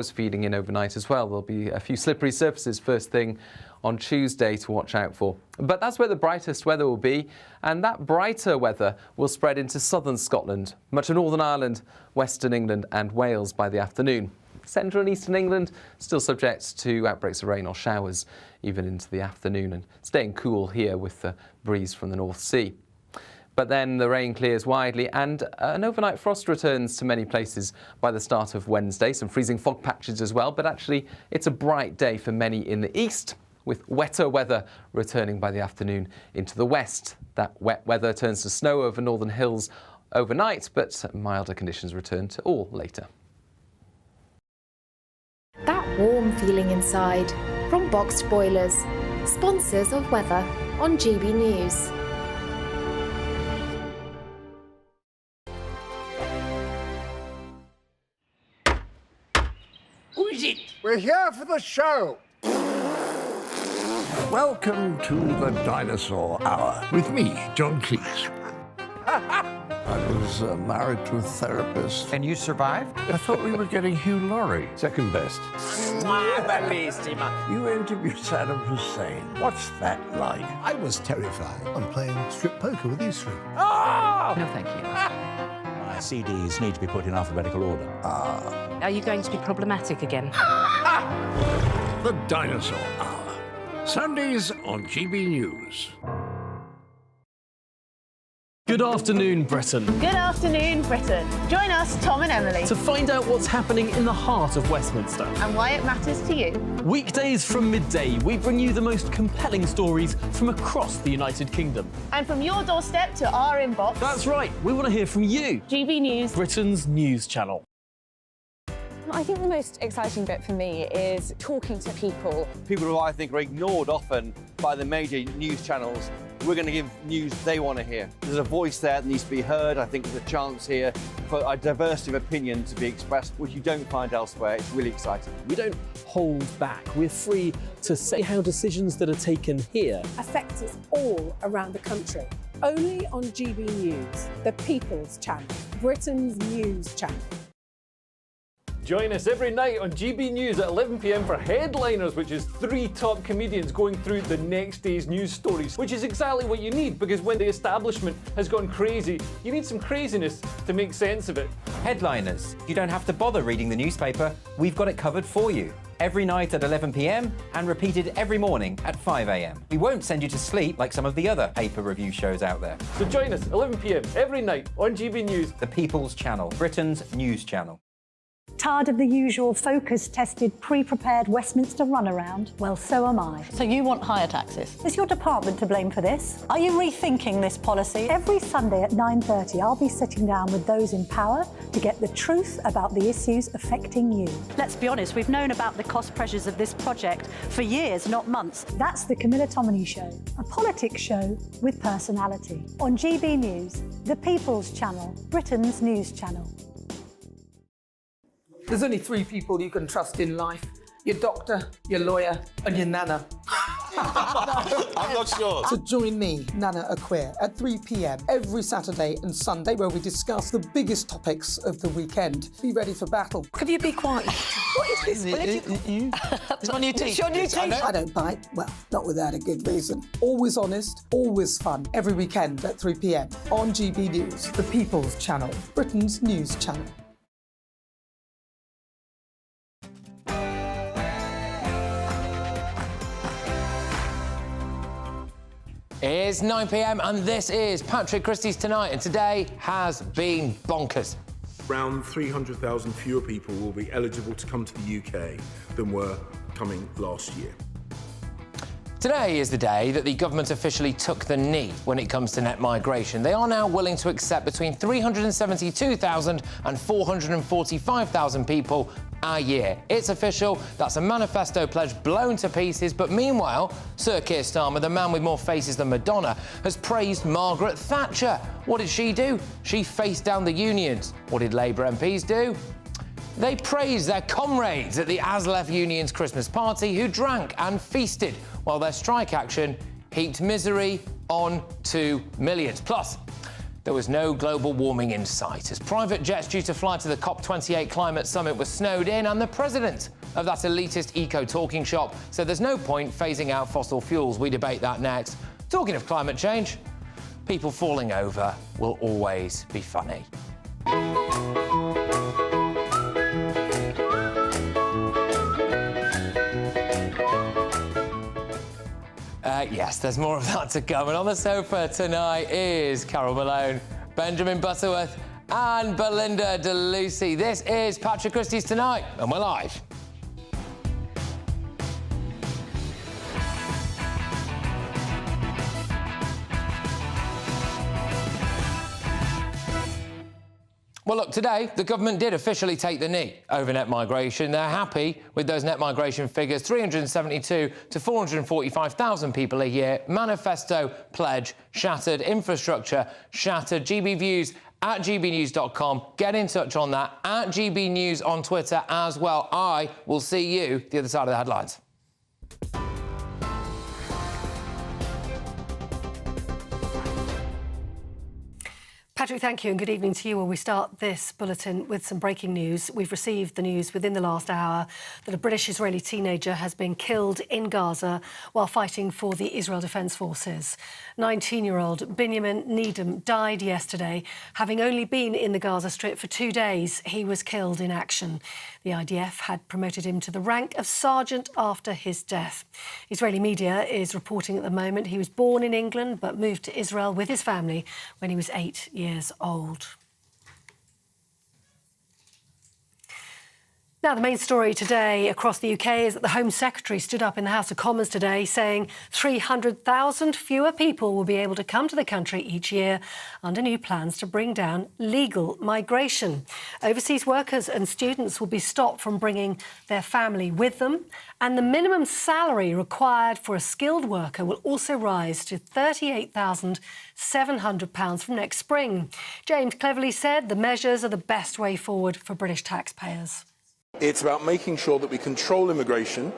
Was feeding in overnight as well. There'll be a few slippery surfaces first thing on Tuesday to watch out for. But that's where the brightest weather will be, and that brighter weather will spread into southern Scotland, much of Northern Ireland, western England and Wales by the afternoon. Central and eastern England still subject to outbreaks of rain or showers even into the afternoon, and staying cool here with the breeze from the North Sea. But then the rain clears widely and an overnight frost returns to many places by the start of Wednesday. Some freezing fog patches as well, but actually it's a bright day for many in the east, with wetter weather returning by the afternoon into the west. That wet weather turns to snow over northern hills overnight, but milder conditions return to all later. That warm feeling inside from Boxed Boilers, sponsors of weather on GB News. Who is it? We're here for the show. Welcome to the Dinosaur Hour with me, John Cleese. I was married to a therapist. And you survived? I thought we were getting Hugh Laurie, second best. You interviewed Saddam Hussein. What's that like? I was terrified. I'm playing strip poker with you three. Oh! No, thank you. My CDs need to be put in alphabetical order. Are you going to be problematic again? The Dinosaur Hour. Sundays on GB News. Good afternoon, Britain. Good afternoon, Britain. Join us, Tom and Emily, To find out what's happening in the heart of Westminster. and why it matters to you. Weekdays from midday, we bring you the most compelling stories from across the United Kingdom. And from your doorstep to our inbox, That's right, we want to hear from you, GB News. Britain's news channel. I think the most exciting bit for me is talking to people. People who I think are ignored often by the major news channels. We're going to give news they want to hear. There's a voice there that needs to be heard. I think there's a chance here for a diversity of opinion to be expressed, which you don't find elsewhere. It's really exciting. We don't hold back. We're free to say how decisions that are taken here Affects us all around the country. Only on GB News, the People's Channel, Britain's news channel. Join us every night on GB News at 11 p.m. for Headliners, which is 3 top comedians going through the next day's news stories, which is exactly what you need, because when the establishment has gone crazy, you need some craziness to make sense of it. Headliners. You don't have to bother reading the newspaper. We've got it covered for you. Every night at 11 p.m. and repeated every morning at 5 a.m. We won't send you to sleep like some of the other paper review shows out there. So join us 11 p.m. every night on GB News. The People's Channel, Britain's news channel. Tired of the usual focus-tested, pre-prepared Westminster runaround? Well, so am I. So you want higher taxes? Is your department to blame for this? Are you rethinking this policy? Every Sunday at 9:30, I'll be sitting down with those in power to get the truth about the issues affecting you. Let's be honest, we've known about the cost pressures of this project for years, not months. That's the Camilla Tominey Show, a politics show with personality. On GB News, the People's Channel, Britain's news channel. There's only 3 people you can trust in life. Your doctor, your lawyer, and your nana. I'm not sure. So join me, Nana Aquare, at 3 p.m. every Saturday and Sunday, where we discuss the biggest topics of the weekend. Be ready for battle. Could you be quiet? What is this? It's my new teeth. It's your new teeth. I don't bite. Well, not without a good reason. Always honest, always fun. Every weekend at 3 p.m. on GB News, the People's Channel, Britain's news channel. It's 9 p.m. and this is Patrick Christys Tonight, and today has been bonkers. Around 300,000 fewer people will be eligible to come to the UK than were coming last year. Today is the day that the government officially took the knee when it comes to net migration. They are now willing to accept between 372,000 and 445,000 people a year. It's official. That's a manifesto pledge blown to pieces. But meanwhile, Sir Keir Starmer, the man with more faces than Madonna, has praised Margaret Thatcher. What did she do? She faced down the unions. What did Labour MPs do? They praised their comrades at the ASLEF Union's Christmas party, who drank and feasted, while their strike action heaped misery on to millions. Plus, there was no global warming in sight, as private jets due to fly to the COP28 climate summit were snowed in, and the president of that elitist eco-talking shop said there's no point phasing out fossil fuels. We debate that next. Talking of climate change, people falling over will always be funny. Yes, there's more of that to come. And on the sofa tonight is Carol Malone, Benjamin Butterworth and Belinda DeLucy. This is Patrick Christys Tonight, and we're live. Well, look, today, the government did officially take the knee over net migration. They're happy with those net migration figures, 372 to 445,000 people a year. Manifesto pledge shattered, infrastructure shattered. GB Views at gbnews.com. Get in touch on that. At GB News on Twitter as well. I will see you the other side of the headlines. Patrick, thank you, and good evening to you. Well, we start this bulletin with some breaking news. We've received the news within the last hour that a British-Israeli teenager has been killed in Gaza while fighting for the Israel Defence Forces. 19-year-old Binyamin Needham died yesterday. Having only been in the Gaza Strip for 2 days, he was killed in action. The IDF had promoted him to the rank of sergeant after his death. Israeli media is reporting at the moment he was born in England but moved to Israel with his family when he was 8 years old. Now, the main story today across the UK is that the Home Secretary stood up in the House of Commons today saying 300,000 fewer people will be able to come to the country each year under new plans to bring down legal migration. Overseas workers and students will be stopped from bringing their family with them, and the minimum salary required for a skilled worker will also rise to £38,700 from next spring. James cleverly said the measures are the best way forward for British taxpayers. It's about making sure that we control immigration,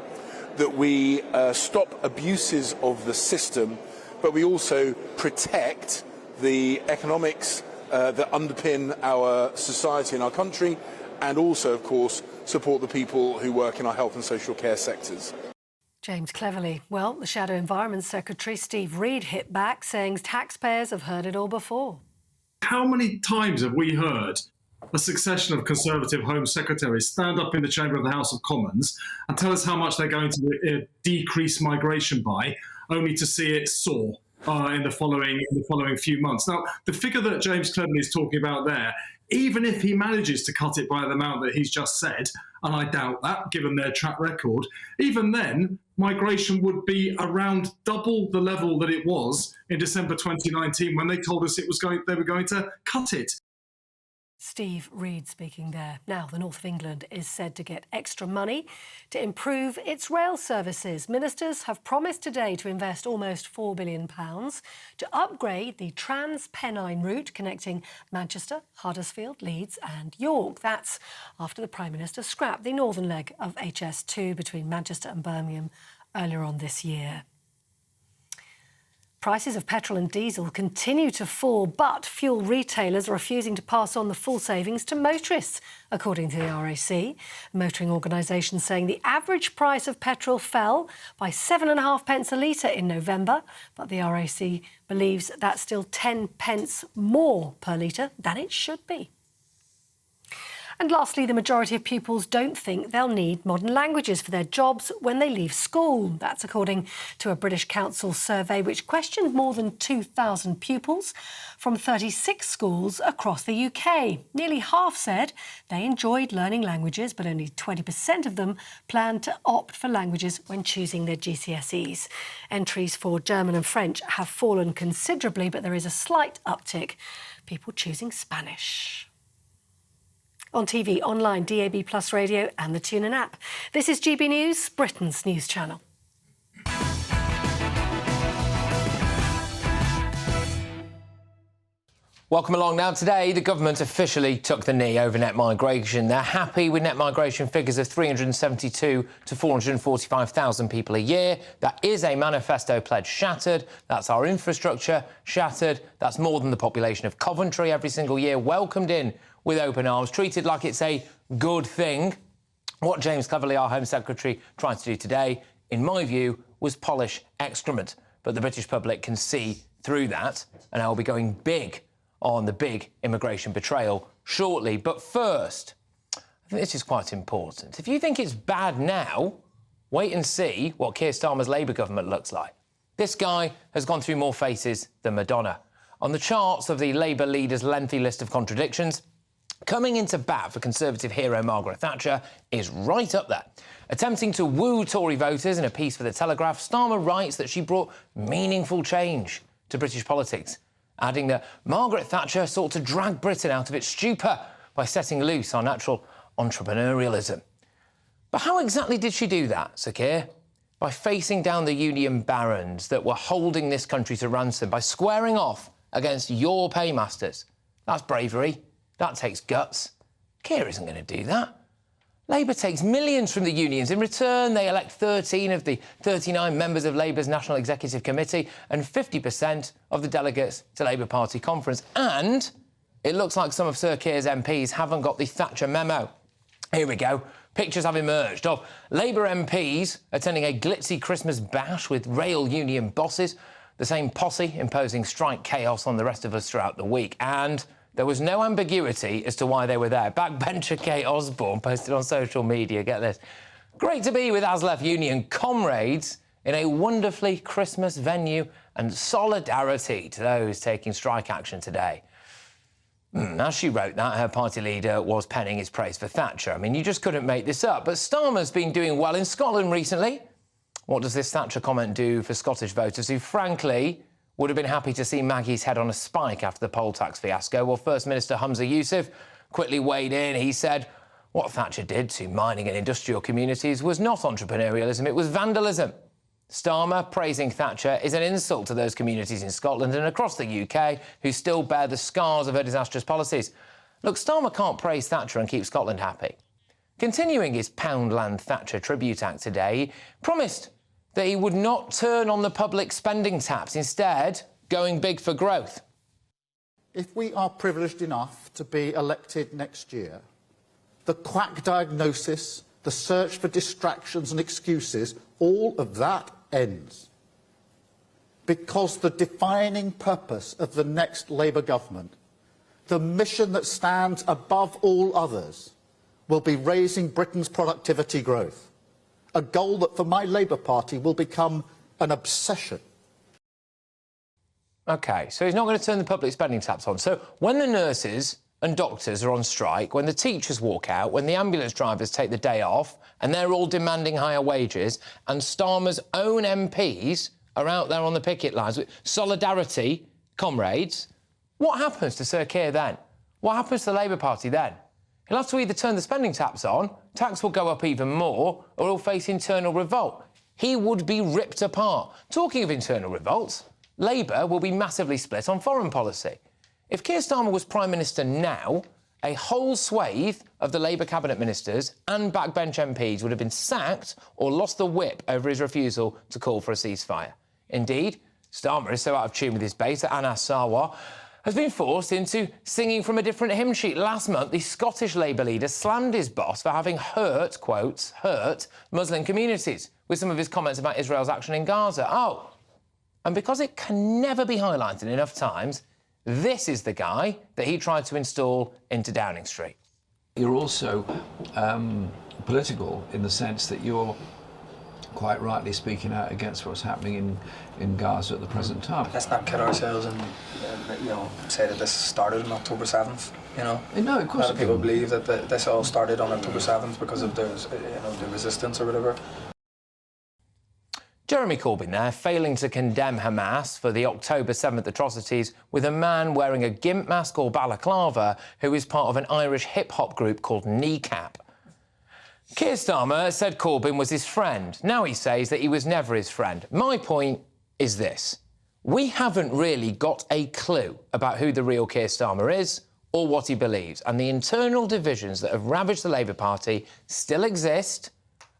that we stop abuses of the system, but we also protect the economics that underpin our society and our country, and also, of course, support the people who work in our health and social care sectors. James cleverly. Well, the Shadow Environment Secretary, Steve Reid, hit back, saying taxpayers have heard it all before. How many times have we heard a succession of Conservative Home Secretaries stand up in the chamber of the House of Commons and tell us how much they're going to decrease migration by, only to see it soar in the following few months? Now, the figure that James Cleverly is talking about there, even if he manages to cut it by the amount that he's just said, and I doubt that, given their track record, even then, migration would be around double the level that it was in December 2019 when they told us they were going to cut it. Steve Reid speaking there. Now, the north of England is said to get extra money to improve its rail services. Ministers have promised today to invest almost £4 billion to upgrade the Trans-Pennine route connecting Manchester, Huddersfield, Leeds and York. That's after the Prime Minister scrapped the northern leg of HS2 between Manchester and Birmingham earlier on this year. Prices of petrol and diesel continue to fall, but fuel retailers are refusing to pass on the full savings to motorists, according to the RAC. The motoring organisation saying the average price of petrol fell by 7.5 pence a litre in November, but the RAC believes that's still 10 pence more per litre than it should be. And lastly, the majority of pupils don't think they'll need modern languages for their jobs when they leave school. That's according to a British Council survey which questioned more than 2,000 pupils from 36 schools across the UK. Nearly half said they enjoyed learning languages, but only 20% of them planned to opt for languages when choosing their GCSEs. Entries for German and French have fallen considerably, but there is a slight uptick, people choosing Spanish. On TV, online, DAB+ radio and the TuneIn app. This is GB News, Britain's news channel. Welcome along. Now, today, the government officially took the knee over net migration. They're happy with net migration figures of 372 to 445,000 people a year. That is a manifesto pledge shattered. That's our infrastructure shattered. That's more than the population of Coventry every single year, welcomed in with open arms, treated like it's a good thing. What James Cleverly, our Home Secretary, tried to do today, in my view, was polish excrement. But the British public can see through that, and I'll be going big on the big immigration betrayal shortly. But first, I think this is quite important. If you think it's bad now, wait and see what Keir Starmer's Labour government looks like. This guy has gone through more faces than Madonna. On the charts of the Labour leader's lengthy list of contradictions, coming into bat for Conservative hero Margaret Thatcher is right up there. Attempting to woo Tory voters in a piece for The Telegraph, Starmer writes that she brought meaningful change to British politics, adding that Margaret Thatcher sought to drag Britain out of its stupor by setting loose our natural entrepreneurialism. But how exactly did she do that, Sir Keir? By facing down the union barons that were holding this country to ransom, by squaring off against your paymasters. That's bravery. That takes guts. Keir isn't going to do that. Labour takes millions from the unions. In return, they elect 13 of the 39 members of Labour's National Executive Committee and 50% of the delegates to Labour Party conference. And it looks like some of Sir Keir's MPs haven't got the Thatcher memo. Here we go. Pictures have emerged of Labour MPs attending a glitzy Christmas bash with rail union bosses, the same posse imposing strike chaos on the rest of us throughout the week. And there was no ambiguity as to why they were there. Backbencher Kate Osborne posted on social media, get this, "Great to be with ASLEF union comrades in a wonderfully Christmas venue and solidarity to those taking strike action today." As she wrote that, her party leader was penning his praise for Thatcher. I mean, you just couldn't make this up. But Starmer's been doing well in Scotland recently. What does this Thatcher comment do for Scottish voters who, frankly, would have been happy to see Maggie's head on a spike after the poll tax fiasco? Well, First Minister Humza Yousaf quickly weighed in. He said what Thatcher did to mining and industrial communities was not entrepreneurialism, it was vandalism. Starmer praising Thatcher is an insult to those communities in Scotland and across the UK who still bear the scars of her disastrous policies. Look, Starmer can't praise Thatcher and keep Scotland happy. Continuing his Poundland Thatcher tribute act today, he promised that he would not turn on the public spending taps, instead going big for growth. If we are privileged enough to be elected next year, the quack diagnosis, the search for distractions and excuses, all of that ends. Because the defining purpose of the next Labour government, the mission that stands above all others, will be raising Britain's productivity growth. A goal that, for my Labour Party, will become an obsession. OK, so he's not going to turn the public spending taps on. So when the nurses and doctors are on strike, when the teachers walk out, when the ambulance drivers take the day off, and they're all demanding higher wages, and Starmer's own MPs are out there on the picket lines with solidarity, comrades, what happens to Sir Keir then? What happens to the Labour Party then? He'll have to either turn the spending taps on, tax will go up even more, or he'll face internal revolt. He would be ripped apart. Talking of internal revolts, Labour will be massively split on foreign policy. If Keir Starmer was Prime Minister now, a whole swathe of the Labour cabinet ministers and backbench MPs would have been sacked or lost the whip over his refusal to call for a ceasefire. Indeed, Starmer is so out of tune with his base that Anas Sarwar has been forced into singing from a different hymn sheet. Last month, the Scottish Labour leader slammed his boss for having hurt, quotes, hurt Muslim communities with some of his comments about Israel's action in Gaza. Oh, and because it can never be highlighted enough times, this is the guy that he tried to install into Downing Street. You're also political in the sense that you're quite rightly speaking out against what's happening in Gaza at the present time. Let's not kid ourselves and say that this started on October 7th. No, of course. A lot of people believe that this all started on October 7th because of the resistance or whatever. Jeremy Corbyn there, failing to condemn Hamas for the October 7th atrocities with a man wearing a gimp mask or balaclava who is part of an Irish hip-hop group called Kneecap. Keir Starmer said Corbyn was his friend. Now he says that he was never his friend. My point is this. we haven't really got a clue about who the real Keir Starmer is or what he believes. And the internal divisions that have ravaged the Labour Party still exist.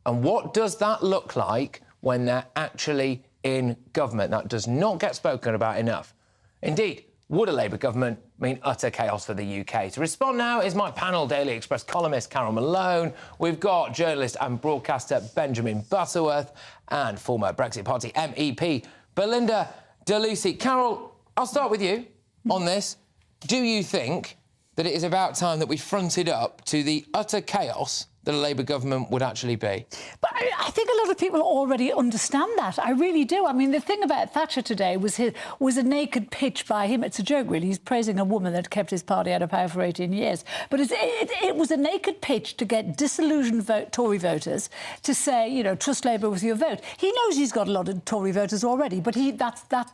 And what does that look like when they're actually in government? That does not get spoken about enough. Indeed, would a Labour government mean utter chaos for the UK? To respond now is my panel, Daily Express columnist Carol Malone. We've got journalist and broadcaster Benjamin Butterworth and former Brexit Party MEP Belinda de Lucy. Carol, I'll start with you on this. Do you think that it is about time that we fronted up to the utter chaos that a Labour government would actually be? But I think a lot of people already understand that. I really do. I mean, the thing about Thatcher today was a naked pitch by him. It's a joke, really. He's praising a woman that kept his party out of power for 18 years. But it was a naked pitch to get disillusioned Tory voters to say, you know, trust Labour with your vote. He knows he's got a lot of Tory voters already, but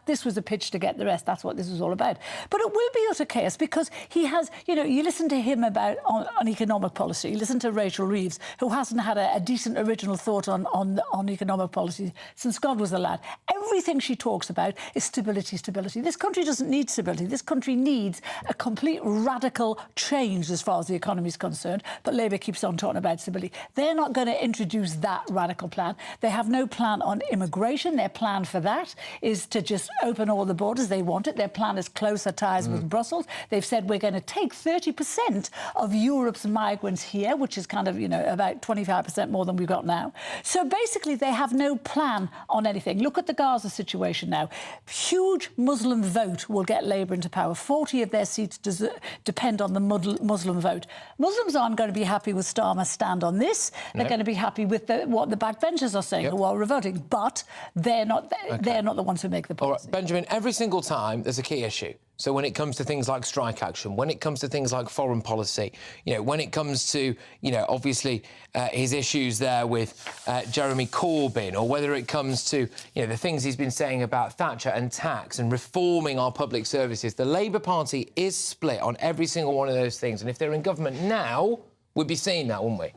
this was a pitch to get the rest. That's what this was all about. But it will be utter chaos because he has, you know, you listen to him about on economic policy, you listen to Rachel Reeves, who hasn't had a decent original thought on economic policy since God was a lad. Everything she talks about is stability, stability. This country doesn't need stability. This country needs a complete radical change as far as the economy is concerned, but Labour keeps on talking about stability. They're not going to introduce that radical plan. They have no plan on immigration. Their plan for that is to just open all the borders. They want it. Their plan is closer ties with Brussels. They've said we're going to take 30% of Europe's migrants here, which is kind of, you know, about 25% more than we've got now. So basically, they have no plan on anything. Look at the Gaza situation now. Huge Muslim vote will get Labour into power. 40 of their seats depend on the Muslim vote. Muslims aren't going to be happy with Starmer's stand on this. They're going to be happy with what the backbenchers are saying, who are revolting. But they're not the ones who make the policy. All right, Benjamin, every single time there's a key issue. So when it comes to things like strike action, when it comes to things like foreign policy, you know, when it comes to, you know, obviously his issues there with Jeremy Corbyn, or whether it comes to, you know, the things he's been saying about Thatcher and tax and reforming our public services, the Labour Party is split on every single one of those things. And if they're in government now, we'd be seeing that, wouldn't we?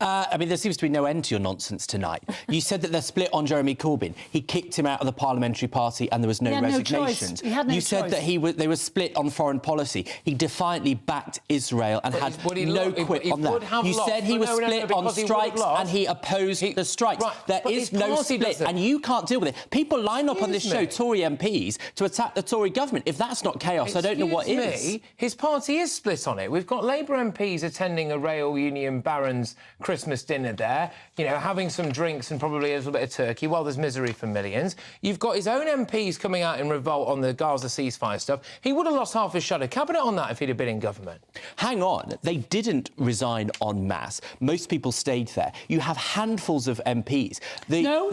I mean, there seems to be no end to your nonsense tonight. You said that they're split on Jeremy Corbyn. He kicked him out of the parliamentary party and there was no resignations. You said that they were split on foreign policy. He defiantly backed Israel and had no quit on that. You said he was split on strikes and he opposed the strikes. There is no split and you can't deal with it. People line up on this show, Tory MPs, to attack the Tory government. If that's not chaos, I don't know what is. His party is split on it. We've got Labour MPs attending a rail union barons Christmas dinner there, you know, having some drinks and probably a little bit of turkey while there's misery for millions. You've got his own MPs coming out in revolt on the Gaza ceasefire stuff. He would have lost half his shadow cabinet on that if he'd have been in government. Hang on, they didn't resign en masse. Most people stayed there. You have handfuls of MPs. No,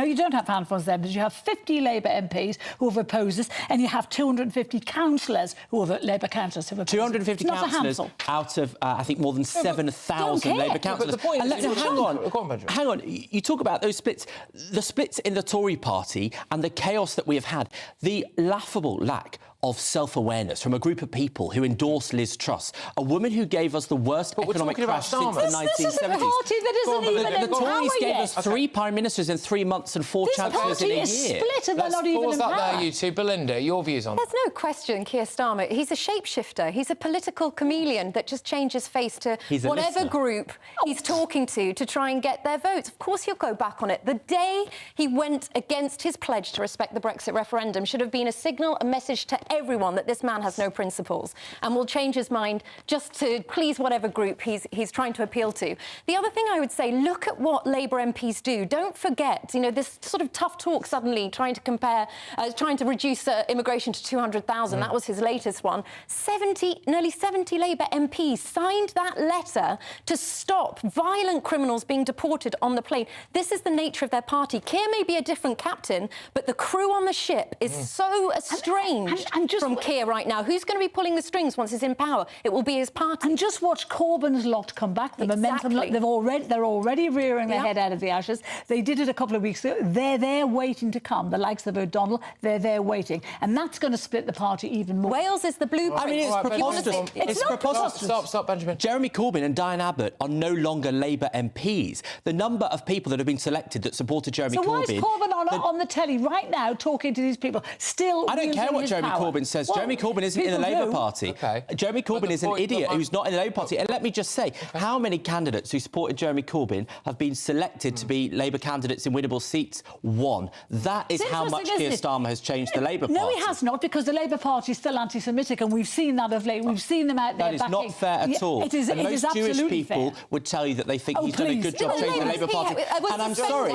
you don't have handfuls of MPs. You have 50 Labour MPs who have opposed this, and you have 250 councillors who have Labour councillors who have opposed 250 councillors out of, I think, more than 7,000 Labour councillors. But the point is, hang on. You talk about those splits. The splits in the Tory party and the chaos that we have had, the laughable lack of self-awareness from a group of people who endorsed Liz Truss, a woman who gave us the worst economic crash since the 1970s. This is a party that isn't even in power. The Tories gave us 3 prime ministers in 3 months and 4 chancellors in a year. This party is split and they're not even in power. Let's pause that there, you two. Belinda, your views on that? There's no question, Keir Starmer. He's a shapeshifter. He's a political chameleon that just changes face to whatever group he's talking to try and get their votes. Of course he'll go back on it. The day he went against his pledge to respect the Brexit referendum should have been a signal, a message to everyone that this man has no principles and will change his mind just to please whatever group he's trying to appeal to. The other thing I would say, look at what Labour MPs do. Don't forget, you know, this sort of tough talk suddenly trying to reduce immigration to 200,000. That was his latest one. Nearly 70 Labour MPs signed that letter to stop violent criminals being deported on the plane. This is the nature of their party. Keir may be a different captain, but the crew on the ship is so estranged from Keir right now. Who's going to be pulling the strings once he's in power? It will be his party. And just watch Corbyn's lot come back. The momentum, they're already rearing their head out of the ashes. They did it a couple of weeks ago. They're there waiting to come. The likes of O'Donnell, they're there waiting. And that's going to split the party even more. Wales is the blueprint. I mean, it's preposterous. It's not preposterous. Stop, Benjamin. Jeremy Corbyn and Diane Abbott are no longer Labour MPs. The number of people that have been selected that supported Jeremy Corbyn... So why is Corbyn on the telly right now talking to these people? Still, I don't care what Jeremy Corbyn says. Well, Jeremy Corbyn isn't in the Labour Party. Okay. Jeremy Corbyn is an idiot who's not in the Labour Party. And let me just say, how many candidates who supported Jeremy Corbyn have been selected to be Labour candidates in winnable seats? One. That is how much Keir Starmer has changed the Labour Party. No, he has not, because the Labour Party is still anti-Semitic, and we've seen that of late. We've seen them out there backing... That is not fair at all. It is most Jewish people would tell you that they think he's done a good job changing the Labour Party. And I'm sorry,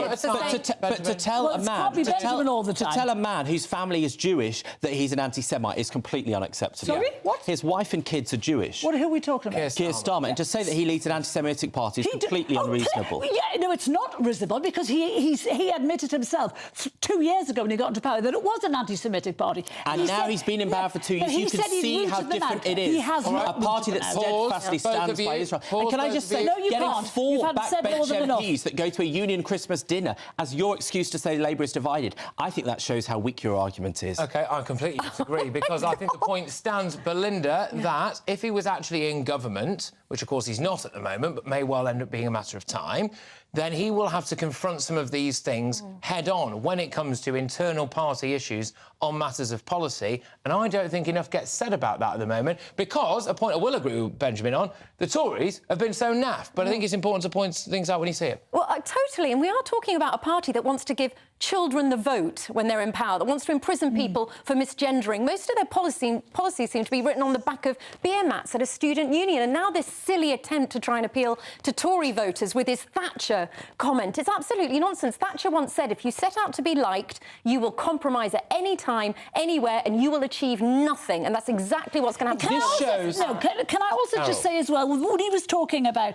but to tell a man whose family is Jewish that he's an anti-Semite is completely unacceptable. Sorry? What? His wife and kids are Jewish. Who are we talking about? Keir Starmer. And to say that he leads an anti-Semitic party is completely unreasonable. Yeah, no, it's not reasonable, because he admitted himself 2 years ago when he got into power that it was an anti-Semitic party. And now he's been in power for 2 years. You can see how different it is. He has a party that steadfastly stands by Israel. And can I just say, getting 4 backbench MPs that go to a union Christmas dinner as your excuse to say Labour is divided, I think that shows how weak your argument is. OK, I completely disagree, because I think the point stands, Belinda, that if he was actually in government, which of course he's not at the moment, but may well end up being a matter of time, then he will have to confront some of these things head-on when it comes to internal party issues on matters of policy. And I don't think enough gets said about that at the moment, because, a point I will agree with Benjamin on, the Tories have been so naff. But I think it's important to point things out when you see it. Well, totally. And we are talking about a party that wants to give children the vote when they're in power, that wants to imprison people for misgendering. Most of their policies seem to be written on the back of beer mats at a student union. And now this silly attempt to try and appeal to Tory voters with his Thatcher comment. It's absolutely nonsense. Thatcher once said, if you set out to be liked, you will compromise at any time, anywhere, and you will achieve nothing. And that's exactly what's going to happen. Can I also just say as well, when he was talking about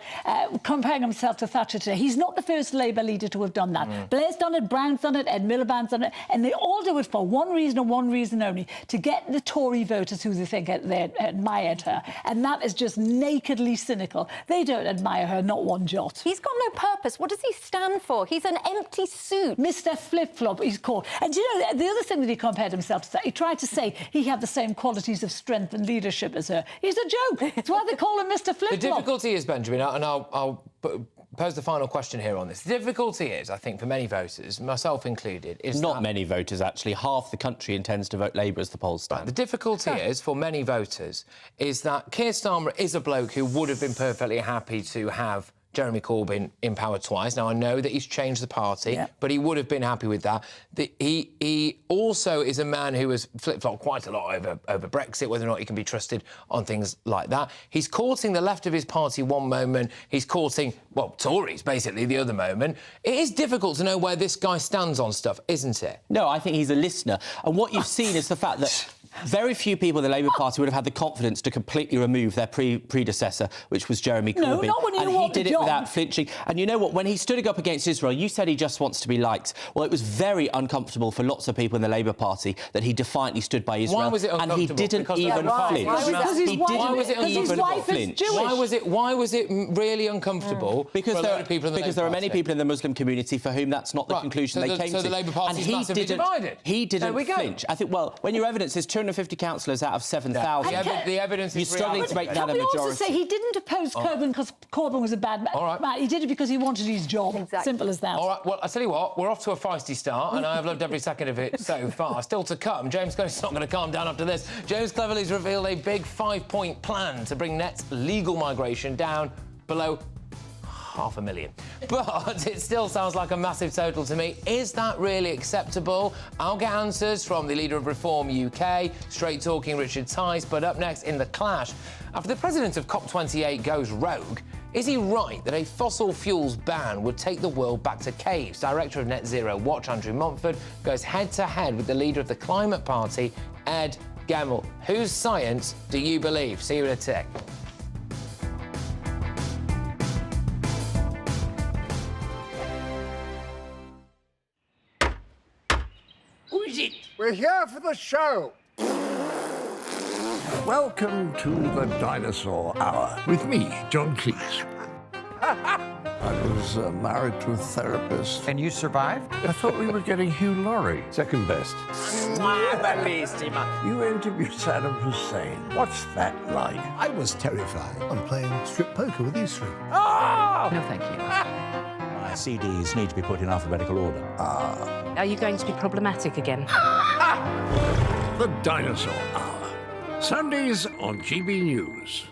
comparing himself to Thatcher today, he's not the first Labour leader to have done that. Blair's done it, Brown's done it, Ed Miliband's done it, and they all do it for one reason and one reason only, to get the Tory voters who they think they admired her. And that is just nakedly cynical. They don't admire her, not one jot. He's got no purpose. What does he stand for? He's an empty suit. Mr. Flip-Flop, he's called. And do you know, the other thing that he compared himself to, he tried to say he had the same qualities of strength and leadership as her. He's a joke. That's why they call him Mr. Flip-Flop. The difficulty is, Benjamin, and I'll pose the final question here on this. The difficulty is, I think, for many voters, myself included, is not many voters, actually. Half the country intends to vote Labour as the polls stand. The difficulty is, for many voters, is that Keir Starmer is a bloke who would have been perfectly happy to have Jeremy Corbyn in power twice. Now, I know that he's changed the party, but he would have been happy with that. He also is a man who has flip-flopped quite a lot over Brexit, whether or not he can be trusted on things like that. He's courting the left of his party one moment. He's courting, well, Tories, basically, the other moment. It is difficult to know where this guy stands on stuff, isn't it? No, I think he's a listener. And what you've seen is the fact that very few people in the Labour Party would have had the confidence to completely remove their predecessor, which was Jeremy Corbyn. Not when you and he did it without flinching. And you know what? When he stood up against Israel, you said he just wants to be liked. Well, it was very uncomfortable for lots of people in the Labour Party that he defiantly stood by Israel. Why was it uncomfortable? And he didn't even flinch. Why was it really uncomfortable because for a lot of people in the Labour there are Party? many people in the Muslim community for whom that's not the conclusion they came to. So the Labour Party is massively divided. He didn't flinch. I think, well, when your evidence is 250 councillors out of 7,000... The evidence is you're struggling to make that a majority. Can we also say he didn't oppose Corbyn because Corbyn was a bad man? He did it because he wanted his job. Exactly. Simple as that. All right, well, I tell you what, we're off to a feisty start, and I have loved every second of it so far. Still to come, James Cleverly's not going to calm down after this. James Cleverly's revealed a big 5-point plan to bring net legal migration down below 500,000. But it still sounds like a massive total to me. Is that really acceptable? I'll get answers from the leader of Reform UK, straight-talking Richard Tice. But up next in The Clash, after the president of COP28 goes rogue, is he right that a fossil fuels ban would take the world back to caves? Director of Net Zero Watch, Andrew Montford, goes head-to-head with the leader of the Climate Party, Ed Gemmell. Whose science do you believe? See you in a tick. Who is it? We're here for the show. Welcome to the Dinosaur Hour with me, John Cleese. I was married to a therapist. And you survived? I thought we were getting Hugh Laurie. Second best. You interviewed Saddam Hussein. What's that like? I was terrified. I'm playing strip poker with you three. Oh! No, thank you. My CDs need to be put in alphabetical order. Are you going to be problematic again? The Dinosaur Hour. Sundays on GB News.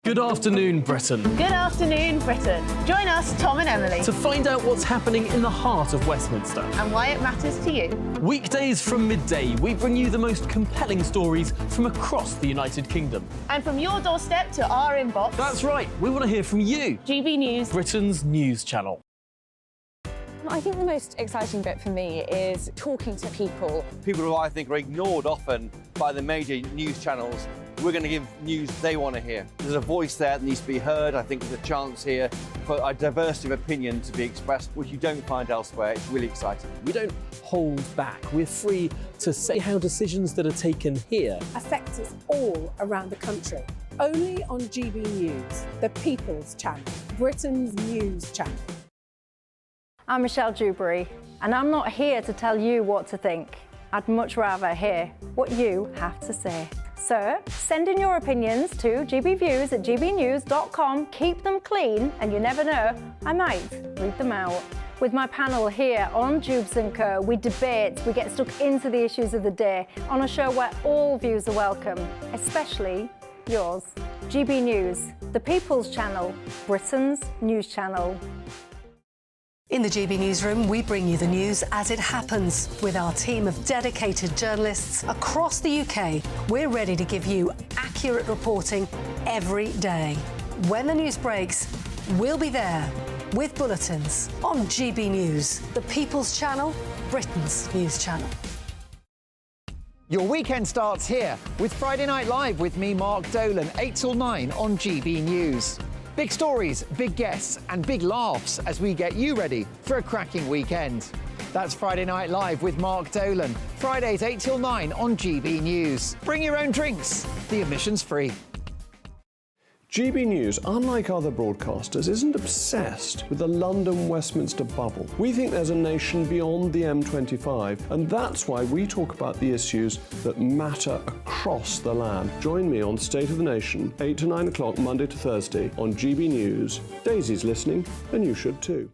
Good afternoon, Britain. Good afternoon, Britain. Join us, Tom and Emily, To find out what's happening in the heart of Westminster. and why it matters to you. Weekdays from midday, we bring you the most compelling stories from across the United Kingdom. And from your doorstep to our inbox. That's right, we want to hear from you. GB News, Britain's news channel. I think the most exciting bit for me is talking to people. People who I think are ignored often by the major news channels. We're going to give news they want to hear. There's a voice there that needs to be heard. I think there's a chance here for a diversity of opinion to be expressed, which you don't find elsewhere. It's really exciting. We don't hold back. We're free to say how decisions that are taken here affect us all around the country. Only on GB News, the People's Channel, Britain's news channel. I'm Michelle Dewberry, and I'm not here to tell you what to think. I'd much rather hear what you have to say. So send in your opinions to gbviews@gbnews.com. Keep them clean, and you never know, I might read them out. With my panel here on Jubes & Co, we debate, we get stuck into the issues of the day on a show where all views are welcome, especially yours. GB News, the People's Channel, Britain's news channel. In the GB Newsroom, we bring you the news as it happens. With our team of dedicated journalists across the UK, we're ready to give you accurate reporting every day. When the news breaks, we'll be there with bulletins on GB News, the People's Channel, Britain's news channel. Your weekend starts here with Friday Night Live with me, Mark Dolan, 8 till 9 on GB News. Big stories, big guests and big laughs as we get you ready for a cracking weekend. That's Friday Night Live with Mark Dolan, Fridays 8 till 9 on GB News. Bring your own drinks, the admission's free. GB News, unlike other broadcasters, isn't obsessed with the London-Westminster bubble. We think there's a nation beyond the M25, and that's why we talk about the issues that matter across the land. Join me on State of the Nation, 8 to 9 o'clock, Monday to Thursday, on GB News. Daisy's listening, and you should too.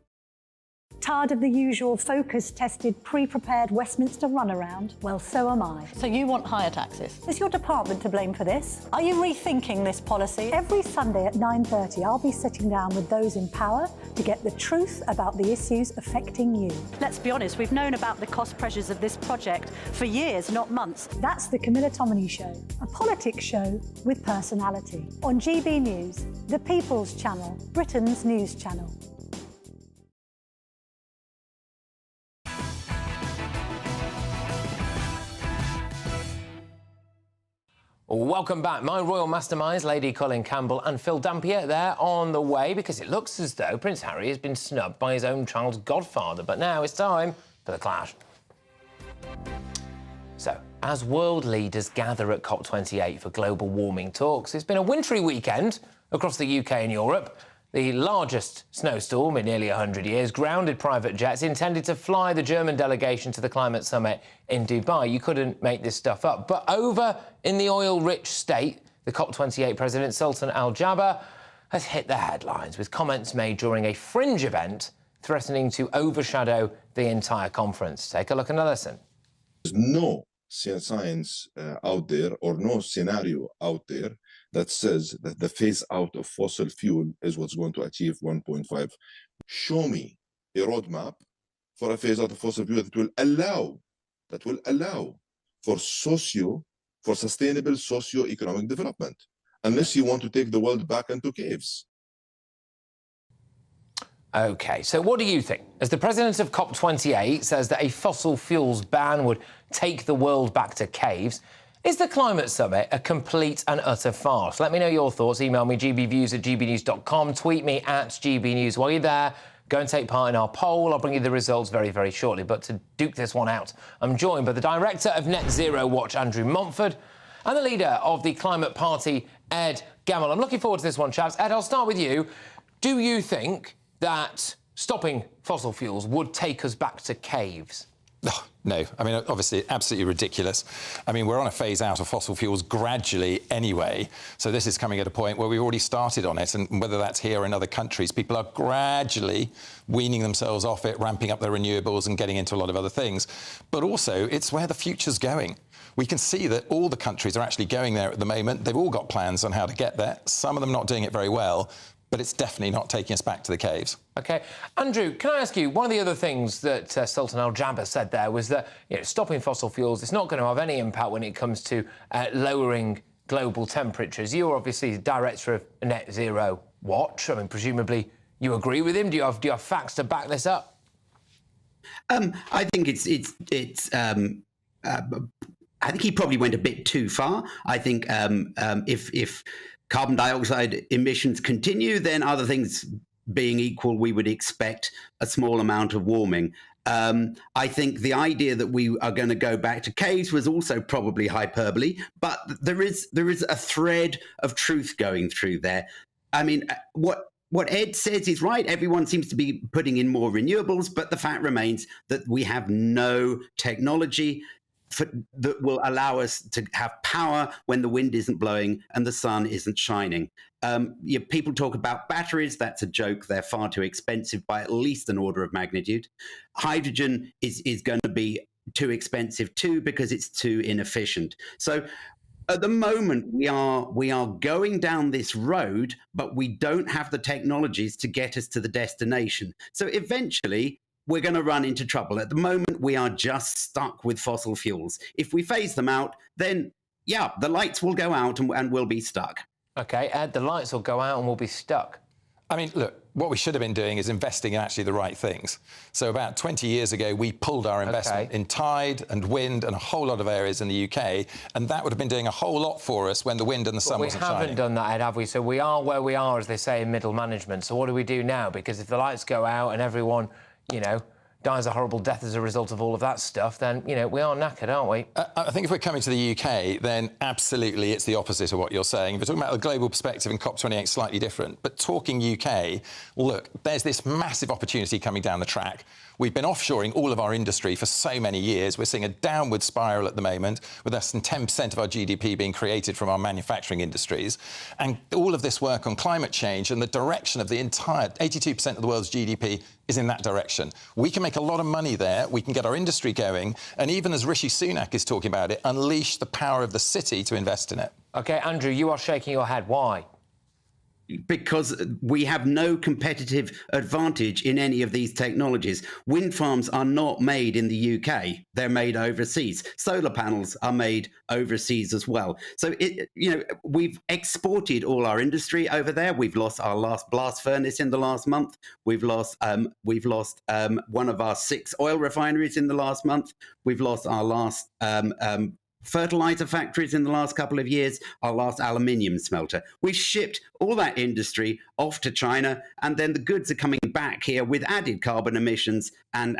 Tired of the usual focus-tested, pre-prepared Westminster runaround? Well, so am I. So you want higher taxes? Is your department to blame for this? Are you rethinking this policy? Every Sunday at 9:30, I'll be sitting down with those in power to get the truth about the issues affecting you. Let's be honest, we've known about the cost pressures of this project for years, not months. That's the Camilla Tominey Show, a politics show with personality. On GB News, the People's Channel, Britain's news channel. Welcome back. My royal masterminds, Lady Colin Campbell and Phil Dampier, they're on the way because it looks as though Prince Harry has been snubbed by his own child's godfather. But now it's time for the clash. So, as world leaders gather at COP28 for global warming talks, it's been a wintry weekend across the UK and Europe. The largest snowstorm in nearly 100 years grounded private jets intended to fly the German delegation to the climate summit in Dubai. You couldn't make this stuff up. But over in the oil-rich state, the COP28 president, Sultan Al Jaber, has hit the headlines with comments made during a fringe event threatening to overshadow the entire conference. Take a look and a listen. There's no science out there or no scenario out there that says that the phase out of fossil fuel is what's going to achieve 1.5. Show me a roadmap for a phase out of fossil fuel that will allow for sustainable socio-economic development, unless you want to take the world back into caves. OK, so what do you think? As the president of COP28 says that a fossil fuels ban would take the world back to caves, is the climate summit a complete and utter farce? Let me know your thoughts. Email me gbviews@gbnews.com. Tweet me @gbnews. While you're there, go and take part in our poll. I'll bring you the results very, very shortly. But to duke this one out, I'm joined by the director of Net Zero Watch, Andrew Montford, and the leader of the Climate Party, Ed Gamble. I'm looking forward to this one, chaps. Ed, I'll start with you. Do you think that stopping fossil fuels would take us back to caves? Oh, no. I mean, obviously, absolutely ridiculous. I mean, we're on a phase out of fossil fuels gradually anyway. So this is coming at a point where we've already started on it. And whether that's here or in other countries, people are gradually weaning themselves off it, ramping up their renewables and getting into a lot of other things. But also, it's where the future's going. We can see that all the countries are actually going there at the moment. They've all got plans on how to get there. Some of them not doing it very well. But it's definitely not taking us back to the caves. OK. Andrew, can I ask you, one of the other things that Sultan Al-Jaber said there was that, stopping fossil fuels, it's not going to have any impact when it comes to lowering global temperatures. You're obviously director of Net Zero Watch. I mean, presumably you agree with him. Do you have facts to back this up? I think I think he probably went a bit too far. I think if carbon dioxide emissions continue, then other things being equal, we would expect a small amount of warming. I think the idea that we are going to go back to caves was also probably hyperbole, but there is a thread of truth going through there. I mean, what Ed says is right. Everyone seems to be putting in more renewables, but the fact remains that we have no technology that will allow us to have power when the wind isn't blowing and the sun isn't shining. People talk about batteries. That's a joke. They're far too expensive by at least an order of magnitude. Hydrogen is going to be too expensive too because it's too inefficient. So at the moment, we are going down this road, but we don't have the technologies to get us to the destination. So eventually, we're going to run into trouble. At the moment, we are just stuck with fossil fuels. If we phase them out, then, yeah, the lights will go out and we'll be stuck. OK, Ed, the lights will go out and we'll be stuck. I mean, look, what we should have been doing is investing in actually the right things. So about 20 years ago, we pulled our investment in tide and wind and a whole lot of areas in the UK, and that would have been doing a whole lot for us when the wind and the sun wasn't shining. We haven't done that, Ed, have we? So we are where we are, as they say in middle management. So what do we do now? Because if the lights go out and everyone, dies a horrible death as a result of all of that stuff, then, we are knackered, aren't we? I think if we're coming to the UK, then absolutely it's the opposite of what you're saying. If we're talking about the global perspective in COP28, slightly different. But talking UK, look, there's this massive opportunity coming down the track. We've been offshoring all of our industry for so many years. We're seeing a downward spiral at the moment, with less than 10% of our GDP being created from our manufacturing industries. And all of this work on climate change and the direction of the entire 82% of the world's GDP is in that direction. We can make a lot of money there. We can get our industry going. And even as Rishi Sunak is talking about it, unleash the power of the city to invest in it. OK, Andrew, you are shaking your head. Why? Because we have no competitive advantage in any of these technologies. Wind farms are not made in the UK. They're made overseas. Solar panels are made overseas as well. So, we've exported all our industry over there. We've lost our last blast furnace in the last month. We've lost one of our 6 oil refineries in the last month. We've lost our last fertilizer factories in the last couple of years, our last aluminium smelter. We've shipped all that industry off to China, and then the goods are coming back here with added carbon emissions, and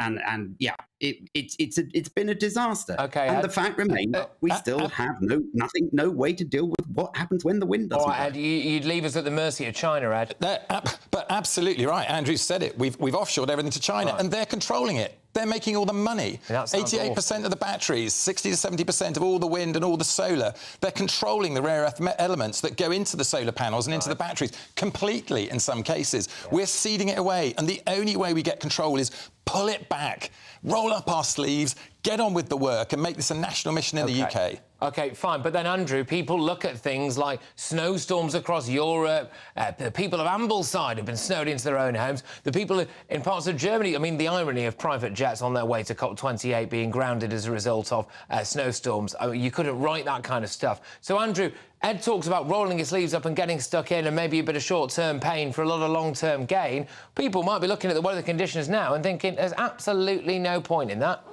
yeah, it's been a disaster. Okay, and the fact remains, we still have no way to deal with what happens when the wind doesn't. All right, Ed, you'd leave us at the mercy of China, Ed. But absolutely right. Andrew said it. We've offshored everything to China, and they're controlling it. They're making all the money. 88% of the batteries, 60 to 70% of all the wind and all the solar. They're controlling the rare earth elements that go into the solar panels and into the batteries completely in some cases. Yeah. We're ceding it away. And the only way we get control is pull it back, roll up our sleeves, get on with the work and make this a national mission in the UK. OK, fine. But then, Andrew, people look at things like snowstorms across Europe. The people of Ambleside have been snowed into their own homes. The people in parts of Germany, I mean, the irony of private jets on their way to COP28 being grounded as a result of snowstorms. I mean, you couldn't write that kind of stuff. So, Andrew, Ed talks about rolling his sleeves up and getting stuck in and maybe a bit of short-term pain for a lot of long-term gain. People might be looking at the weather conditions now and thinking there's absolutely no point in that.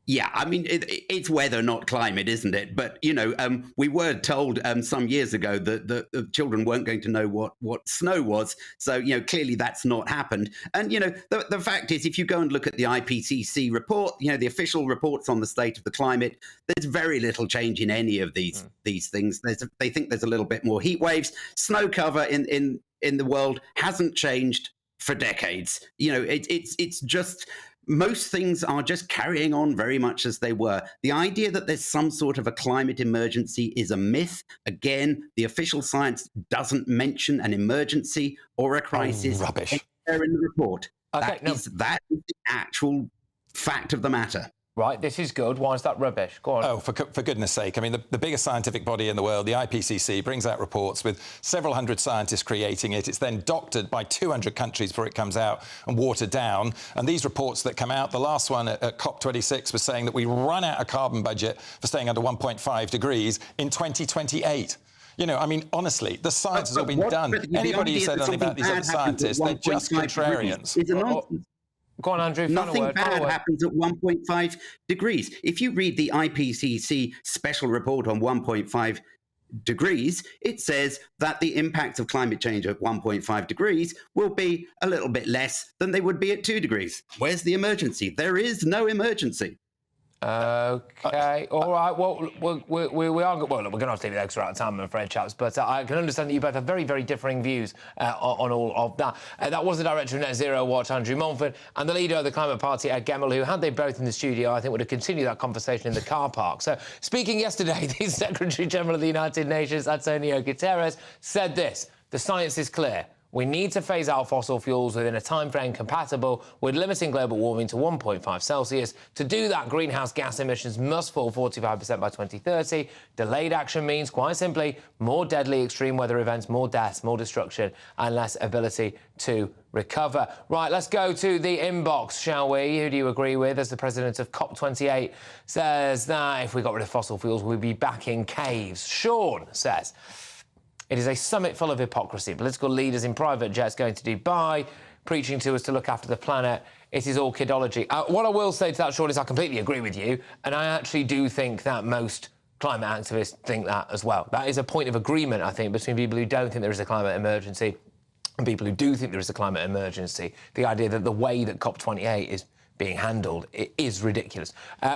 Yeah, I mean, it's weather, not climate, isn't it? But, you know, we were told some years ago that the children weren't going to know what snow was. So, you know, clearly that's not happened. And, you know, the fact is, if you go and look at the IPCC report, you know, the official reports on the state of the climate, there's very little change in any of these things. They think there's a little bit more heat waves. Snow cover in the world hasn't changed for decades. You know, it's just... Most things are just carrying on very much as they were. The idea that there's some sort of a climate emergency is a myth. Again, the official science doesn't mention an emergency or a crisis. Rubbish. There in the report. Okay, That is the actual fact of the matter. Right, this is good. Why is that rubbish? Go on. Oh, for goodness sake. I mean, the biggest scientific body in the world, the IPCC, brings out reports with several hundred scientists creating it. It's then doctored by 200 countries before it comes out and watered down. And these reports that come out, the last one at COP26 was saying that we run out of carbon budget for staying under 1.5 degrees in 2028. You know, I mean, honestly, the science has all been done. Anybody who said anything about these other scientists, they're just contrarians. It's a nonsense. Go on, Andrew. Nothing bad happens at 1.5 degrees. If you read the IPCC special report on 1.5 degrees, it says that the impacts of climate change at 1.5 degrees will be a little bit less than they would be at 2 degrees. Where's the emergency? There is no emergency. Okay, all right. Well, we are. Well, look, we're going to have to leave it extra out of time, I'm afraid, chaps. But I can understand that you both have very, very differing views on all of that. That was the director of Net Zero Watch, Andrew Montfort, and the leader of the Climate Party, Ed Gemmell, who, had they both in the studio, I think would have continued that conversation in the car park. So, speaking yesterday, the Secretary-General of the United Nations, Antonio Guterres, said this: the science is clear. We need to phase out fossil fuels within a timeframe compatible with limiting global warming to 1.5 Celsius. To do that, greenhouse gas emissions must fall 45% by 2030. Delayed action means, quite simply, more deadly extreme weather events, more deaths, more destruction, and less ability to recover. Right, let's go to the inbox, shall we? Who do you agree with? As the president of COP28 says that if we got rid of fossil fuels, we'd be back in caves. Sean says, it is a summit full of hypocrisy. Political leaders in private jets going to Dubai, preaching to us to look after the planet. It is all kidology. What I will say to that, Sean, is I completely agree with you, and I actually do think that most climate activists think that as well. That is a point of agreement, I think, between people who don't think there is a climate emergency and people who do think there is a climate emergency. The idea that the way that COP28 is being handled, it is ridiculous.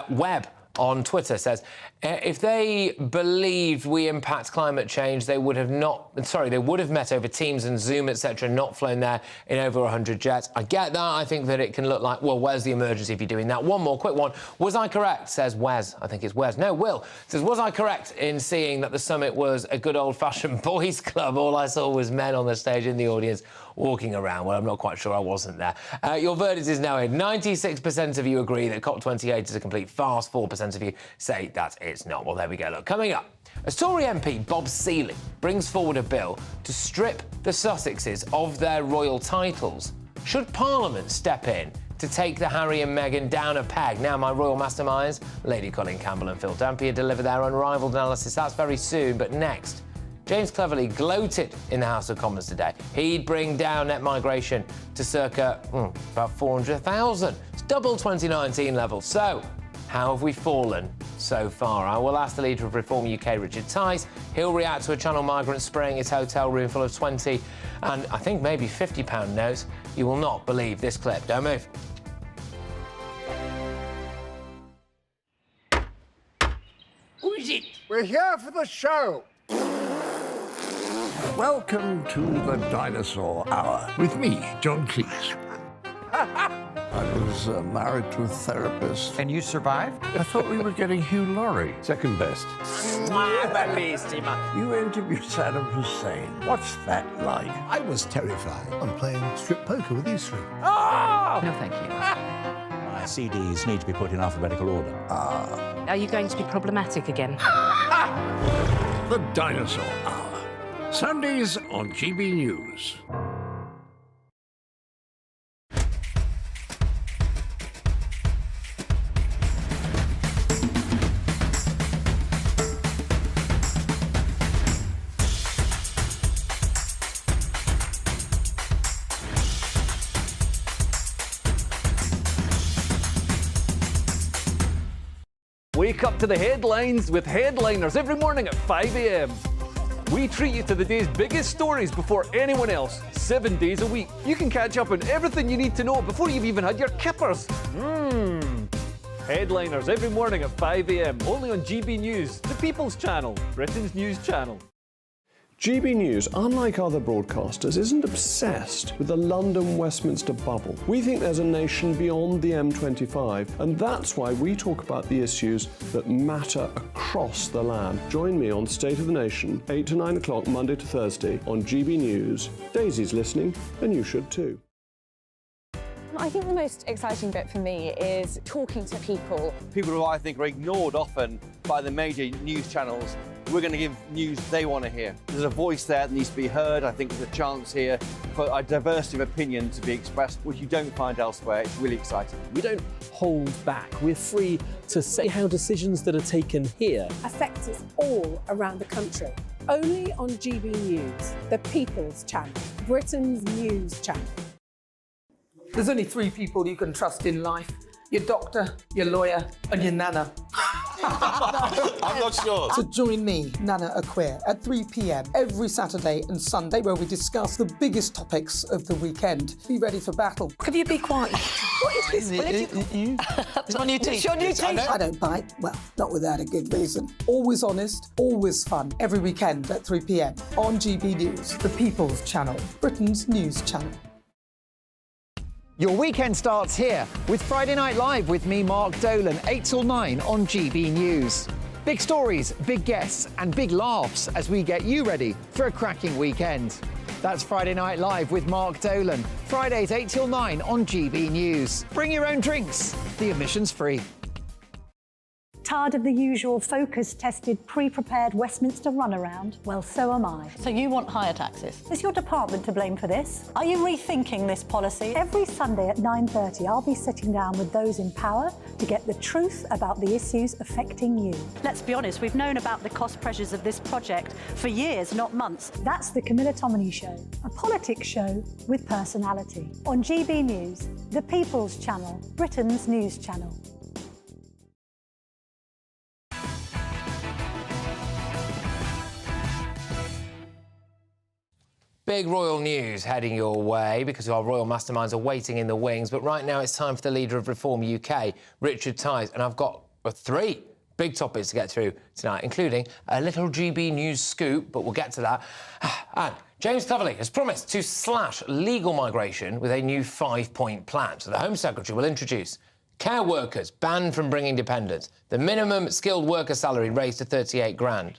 Webb on Twitter says, if they believed we impact climate change, they would have met over Teams and Zoom, etc., not flown there in over 100 jets. I get that. I think that it can look like, well, where's the emergency if you're doing that? One more quick one. Was I correct, says Wes. I think it's Wes. No, Will says, was I correct in seeing that the summit was a good old-fashioned boys' club? All I saw was men on the stage in the audience walking around. Well, I'm not quite sure. I wasn't there. Your verdict is now in. 96% of you agree that COP28 is a complete farce. 4% of you say that it's not. Well, there we go. Look, coming up, as Tory MP Bob Seeley brings forward a bill to strip the Sussexes of their royal titles, should Parliament step in to take the Harry and Meghan down a peg? Now, my royal masterminds, Lady Colin Campbell and Phil Dampier, deliver their unrivalled analysis. That's very soon. But next, James Cleverly gloated in the House of Commons today. He'd bring down net migration to circa about 400,000. It's double 2019 levels. So, how have we fallen so far? I will ask the leader of Reform UK, Richard Tice. He'll react to a Channel migrant spraying his hotel room full of 20 and I think maybe £50 notes. You will not believe this clip. Don't move. Who is it? We're here for the show. Welcome to the Dinosaur Hour with me, John Cleese. I was married to a therapist. And you survived? I thought we were getting Hugh Laurie. Second best. You interviewed Saddam Hussein. What's that like? I was terrified. I'm playing strip poker with you three. Oh! No, thank you. My CDs need to be put in alphabetical order. Are you going to be problematic again? The Dinosaur Hour. Sundays on GB News. Wake up to the headlines with Headliners every morning at 5 a.m. We treat you to the day's biggest stories before anyone else, 7 days a week. You can catch up on everything you need to know before you've even had your kippers. Headliners every morning at 5 a.m, only on GB News, the People's Channel, Britain's news channel. GB News, unlike other broadcasters, isn't obsessed with the London-Westminster bubble. We think there's a nation beyond the M25, and that's why we talk about the issues that matter across the land. Join me on State of the Nation, 8 to 9 o'clock, Monday to Thursday, on GB News. Daisy's listening, and you should too. I think the most exciting bit for me is talking to people. People who I think are ignored often by the major news channels. We're going to give news they want to hear. There's a voice there that needs to be heard. I think there's a chance here for a diversity of opinion to be expressed, which you don't find elsewhere. It's really exciting. We don't hold back. We're free to say how decisions that are taken here affect us all around the country. Only on GB News, the People's Channel, Britain's news channel. There's only 3 people you can trust in life. Your doctor, your lawyer, and your nana. I'm not sure. So join me, Nana Aquare, at 3 p.m. every Saturday and Sunday, where we discuss the biggest topics of the weekend. Be ready for battle. Could you be quiet? What is this? It's my new teeth. It's your new teeth. I don't bite. Well, not without a good reason. Always honest, always fun. Every weekend at 3 p.m. on GB News, the People's Channel, Britain's news channel. Your weekend starts here with Friday Night Live with me, Mark Dolan, 8 till 9 on GB News. Big stories, big guests and big laughs as we get you ready for a cracking weekend. That's Friday Night Live with Mark Dolan, Fridays 8 till 9 on GB News. Bring your own drinks, the admission's free. Tired of the usual focus-tested, pre-prepared Westminster runaround? Well, so am I. So you want higher taxes? Is your department to blame for this? Are you rethinking this policy? Every Sunday at 9:30, I'll be sitting down with those in power to get the truth about the issues affecting you. Let's be honest, we've known about the cost pressures of this project for years, not months. That's the Camilla Tominey Show, a politics show with personality. On GB News, the People's Channel, Britain's news channel. Big royal news heading your way because our royal masterminds are waiting in the wings. But right now it's time for the leader of Reform UK, Richard Tice. And I've got 3 big topics to get through tonight, including a little GB News scoop, but we'll get to that. And James Cleverly has promised to slash legal migration with a new 5-point plan. So the Home Secretary will introduce care workers banned from bringing dependents, the minimum skilled worker salary raised to 38 grand,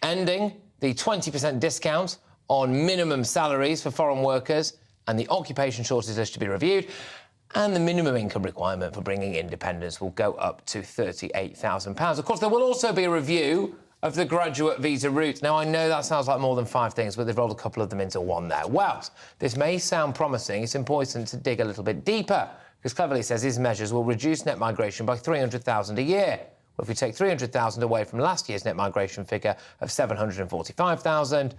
ending the 20% discount on minimum salaries for foreign workers, and the occupation shortage list to be reviewed, and the minimum income requirement for bringing in dependents will go up to £38,000. Of course, there will also be a review of the graduate visa route. Now, I know that sounds like more than 5 things, but they've rolled a couple of them into one there. Well, this may sound promising. It's important to dig a little bit deeper, because Cleverly says these measures will reduce net migration by 300,000 a year. Well, if we take 300,000 away from last year's net migration figure of 745,000,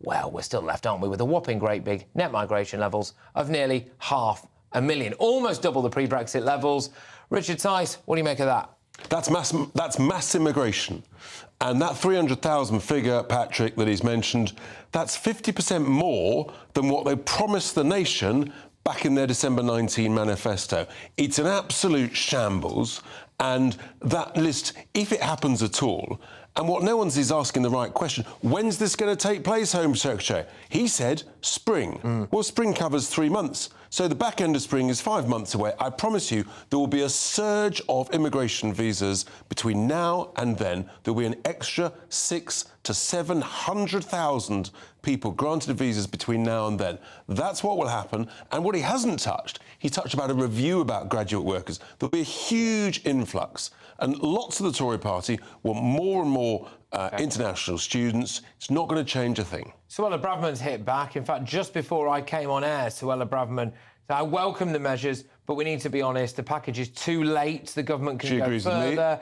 well, we're still left, aren't we, with a whopping great big net migration levels of nearly 500,000, almost double the pre-Brexit levels. Richard Tice, what do you make of that? That's mass immigration. And that 300,000 figure, Patrick, that he's mentioned, that's 50% more than what they promised the nation back in their December 19 manifesto. It's an absolute shambles, and that list, if it happens at all, and what no one's is asking the right question, when's this going to take place, Home Secretary? He said spring. Well, spring covers 3 months, so the back end of spring is 5 months away. I promise you there will be a surge of immigration visas between now and then. There will be an extra 600,000 to 700,000 people granted visas between now and then. That's what will happen. And what he hasn't touched, he touched about a review about graduate workers. There'll be a huge influx. And lots of the Tory party want more and more international students. It's not going to change a thing. Suella Braverman's hit back. In fact, just before I came on air, Suella Braverman said, I welcome the measures, but we need to be honest, the package is too late. The government can go further.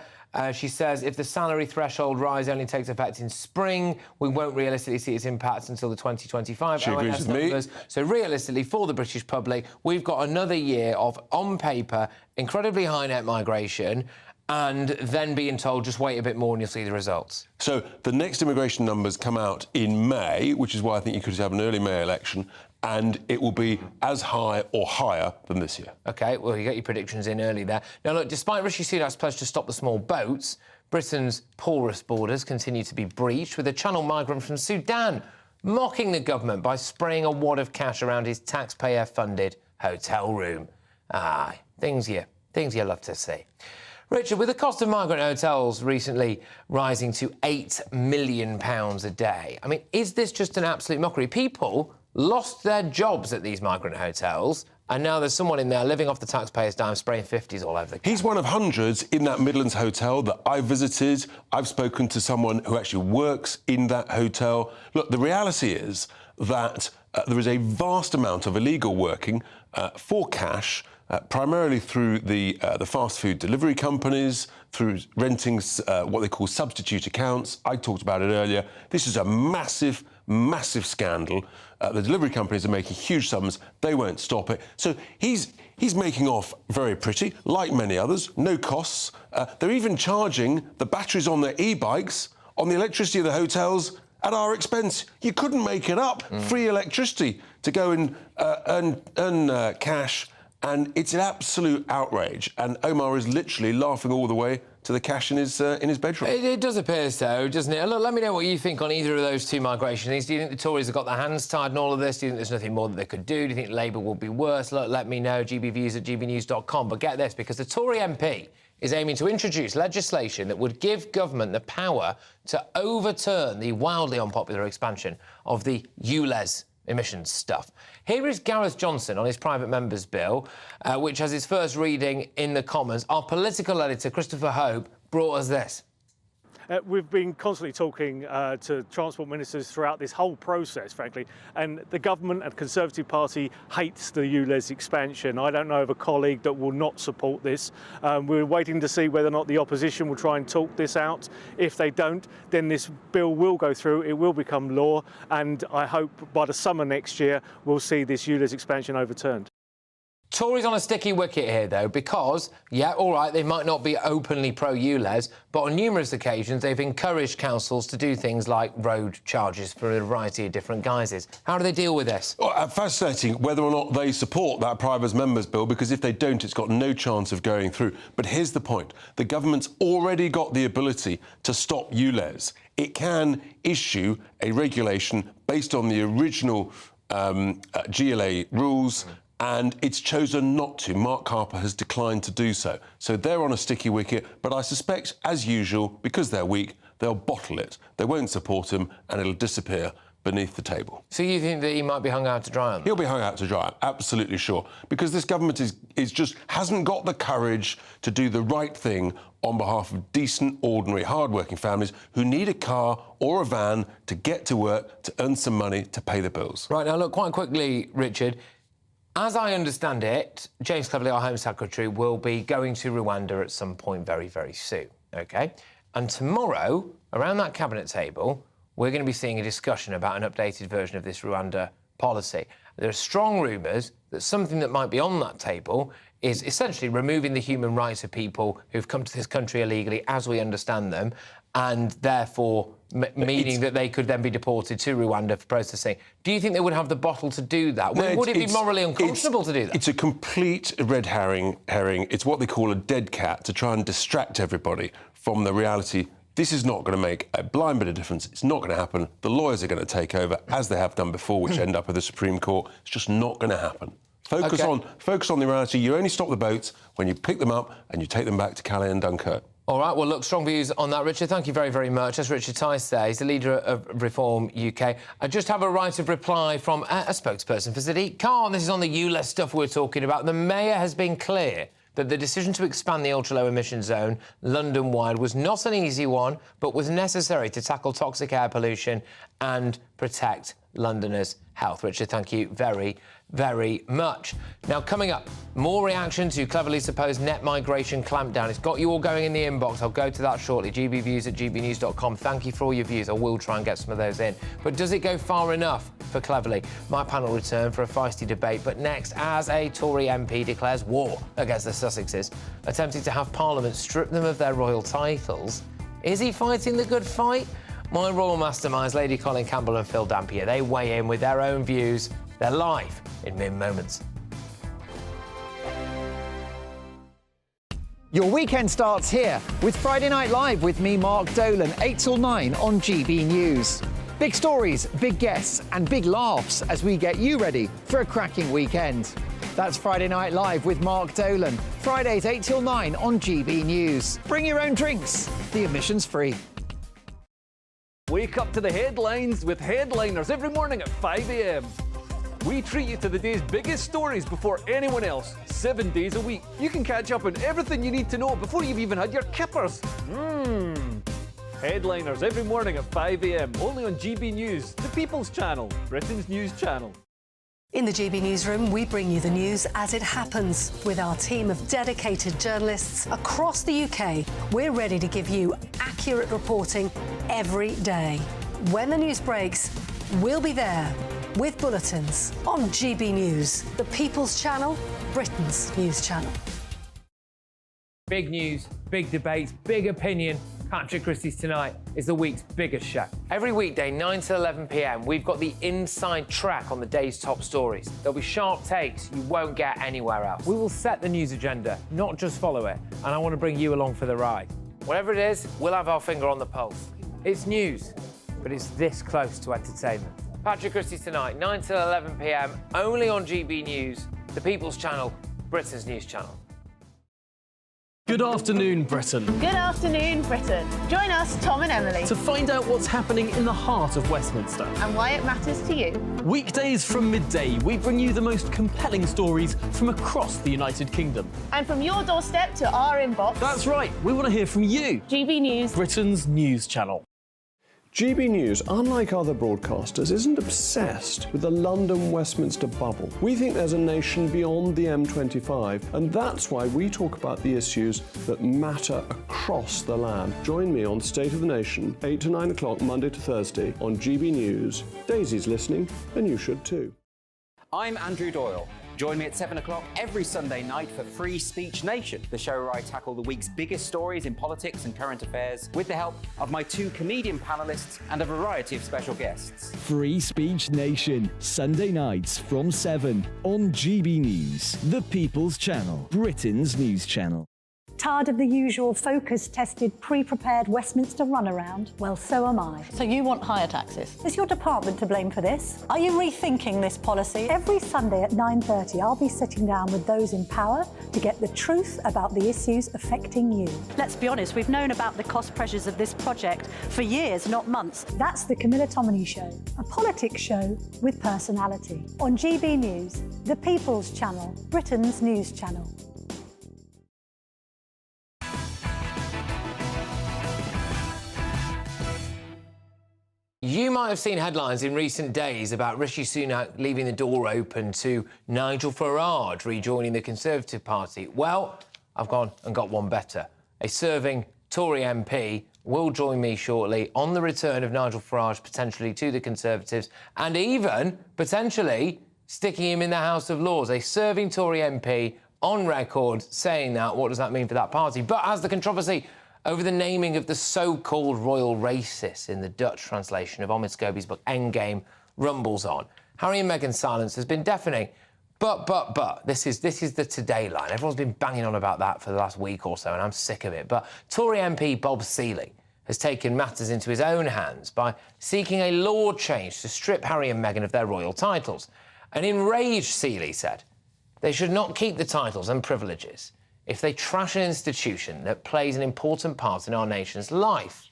She says if the salary threshold rise only takes effect in spring, we won't realistically see its impacts until the 2025 ONS numbers. So realistically, for the British public, we've got another year of, on paper, incredibly high net migration, and then being told, just wait a bit more and you'll see the results? So the next immigration numbers come out in May, which is why I think you could have an early May election, and it will be as high or higher than this year. OK, well, you got your predictions in early there. Now, look, despite Rishi Sunak's pledge to stop the small boats, Britain's porous borders continue to be breached, with a Channel migrant from Sudan mocking the government by spraying a wad of cash around his taxpayer-funded hotel room. Things you love to see. Richard, with the cost of migrant hotels recently rising to £8 million a day, I mean, is this just an absolute mockery? People lost their jobs at these migrant hotels, and now there's someone in there living off the taxpayers' dime, spraying 50s all over the place. He's one of hundreds in that Midlands hotel that I've visited. I've spoken to someone who actually works in that hotel. Look, the reality is that there is a vast amount of illegal working for cash, primarily through the fast food delivery companies, through renting what they call substitute accounts. I talked about it earlier. This is a massive, massive scandal. The delivery companies are making huge sums. They won't stop it. So he's making off very pretty, like many others, no costs. They're even charging the batteries on their e-bikes on the electricity of the hotels at our expense. You couldn't make it up. Free electricity to go and earn cash. And it's an absolute outrage. And Omar is literally laughing all the way to the cash in his bedroom. It does appear so, doesn't it? Look, let me know what you think on either of those two migration things. Do you think the Tories have got their hands tied in all of this? Do you think there's nothing more that they could do? Do you think Labour will be worse? Look, let me know, gbviews@gbnews.com. But get this, because the Tory MP is aiming to introduce legislation that would give government the power to overturn the wildly unpopular expansion of the ULEZ emissions stuff. Here is Gareth Johnson on his private member's bill, which has its first reading in the Commons. Our political editor, Christopher Hope, brought us this. We've been constantly talking to transport ministers throughout this whole process, frankly, and the government and Conservative Party hates the ULEZ expansion. I don't know of a colleague that will not support this. We're waiting to see whether or not the opposition will try and talk this out. If they don't, then this bill will go through, it will become law, and I hope by the summer next year we'll see this ULEZ expansion overturned. Tories on a sticky wicket here, though, because, yeah, all right, they might not be openly pro-ULEZ, but on numerous occasions they've encouraged councils to do things like road charges for a variety of different guises. How do they deal with this? Well, fascinating whether or not they support that private members' bill, because if they don't, it's got no chance of going through. But here's the point. The government's already got the ability to stop ULEZ. It can issue a regulation based on the original GLA rules, and it's chosen not to. Mark Harper has declined to do so. So they're on a sticky wicket, but I suspect, as usual, because they're weak, they'll bottle it. They won't support him, and it'll disappear beneath the table. So you think that he might be hung out to dry on that? He'll be hung out to dry, I'm absolutely sure, because this government is just hasn't got the courage to do the right thing on behalf of decent, ordinary, hard-working families who need a car or a van to get to work, to earn some money, to pay the bills. Right, now, look, quite quickly, Richard, as I understand it, James Cleverly, our Home Secretary, will be going to Rwanda at some point very, very soon, OK? And tomorrow, around that cabinet table, we're going to be seeing a discussion about an updated version of this Rwanda policy. There are strong rumours that something that might be on that table is essentially removing the human rights of people who've come to this country illegally, as we understand them, and therefore meaning that they could then be deported to Rwanda for processing. Do you think they would have the bottle to do that? No, would it be morally unconscionable to do that? It's a complete red herring. It's what they call a dead cat, to try and distract everybody from the reality. This is not going to make a blind bit of difference. It's not going to happen. The lawyers are going to take over, as they have done before, which end up at the Supreme Court. It's just not going to happen. Focus on the reality. You only stop the boats when you pick them up and you take them back to Calais and Dunkirk. All right, well, look, strong views on that, Richard. Thank you very, very much. That's Richard Tice there. He's the leader of Reform UK. I just have a right of reply from a spokesperson for Sadiq Khan. This is on the ULEZ stuff we're talking about. The Mayor has been clear that the decision to expand the ultra-low emission zone London-wide was not an easy one, but was necessary to tackle toxic air pollution and protect Londoners' health. Richard, thank you very, very much. Now, coming up, more reaction to cleverly supposed net migration clampdown. It's got you all going in the inbox. I'll go to that shortly. gbviews@gbnews.com. Thank you for all your views. I will try and get some of those in. But does it go far enough for cleverly? My panel return for a feisty debate. But next, as a Tory MP declares war against the Sussexes, attempting to have Parliament strip them of their royal titles, is he fighting the good fight? My royal masterminds, Lady Colin Campbell and Phil Dampier, they weigh in with their own views. They're live in mere moments. Your weekend starts here with Friday Night Live with me, Mark Dolan, 8 till 9 on GB News. Big stories, big guests and big laughs as we get you ready for a cracking weekend. That's Friday Night Live with Mark Dolan. Fridays 8 till 9 on GB News. Bring your own drinks. The admission's free. Wake up to the headlines with Headliners every morning at 5 a.m. We treat you to the day's biggest stories before anyone else, 7 days a week. You can catch up on everything you need to know before you've even had your kippers. Headliners every morning at 5 a.m, only on GB News, the People's Channel, Britain's news channel. In the GB Newsroom, we bring you the news as it happens. With our team of dedicated journalists across the UK, we're ready to give you accurate reporting every day. When the news breaks, we'll be there with bulletins on GB News, the People's Channel, Britain's news channel. Big news, big debates, big opinion. Patrick Christys Tonight is the week's biggest show. Every weekday, 9 to 11 p.m, we've got the inside track on the day's top stories. There'll be sharp takes you won't get anywhere else. We will set the news agenda, not just follow it, and I want to bring you along for the ride. Whatever it is, we'll have our finger on the pulse. It's news, but it's this close to entertainment. Patrick Christys Tonight, 9 to 11 p.m, only on GB News, the People's Channel, Britain's news channel. Good afternoon, Britain. Good afternoon, Britain. Join us, Tom and Emily, To find out what's happening in the heart of Westminster. and why it matters to you. Weekdays from midday, we bring you the most compelling stories from across the United Kingdom. And from your doorstep to our inbox, That's right, we want to hear from you. GB News, Britain's news channel. GB News, unlike other broadcasters, isn't obsessed with the London-Westminster bubble. We think there's a nation beyond the M25, and that's why we talk about the issues that matter across the land. Join me on State of the Nation, 8 to 9 o'clock, Monday to Thursday, on GB News. Daisy's listening, and you should too. I'm Andrew Doyle. Join me at 7 o'clock every Sunday night for Free Speech Nation, the show where I tackle the week's biggest stories in politics and current affairs with the help of my two comedian panellists and a variety of special guests. Free Speech Nation, Sunday nights from 7 on GB News, the People's Channel, Britain's news channel. Tired of the usual focus-tested, pre-prepared Westminster runaround? Well, so am I. So you want higher taxes? Is your department to blame for this? Are you rethinking this policy? Every Sunday at 9:30, I'll be sitting down with those in power to get the truth about the issues affecting you. Let's be honest, we've known about the cost pressures of this project for years, not months. That's the Camilla Tominey Show, a politics show with personality. On GB News, the People's Channel, Britain's news channel. You might have seen headlines in recent days about Rishi Sunak leaving the door open to Nigel Farage rejoining the Conservative Party. Well, I've gone and got one better. A serving Tory MP will join me shortly on the return of Nigel Farage potentially to the Conservatives and even potentially sticking him in the House of Lords. A serving Tory MP on record saying that. What does that mean for that party? But as the controversy over the naming of the so-called royal racists in the Dutch translation of Omid Scobie's book Endgame rumbles on, Harry and Meghan's silence has been deafening. But, this is the Today line. Everyone's been banging on about that for the last week or so, and I'm sick of it. But Tory MP Bob Seeley has taken matters into his own hands by seeking a law change to strip Harry and Meghan of their royal titles. An enraged Seeley said they should not keep the titles and privileges if they trash an institution that plays an important part in our nation's life.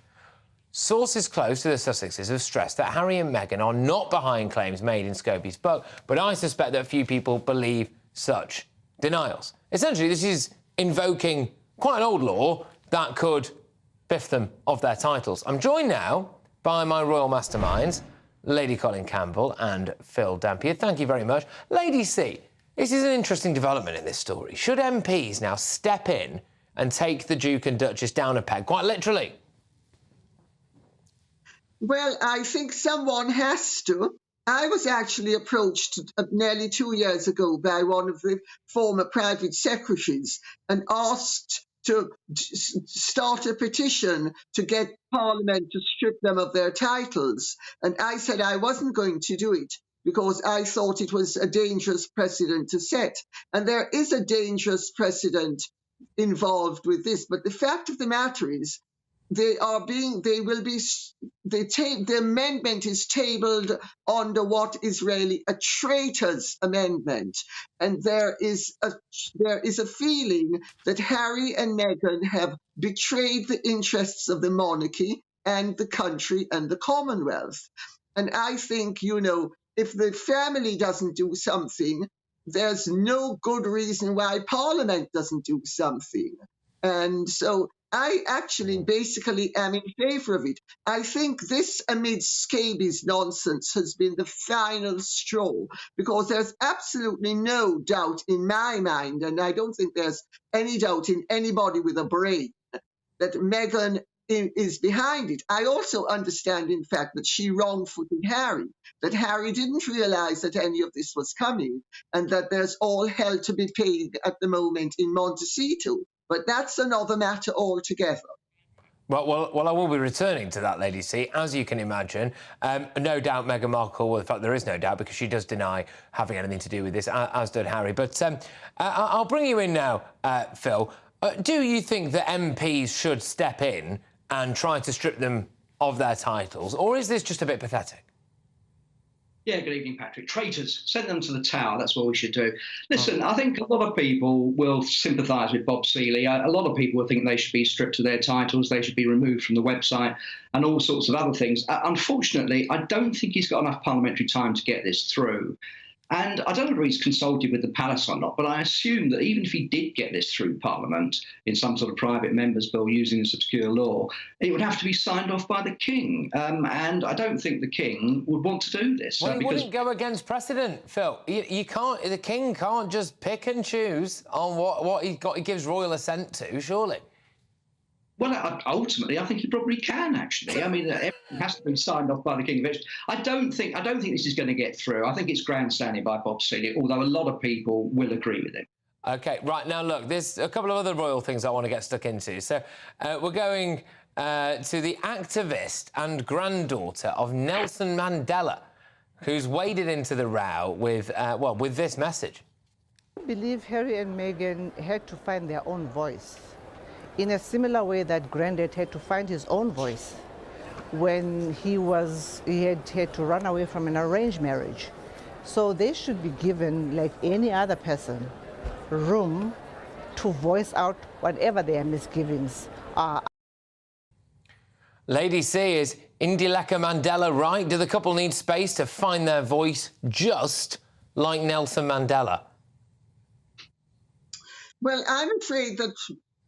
Sources close to the Sussexes have stressed that Harry and Meghan are not behind claims made in Scobie's book, but I suspect that few people believe such denials. Essentially, this is invoking quite an old law that could biff them of their titles. I'm joined now by my royal masterminds, Lady Colin Campbell and Phil Dampier. Thank you very much. Lady C, this is an interesting development in this story. Should MPs now step in and take the Duke and Duchess down a peg, quite literally? Well, I think someone has to. I was actually approached nearly 2 years ago by one of the former private secretaries and asked to start a petition to get Parliament to strip them of their titles. And I said I wasn't going to do it because I thought it was a dangerous precedent to set. And there is a dangerous precedent involved with this. But the fact of the matter is, the amendment is tabled under what is really a traitor's amendment, and there is a feeling that Harry and Meghan have betrayed the interests of the monarchy and the country and the Commonwealth. And I think, you know, if the family doesn't do something, there's no good reason why Parliament doesn't do something. And so I actually basically am in favour of it. I think this, amid scabies nonsense, has been the final straw, because there's absolutely no doubt in my mind, and I don't think there's any doubt in anybody with a brain, that Meghan is behind it. I also understand, in fact, that she wrong-footed Harry, that Harry didn't realise that any of this was coming, and that there's all hell to be paid at the moment in Montecito. But that's another matter altogether. Well, I will be returning to that, Lady C, as you can imagine. No doubt Meghan Markle, well, in fact, there is no doubt, because she does deny having anything to do with this, as did Harry. But I'll bring you in now, Phil. Do you think that MPs should step in and try to strip them of their titles, or is this just a bit pathetic? Yeah, good evening, Patrick. Traitors, send them to the Tower. That's what we should do. Listen, I think a lot of people will sympathise with Bob Seeley. A lot of people think they should be stripped of their titles, they should be removed from the website and all sorts of other things. Unfortunately, I don't think he's got enough parliamentary time to get this through. And I don't know if he's consulted with the palace or not, but I assume that even if he did get this through Parliament in some sort of private member's bill using this obscure law, it would have to be signed off by the King. And I don't think the King would want to do this. Well, it wouldn't go against precedent, Phil. You can't. The King can't just pick and choose on what he gives royal assent to, surely. Well, ultimately, I think he probably can, actually. I mean, everything has to be signed off by the King of England. I don't think this is going to get through. I think it's grandstanding by Bob Seeley, although a lot of people will agree with him. OK, right, now, look, there's a couple of other royal things I want to get stuck into. So we're going to the activist and granddaughter of Nelson Mandela, who's waded into the row with, with this message. I believe Harry and Meghan had to find their own voice, in a similar way that Granddad had to find his own voice when he had to run away from an arranged marriage. So they should be given, like any other person, room to voice out whatever their misgivings are. Lady C, is Indileka Mandela right? Do the couple need space to find their voice, just like Nelson Mandela? Well, I'm afraid that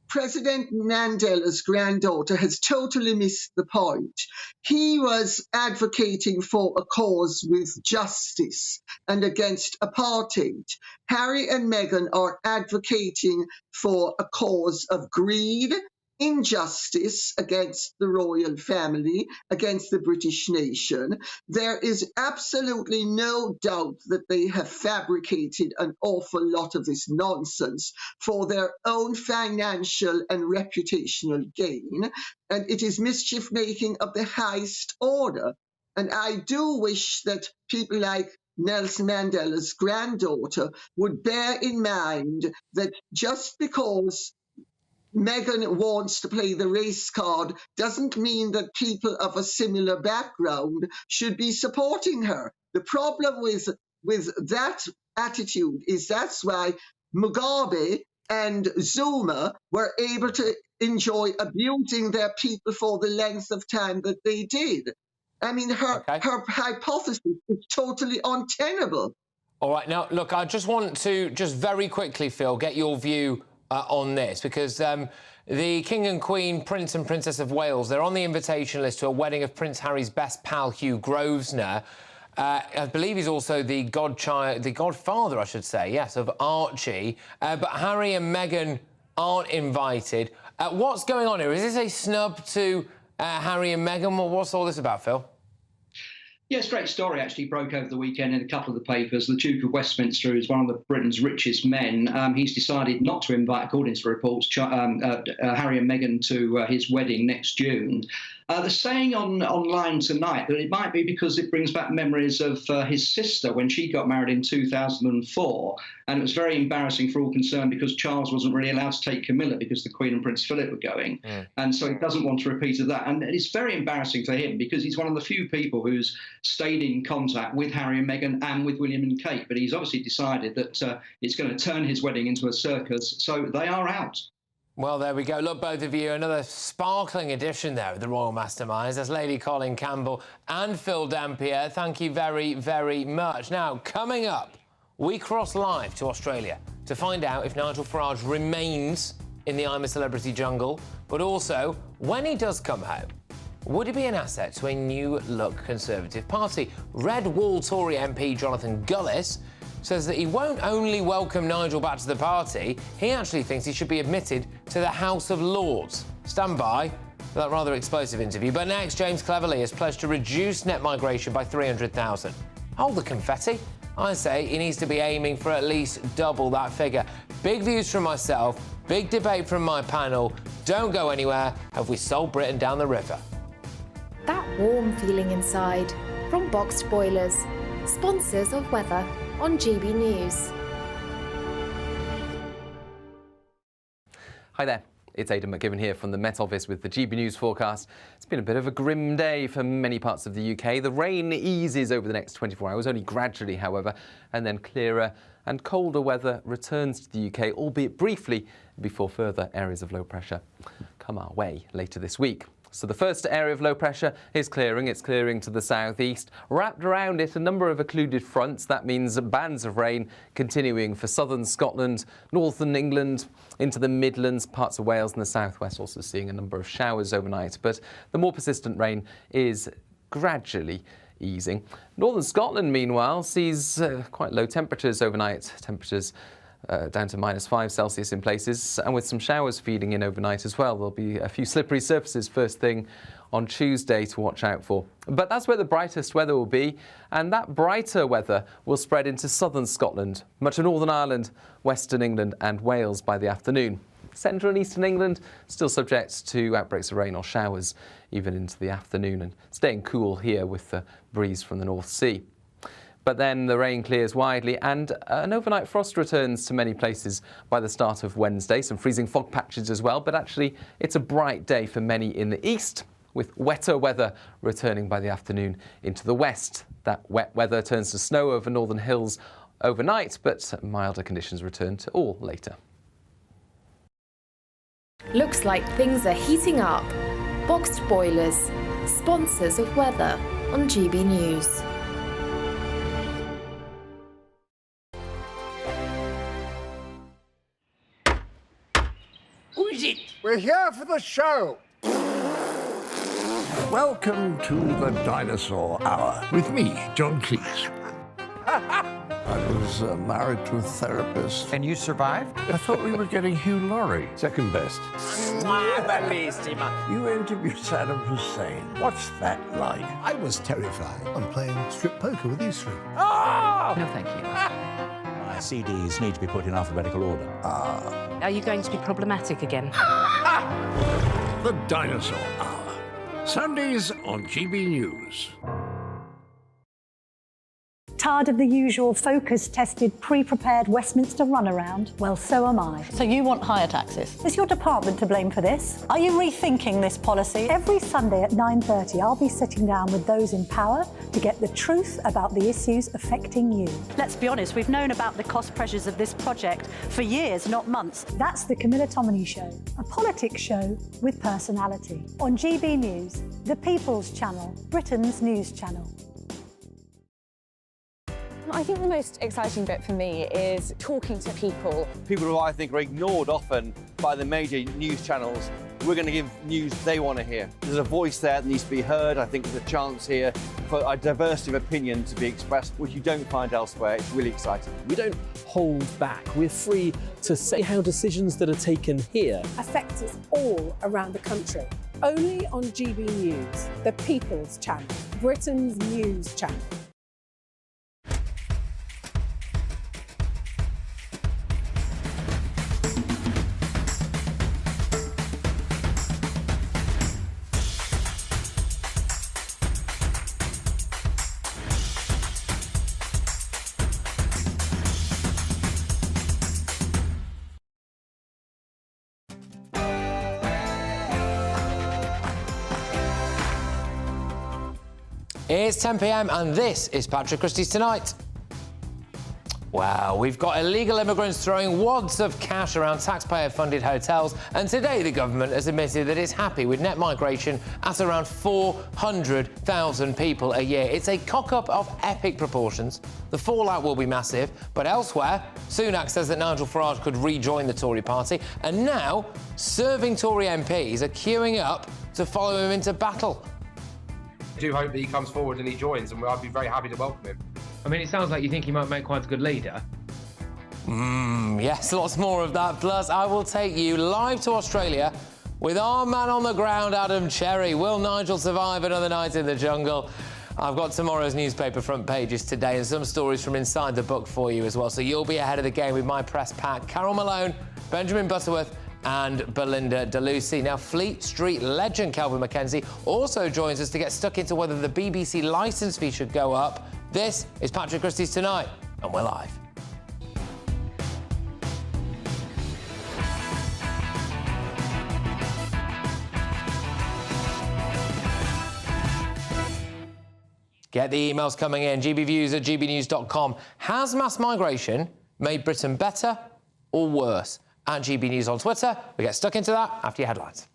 President Mandela's granddaughter has totally missed the point. He was advocating for a cause with justice and against apartheid. Harry and Meghan are advocating for a cause of greed, injustice against the royal family, against the British nation. There is absolutely no doubt that they have fabricated an awful lot of this nonsense for their own financial and reputational gain, and it is mischief-making of the highest order. And I do wish that people like Nelson Mandela's granddaughter would bear in mind that just because Meghan wants to play the race card doesn't mean that people of a similar background should be supporting her. The problem with that attitude is that's why Mugabe and Zuma were able to enjoy abusing their people for the length of time that they did. I mean, her hypothesis is totally untenable. All right, now, look, I just want to, very quickly, Phil, get your view on this, because The King and Queen, Prince and Princess of Wales, they're on the invitation list to a wedding of Prince Harry's best pal, Hugh Grosvenor. I believe he's also the godfather, I should say, yes, of Archie. But Harry and Meghan aren't invited. What's going on here? Is this a snub to Harry and Meghan? What's all this about, Phil? Yes, great story actually broke over the weekend in a couple of the papers. The Duke of Westminster is one of Britain's richest men. He's decided not to invite, according to the reports, Harry and Meghan to his wedding next June. They're saying online tonight that it might be because it brings back memories of his sister when she got married in 2004. And it was very embarrassing for all concerned because Charles wasn't really allowed to take Camilla because the Queen and Prince Philip were going. And so he doesn't want to repeat of that. And it's very embarrassing for him because he's one of the few people who's stayed in contact with Harry and Meghan and with William and Kate. But he's obviously decided that it's going to turn his wedding into a circus. So they are out. Well, there we go. Look, both of you, another sparkling edition there of the Royal Masterminds. That's Lady Colin Campbell and Phil Dampier. Thank you very, very much. Now, coming up, we cross live to Australia to find out if Nigel Farage remains in the I'm a Celebrity jungle, but also, when he does come home, would he be an asset to a new-look Conservative party? Red Wall Tory MP Jonathan Gullis says that he won't only welcome Nigel back to the party, he actually thinks he should be admitted to the House of Lords. Stand by for that rather explosive interview. But next, James Cleverly has pledged to reduce net migration by 300,000. Hold the confetti. I say he needs to be aiming for at least double that figure. Big views from myself, big debate from my panel. Don't go anywhere. Have we sold Britain down the river? That warm feeling inside. From Boxed Boilers, sponsors of weather on GB News. Hi there, it's Aidan McGibbon here from the Met Office with the GB News forecast. It's been a bit of a grim day for many parts of the UK. The rain eases over the next 24 hours, only gradually, however, and then clearer and colder weather returns to the UK, albeit briefly, before further areas of low pressure come our way later this week. So the first area of low pressure is clearing. It's clearing to the southeast. Wrapped around it, a number of occluded fronts. That means bands of rain continuing for southern Scotland, northern England, into the Midlands, parts of Wales and the southwest, also seeing a number of showers overnight. But the more persistent rain is gradually easing. Northern Scotland, meanwhile, sees quite low temperatures overnight. Temperatures down to -5 Celsius in places, and with some showers feeding in overnight as well. There'll be a few slippery surfaces first thing on Tuesday to watch out for. But that's where the brightest weather will be, and that brighter weather will spread into southern Scotland, much of Northern Ireland, western England and Wales by the afternoon. Central and eastern England still subject to outbreaks of rain or showers even into the afternoon, and staying cool here with the breeze from the North Sea. But then the rain clears widely and an overnight frost returns to many places by the start of Wednesday. Some freezing fog patches as well, but actually it's a bright day for many in the east, with wetter weather returning by the afternoon into the west. That wet weather turns to snow over northern hills overnight, but milder conditions return to all later. Looks like things are heating up. Boxed Boilers, sponsors of weather on GB News. Who is it? We're here for the show. Welcome to the Dinosaur Hour with me, John Cleese. I was married to a therapist. And you survived? I thought we were getting Hugh Laurie. Second best. You interviewed Saddam Hussein. What's that like? I was terrified. I'm playing strip poker with these three. Oh! No, thank you. My CDs need to be put in alphabetical order. Are you going to be problematic again? The Dinosaur Hour. Sundays on GB News. Tired of the usual focus-tested, pre-prepared Westminster runaround? Well, so am I. So you want higher taxes? Is your department to blame for this? Are you rethinking this policy? Every Sunday at 9:30, I'll be sitting down with those in power to get the truth about the issues affecting you. Let's be honest, we've known about the cost pressures of this project for years, not months. That's the Camilla Tominey Show, a politics show with personality. On GB News, the People's Channel, Britain's news channel. I I think the most exciting bit for me is talking to people. People who I think are ignored often by the major news channels. We're going to give news they want to hear. There's a voice there that needs to be heard. I think there's a chance here for a diversity of opinion to be expressed, which you don't find elsewhere. It's really exciting. We don't hold back. We're free to say how decisions that are taken here affect us all around the country. Only on GB News, the People's Channel, Britain's news channel. It's 10 p.m. and this is Patrick Christys Tonight. Wow, we've got illegal immigrants throwing wads of cash around taxpayer-funded hotels, and today the government has admitted that it's happy with net migration at around 400,000 people a year. It's a cock-up of epic proportions. The fallout will be massive, but elsewhere, Sunak says that Nigel Farage could rejoin the Tory party, and now serving Tory MPs are queuing up to follow him into battle. I do hope that he comes forward and he joins, and I'd be very happy to welcome him. I mean, it sounds like you think he might make quite a good leader. Yes, lots more of that. Plus, I will take you live to Australia with our man on the ground, Adam Cherry. Will Nigel survive another night in the jungle? I've got tomorrow's newspaper front pages today and some stories from inside the book for you as well, so you'll be ahead of the game with my press pack. Carol Malone, Benjamin Butterworth and Belinda DeLucy. Now, Fleet Street legend Calvin Mackenzie also joins us to get stuck into whether the BBC licence fee should go up. This is Patrick Christys Tonight, and we're live. Get the emails coming in. gbviews@gbnews.com. Has mass migration made Britain better or worse? At GB News on Twitter. We get stuck into that after your headlines.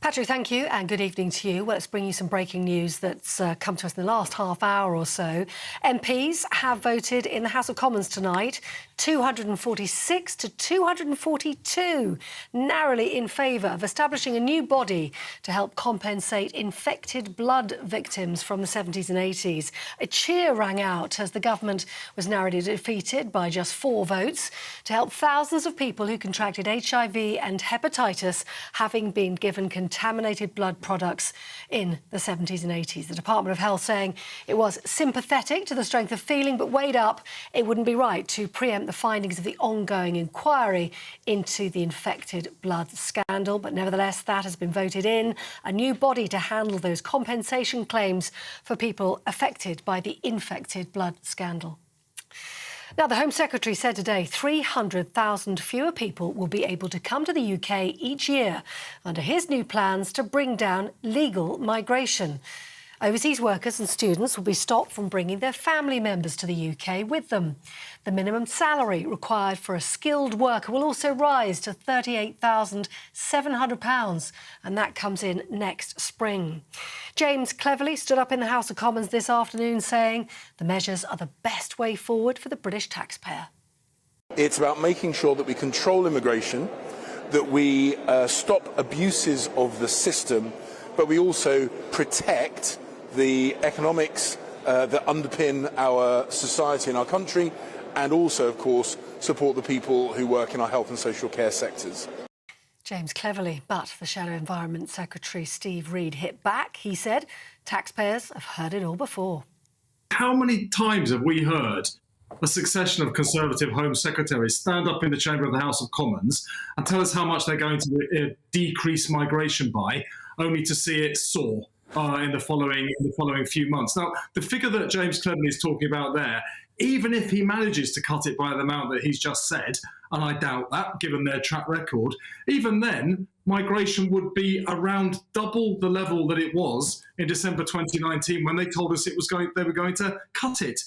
Patrick, thank you, and good evening to you. Well, let's bring you some breaking news that's come to us in the last half hour or so. MPs have voted in the House of Commons tonight, 246 to 242, narrowly in favour of establishing a new body to help compensate infected blood victims from the 70s and 80s. A cheer rang out as the government was narrowly defeated by just 4 votes to help thousands of people who contracted HIV and hepatitis, having been given contaminated blood products in the 70s and 80s. The Department of Health saying it was sympathetic to the strength of feeling, but weighed up it wouldn't be right to preempt the findings of the ongoing inquiry into the infected blood scandal. But nevertheless, that has been voted in, a new body to handle those compensation claims for people affected by the infected blood scandal. Now, the Home Secretary said today 300,000 fewer people will be able to come to the UK each year under his new plans to bring down legal migration. Overseas workers and students will be stopped from bringing their family members to the UK with them. The minimum salary required for a skilled worker will also rise to £38,700, and that comes in next spring. James Cleverly stood up in the House of Commons this afternoon saying the measures are the best way forward for the British taxpayer. It's about making sure that we control immigration, that we stop abuses of the system, but we also protect the economics that underpin our society and our country, and also, of course, support the people who work in our health and social care sectors. James Cleverly, but the Shadow Environment Secretary Steve Reed hit back. He said taxpayers have heard it all before. How many times have we heard a succession of Conservative Home Secretaries stand up in the chamber of the House of Commons and tell us how much they're going to decrease migration by, only to see it soar in the following few months? Now, the figure that James Cleverly is talking about there, even if he manages to cut it by the amount that he's just said, and I doubt that, given their track record, even then, migration would be around double the level that it was in December 2019 when they told us they were going to cut it.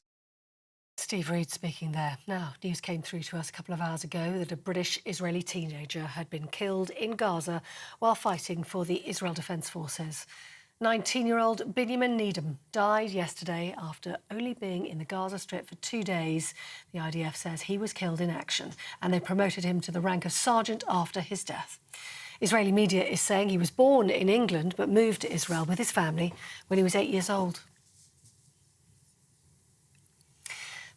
Steve Reed speaking there. Now, news came through to us a couple of hours ago that a British-Israeli teenager had been killed in Gaza while fighting for the Israel Defense Forces. 19-year-old Binyamin Needham died yesterday after only being in the Gaza Strip for 2 days. The IDF says he was killed in action, and they promoted him to the rank of sergeant after his death. Israeli media is saying he was born in England but moved to Israel with his family when he was 8 years old.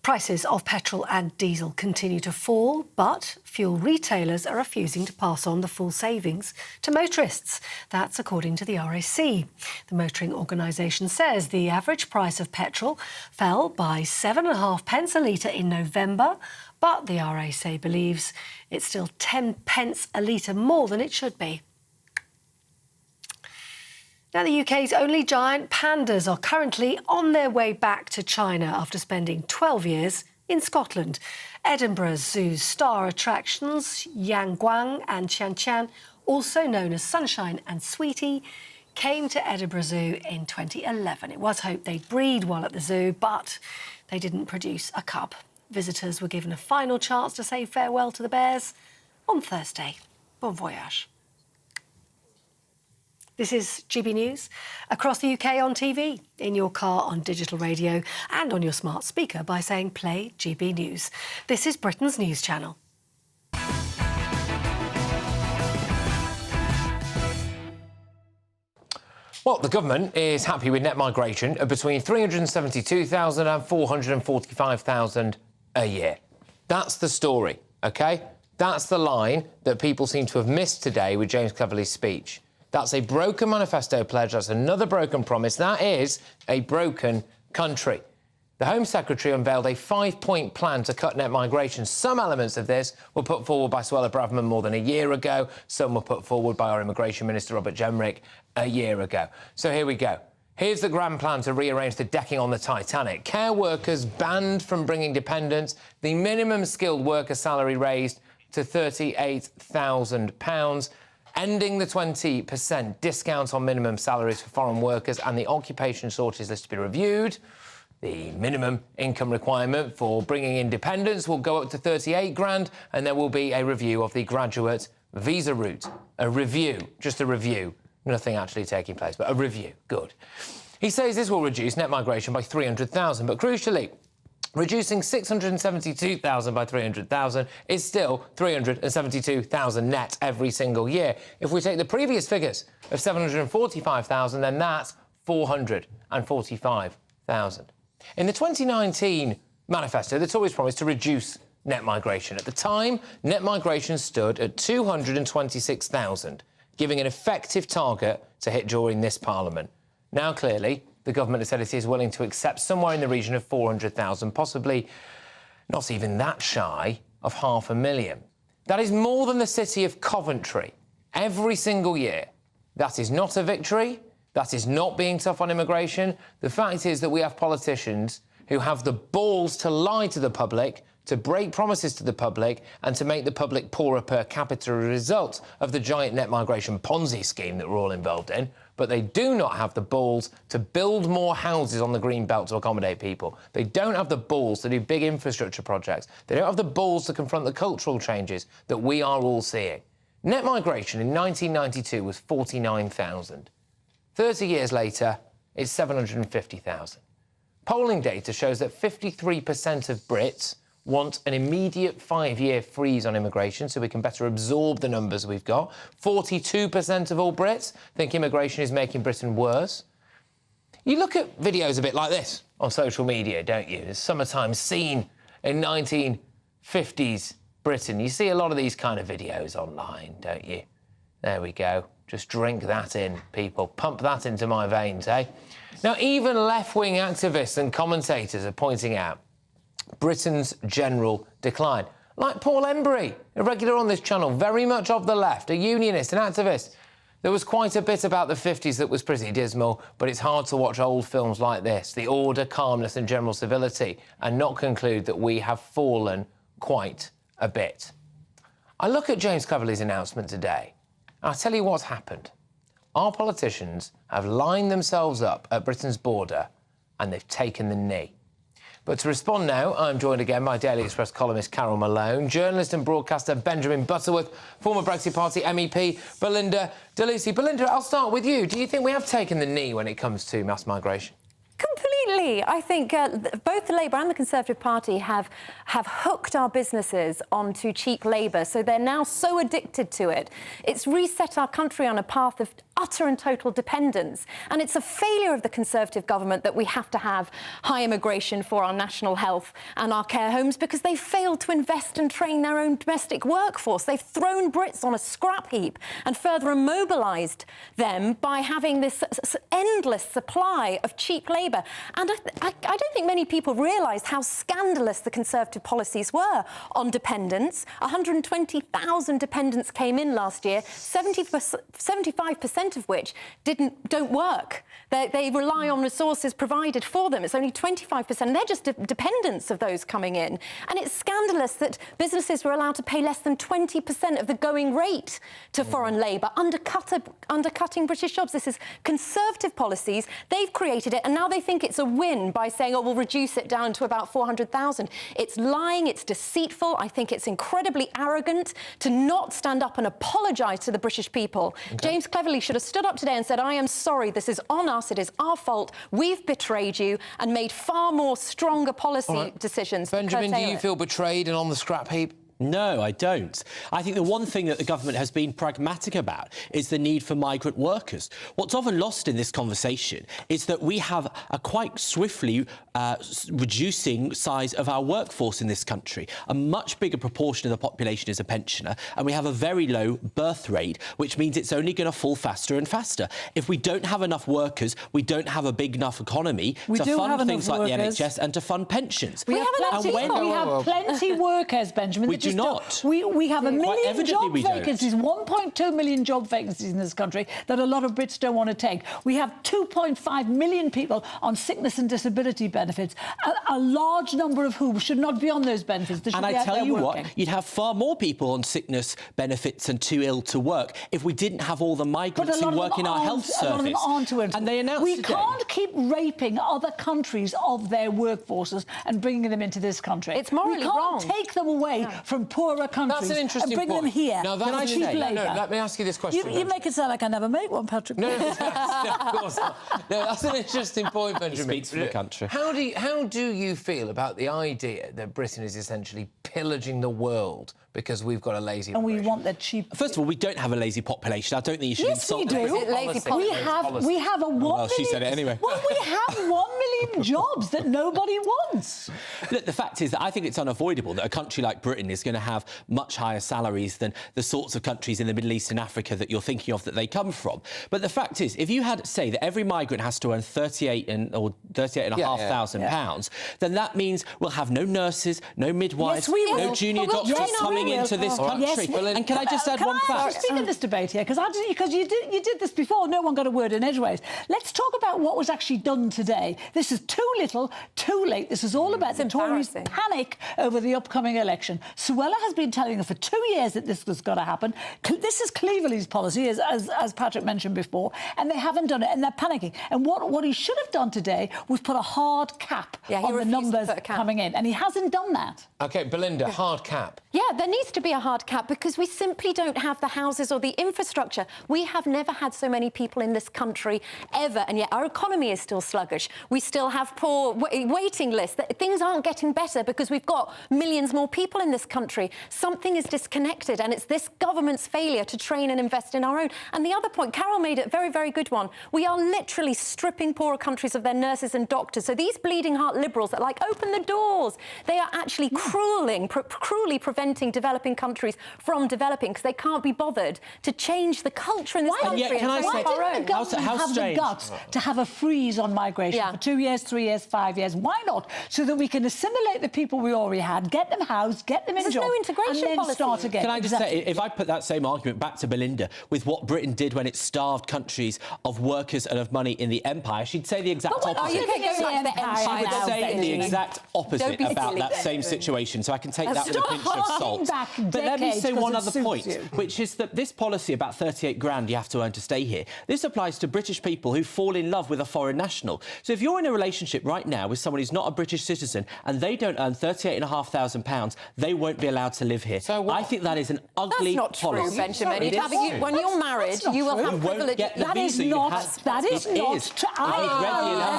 Prices of petrol and diesel continue to fall, but fuel retailers are refusing to pass on the full savings to motorists. That's according to the RAC. The motoring organisation says the average price of petrol fell by 7.5 pence a litre in November, but the RAC believes it's still 10 pence a litre more than it should be. Now, the UK's only giant pandas are currently on their way back to China after spending 12 years in Scotland. Edinburgh Zoo's star attractions, Yangguang and Qianqian, also known as Sunshine and Sweetie, came to Edinburgh Zoo in 2011. It was hoped they'd breed while at the zoo, but they didn't produce a cub. Visitors were given a final chance to say farewell to the bears on Thursday. Bon voyage. This is GB News. Across the UK on TV, in your car on digital radio and on your smart speaker by saying play GB News. This is Britain's news channel. Well, the government is happy with net migration of between 372,000 and 445,000 a year. That's the story, OK? That's the line that people seem to have missed today with James Cleverly's speech. That's a broken manifesto pledge. That's another broken promise. That is a broken country. The Home Secretary unveiled a 5-point plan to cut net migration. Some elements of this were put forward by Suella Braverman more than a year ago. Some were put forward by our Immigration Minister, Robert Jenrick, a year ago. So here we go. Here's the grand plan to rearrange the decking on the Titanic. Care workers banned from bringing dependents. The minimum skilled worker salary raised to £38,000. Ending the 20% discount on minimum salaries for foreign workers, and the occupation shortage list to be reviewed. The minimum income requirement for bringing in dependents will go up to 38 grand, and there will be a review of the graduate visa route. A review, just a review. Nothing actually taking place, but a review. Good. He says this will reduce net migration by 300,000, but crucially, reducing 672,000 by 300,000 is still 372,000 net every single year. If we take the previous figures of 745,000, then that's 445,000. In the 2019 manifesto, the Tories promised to reduce net migration. At the time, net migration stood at 226,000, giving an effective target to hit during this Parliament. Now, clearly, the government has said it is willing to accept somewhere in the region of 400,000, possibly not even that shy of 500,000. That is more than the city of Coventry every single year. That is not a victory. That is not being tough on immigration. The fact is that we have politicians who have the balls to lie to the public, to break promises to the public, and to make the public poorer per capita as a result of the giant net migration Ponzi scheme that we're all involved in. But they do not have the balls to build more houses on the green belt to accommodate people. They don't have the balls to do big infrastructure projects. They don't have the balls to confront the cultural changes that we are all seeing. Net migration in 1992 was 49,000. 30 years later, it's 750,000. Polling data shows that 53% of Brits want an immediate 5-year freeze on immigration so we can better absorb the numbers we've got. 42% of all Brits think immigration is making Britain worse. You look at videos a bit like this on social media, don't you? There's summertime scene in 1950s Britain. You see a lot of these kind of videos online, don't you? There we go. Just drink that in, people. Pump that into my veins, eh? Now, even left-wing activists and commentators are pointing out Britain's general decline. Like Paul Embry, a regular on this channel, very much of the left, a unionist, an activist. There was quite a bit about the 50s that was pretty dismal, but it's hard to watch old films like this, the order, calmness and general civility, and not conclude that we have fallen quite a bit. I look at James Cleverly's announcement today, and I'll tell you what's happened. Our politicians have lined themselves up at Britain's border and they've taken the knee. But to respond now, I'm joined again by Daily Express columnist Carol Malone, journalist and broadcaster Benjamin Butterworth, former Brexit Party MEP Belinda de Lucy. Belinda, I'll start with you. Do you think we have taken the knee when it comes to mass migration? Completely. I think both the Labour and the Conservative Party have hooked our businesses onto cheap labour, so they're now so addicted to it. It's reset our country on a path of utter and total dependence. And it's a failure of the Conservative government that we have to have high immigration for our national health and our care homes, because they've failed to invest and train their own domestic workforce. They've thrown Brits on a scrap heap and further immobilised them by having this endless supply of cheap labour. And I don't think many people realise how scandalous the Conservative policies were on dependents. 120,000 dependents came in last year, 75% of which don't work. They rely on resources provided for them. It's only 25%. They're just dependents of those coming in. And it's scandalous that businesses were allowed to pay less than 20% of the going rate to foreign labour, undercutting British jobs. This is Conservative policies. They've created it, and now they think it's a win by saying, oh, we'll reduce it down to about 400,000. It's lying, it's deceitful. I think it's incredibly arrogant to not stand up and apologise to the British people. Okay. James Cleverly should have stood up today and said, I am sorry, this is on us, it is our fault, we've betrayed you, and made far more stronger policy decisions. Benjamin, do you feel betrayed and on the scrap heap? No, I don't. I think the one thing that the government has been pragmatic about is the need for migrant workers. What's often lost in this conversation is that we have a quite swiftly reducing size of our workforce in this country. A much bigger proportion of the population is a pensioner, and we have a very low birth rate, which means it's only going to fall faster and faster. If we don't have enough workers, we don't have a big enough economy to fund things like the NHS and to fund pensions. We have plenty workers, Benjamin. We do not. We have a million job we vacancies, 1.2 million job vacancies in this country that a lot of Brits don't want to take. We have 2.5 million people on sickness and disability benefits, a large number of whom should not be on those benefits. And I tell you what, you'd have far more people on sickness benefits and too ill to work if we didn't have all the migrants who work in our health service. A lot of them aren't too ill to work. And they announced we today. can't keep raping other countries of their workforces and bringing them into this country. It's morally wrong. We can't take them away from poorer countries. That's an interesting and bring point. them here. No, that's cheap labour. No, let me ask you this question. You make it sound like I never make one, Patrick. No, of course not. No, that's an interesting point, Benjamin. He speaks for the country. How do you feel about the idea that Britain is essentially pillaging the world because we've got a lazy population? And we want the cheap... First of all, we don't have a lazy population. I don't think you should insult them. Yes, we do. We have a 1 million... Well, she said it anyway. Well, we have 1 million jobs that nobody wants. Look, the fact is that I think it's unavoidable that a country like Britain is going to have much higher salaries than the sorts of countries in the Middle East and Africa that you're thinking of that they come from. But the fact is, if you had, say, that every migrant has to earn £38,500 pounds, then that means we'll have no nurses, no midwives, no junior doctors coming into this country. And can I just add one fact? Can I speak in this debate here? Because you did this before, no one got a word in edgeways. Let's talk about what was actually done today. This is too little, too late. This is all about the Tories' panic over the upcoming election. Suella has been telling them for 2 years that this was going to happen. This is Cleverly's policy, as Patrick mentioned before, and they haven't done it, and they're panicking. And what he should have done today was put a hard cap on the numbers coming in, and he hasn't done that. OK, Belinda, hard cap. Yeah, there needs to be a hard cap because we simply don't have the houses or the infrastructure. We have never had so many people in this country ever, and yet our economy is still sluggish. We still have poor waiting lists. Things aren't getting better because we've got millions more people in this country. Something is disconnected, and it's this government's failure to train and invest in our own. And the other point, Carol made it a very, very good one. We are literally stripping poorer countries of their nurses and doctors. So these bleeding heart liberals that are like, open the doors, they are actually cruelly preventing developing countries from developing because they can't be bothered to change the culture in this country. Why didn't the government have the guts to have a freeze on migration for 2 years, 3 years, 5 years? Why not? So that we can assimilate the people we already had, get them housed, get them in job no integration and then policy. start again. Can I just say, if I put that same argument back to Belinda with what Britain did when it starved countries of workers and of money in the empire, she'd say the exact opposite. Oh, you can't go back to the empire. She would say the exact opposite about silly. that same situation, so I can take that with a pinch of salt. But let me say one other point, which is that this policy about 38 grand you have to earn to stay here, this applies to British people who fall in love with a foreign national. So if you're in a relationship right now with someone who's not a British citizen and they don't earn £38,500, they won't be allowed to live here. So I think that is an ugly That's not policy. true, Benjamin. When you're married, you will have privileges. That is not true.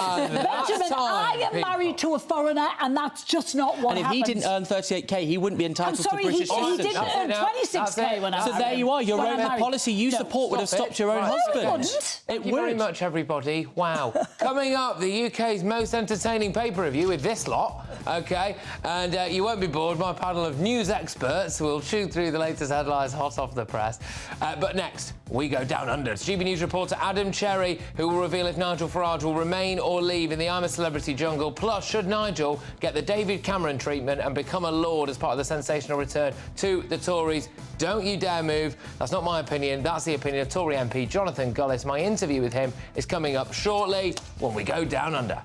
Benjamin, I am married to a foreigner, and that's just not what happens. And if he didn't earn 38k, he wouldn't be entitled to British citizenship. He didn't earn 26k when I was So there you are. Your own policy you support would have stopped your own husband. Thank you very much, everybody. Wow. Coming up, the UK's most entertaining pay-per-view with this lot, OK? And you won't be bored. My panel of news experts will chew through the latest headlines hot off the press. But next, we go down under. It's GB News reporter Adam Cherry who will reveal if Nigel Farage will remain or leave in the I'm a Celebrity jungle. Plus, should Nigel get the David Cameron treatment and become a lord as part of the sensational return to the Tories? Don't you dare move. That's not my opinion. That's the opinion of Tory MP Jonathan Gullis. My interview with him is coming up shortly when we go down under.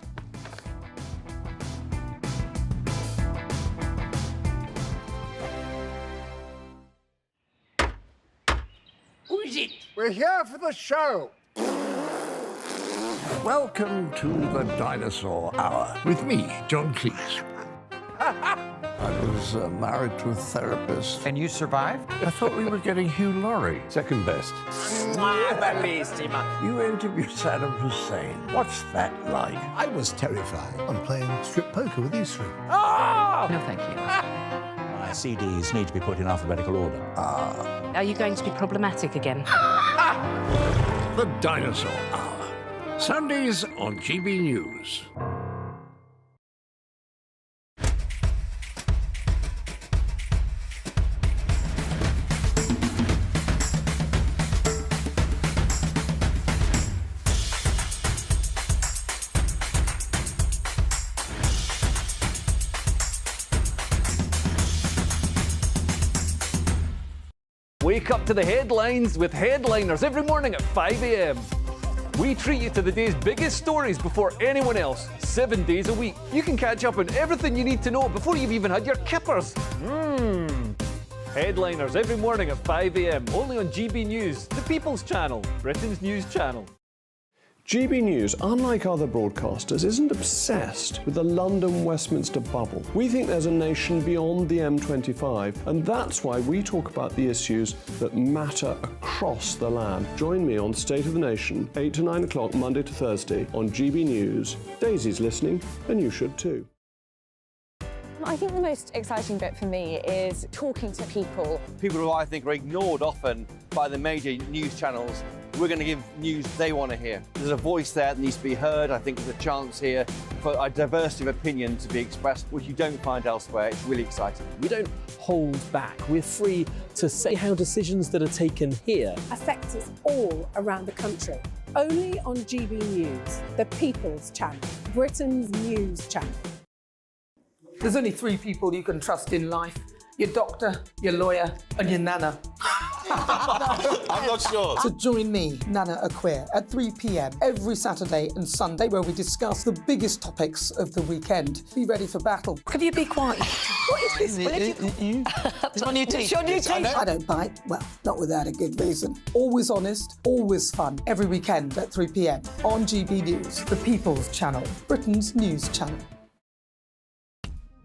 Who is it? We're here for the show. Welcome to the Dinosaur Hour with me, John Cleese. I was married to a therapist. And you survived? I thought we were getting Hugh Laurie. Second best. You interviewed Saddam Hussein. What's that like? I was terrified. I'm playing strip poker with you three. No, thank you. My CDs need to be put in alphabetical order. Are you going to be problematic again? The Dinosaur Hour. Sundays on GB News. Wake up to the headlines with Headliners every morning at 5 a.m. We treat you to the day's biggest stories before anyone else, 7 days a week. You can catch up on everything you need to know before you've even had your kippers. Headliners every morning at 5 a.m. only on GB News, the People's Channel, Britain's news channel. GB News, unlike other broadcasters, isn't obsessed with the London-Westminster bubble. We think there's a nation beyond the M25, and that's why we talk about the issues that matter across the land. Join me on State of the Nation, 8 to 9 o'clock, Monday to Thursday, on GB News. Daisy's listening, and you should too. I think the most exciting bit for me is talking to people. People who I think are ignored often by the major news channels. We're going to give news they want to hear. There's a voice there that needs to be heard. I think there's a chance here for a diversity of opinion to be expressed, which you don't find elsewhere. It's really exciting. We don't hold back. We're free to say how decisions that are taken here affect us all around the country. Only on GB News, the People's Channel, Britain's news channel. There's only 3 people you can trust in life. Your doctor, your lawyer, and your nana. I'm not sure. So join me, Nana Aquare, at 3 p.m. every Saturday and Sunday, where we discuss the biggest topics of the weekend. Be ready for battle. Could you be quiet? What is this? It's my new teeth. It's your new teeth. I don't bite. Well, not without a good reason. Always honest, always fun. Every weekend at 3 p.m. on GB News, the People's Channel, Britain's news channel.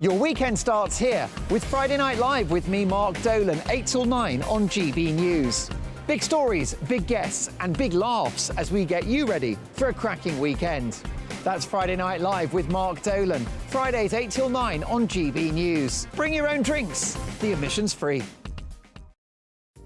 Your weekend starts here with Friday Night Live with me, Mark Dolan, 8 till 9 on GB News. Big stories, big guests and big laughs as we get you ready for a cracking weekend. That's Friday Night Live with Mark Dolan, Fridays 8 till 9 on GB News. Bring your own drinks, the admission's free.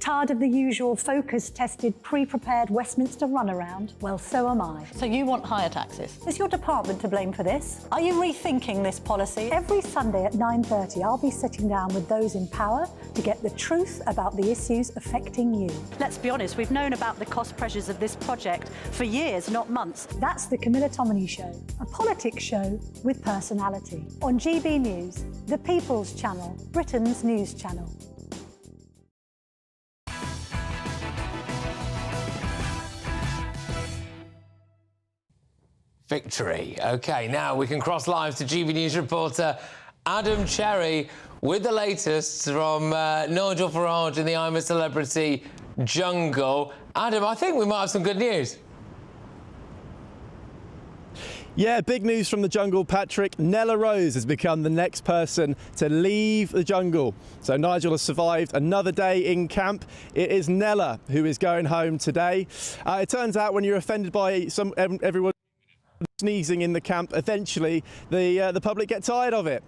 Tired of the usual focus-tested, pre-prepared Westminster runaround? Well, so am I. So you want higher taxes? Is your department to blame for this? Are you rethinking this policy? Every Sunday at 9:30, I'll be sitting down with those in power to get the truth about the issues affecting you. Let's be honest, we've known about the cost pressures of this project for years, not months. That's the Camilla Tominey Show, a politics show with personality. On GB News, the People's Channel, Britain's news channel. Victory. OK, now we can cross live to GB News reporter Adam Cherry with the latest from Nigel Farage in the I'm a Celebrity jungle. Adam, I think we might have some good news. Yeah, big news from the jungle, Patrick. Nella Rose has become the next person to leave the jungle. So Nigel has survived another day in camp. It is Nella who is going home today. It turns out when you're offended by everyone sneezing in the camp, eventually the public get tired of it.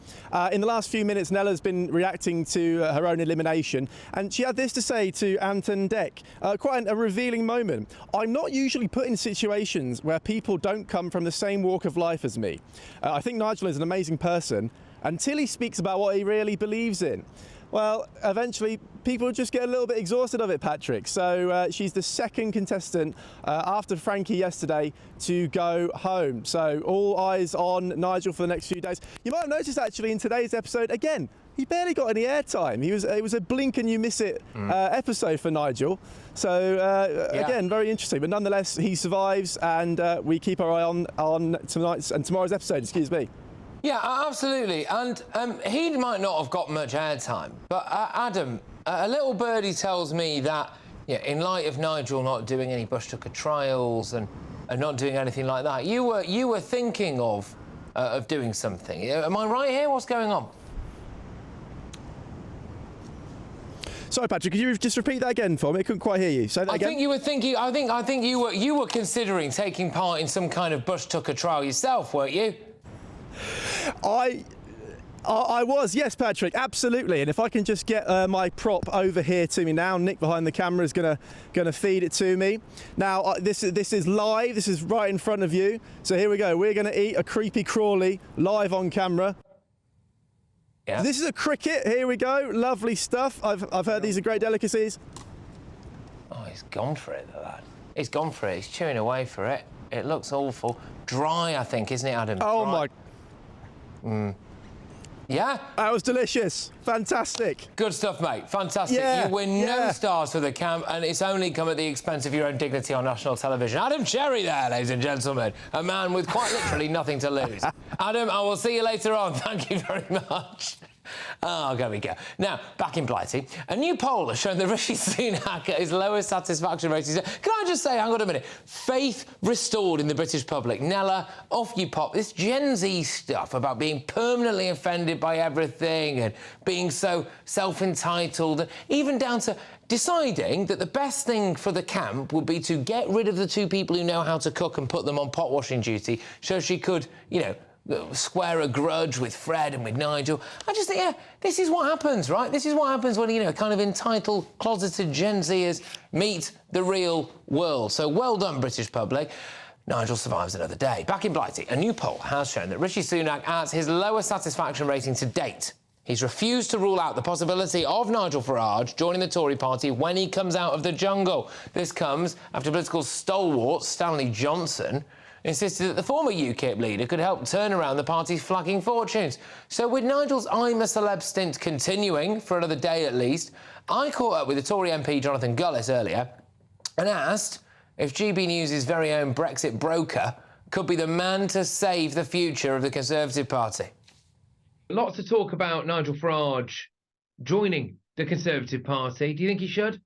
In the last few minutes, Nella's been reacting to her own elimination, and she had this to say to Anton Deck. Quite a revealing moment. I'm not usually put in situations where people don't come from the same walk of life as me. I think Nigel is an amazing person until he speaks about what he really believes in. Well, eventually people just get a little bit exhausted of it, Patrick. So she's the second contestant after Frankie yesterday to go home. So all eyes on Nigel for the next few days. You might have noticed actually in today's episode, again, he barely got any airtime. It was a blink and you miss it episode for Nigel. So again, very interesting. But nonetheless, he survives, and we keep our eye on tonight's and tomorrow's episode. Excuse me. Yeah, absolutely. And he might not have got much airtime, but Adam, a little birdie tells me that, yeah, in light of Nigel not doing any Bush Tucker trials and not doing anything like that, you were thinking of doing something. Am I right here? What's going on? Sorry, Patrick, could you just repeat that again for me? I couldn't quite hear you. Say that again. I think you were thinking. I think you were considering taking part in some kind of Bush Tucker trial yourself, weren't you? I was, yes, Patrick, absolutely. And if I can just get my prop over here to me now, Nick behind the camera is gonna feed it to me. Now this is live. This is right in front of you. So here we go. We're gonna eat a creepy crawly live on camera. Yeah. This is a cricket. Here we go. Lovely stuff. I've heard these are great delicacies. Oh, he's gone for it, the lad. He's gone for it. He's chewing away for it. It looks awful. Dry, I think, isn't it, Adam? Oh, Dry. my... Yeah? That was delicious. Fantastic. Good stuff, mate. Fantastic. Yeah, you win no stars for the camp, and it's only come at the expense of your own dignity on national television. Adam Cherry there, ladies and gentlemen. A man with quite literally nothing to lose. Adam, I will see you later on. Thank you very much. Oh, there we go. Now, back in Blighty, a new poll has shown that Rishi Sunak at his lowest satisfaction rating. Can I just say, hang on a minute, faith restored in the British public. Nella, off you pop. This Gen Z stuff about being permanently offended by everything and being so self-entitled, even down to deciding that the best thing for the camp would be to get rid of the two people who know how to cook and put them on pot washing duty so she could, you know, square a grudge with Fred and with Nigel. I just think, yeah, this is what happens, right? This is what happens when, you know, kind of entitled, closeted Gen Zers meet the real world. So well done, British public. Nigel survives another day. Back in Blighty, a new poll has shown that Rishi Sunak at his lowest satisfaction rating to date. He's refused to rule out the possibility of Nigel Farage joining the Tory party when he comes out of the jungle. This comes after political stalwart Stanley Johnson insisted that the former UKIP leader could help turn around the party's flagging fortunes. So with Nigel's I'm a Celeb stint continuing for another day at least, I caught up with the Tory MP Jonathan Gullis earlier and asked if GB News' very own Brexit broker could be the man to save the future of the Conservative Party. Lots to talk about Nigel Farage joining the Conservative Party. Do you think he should?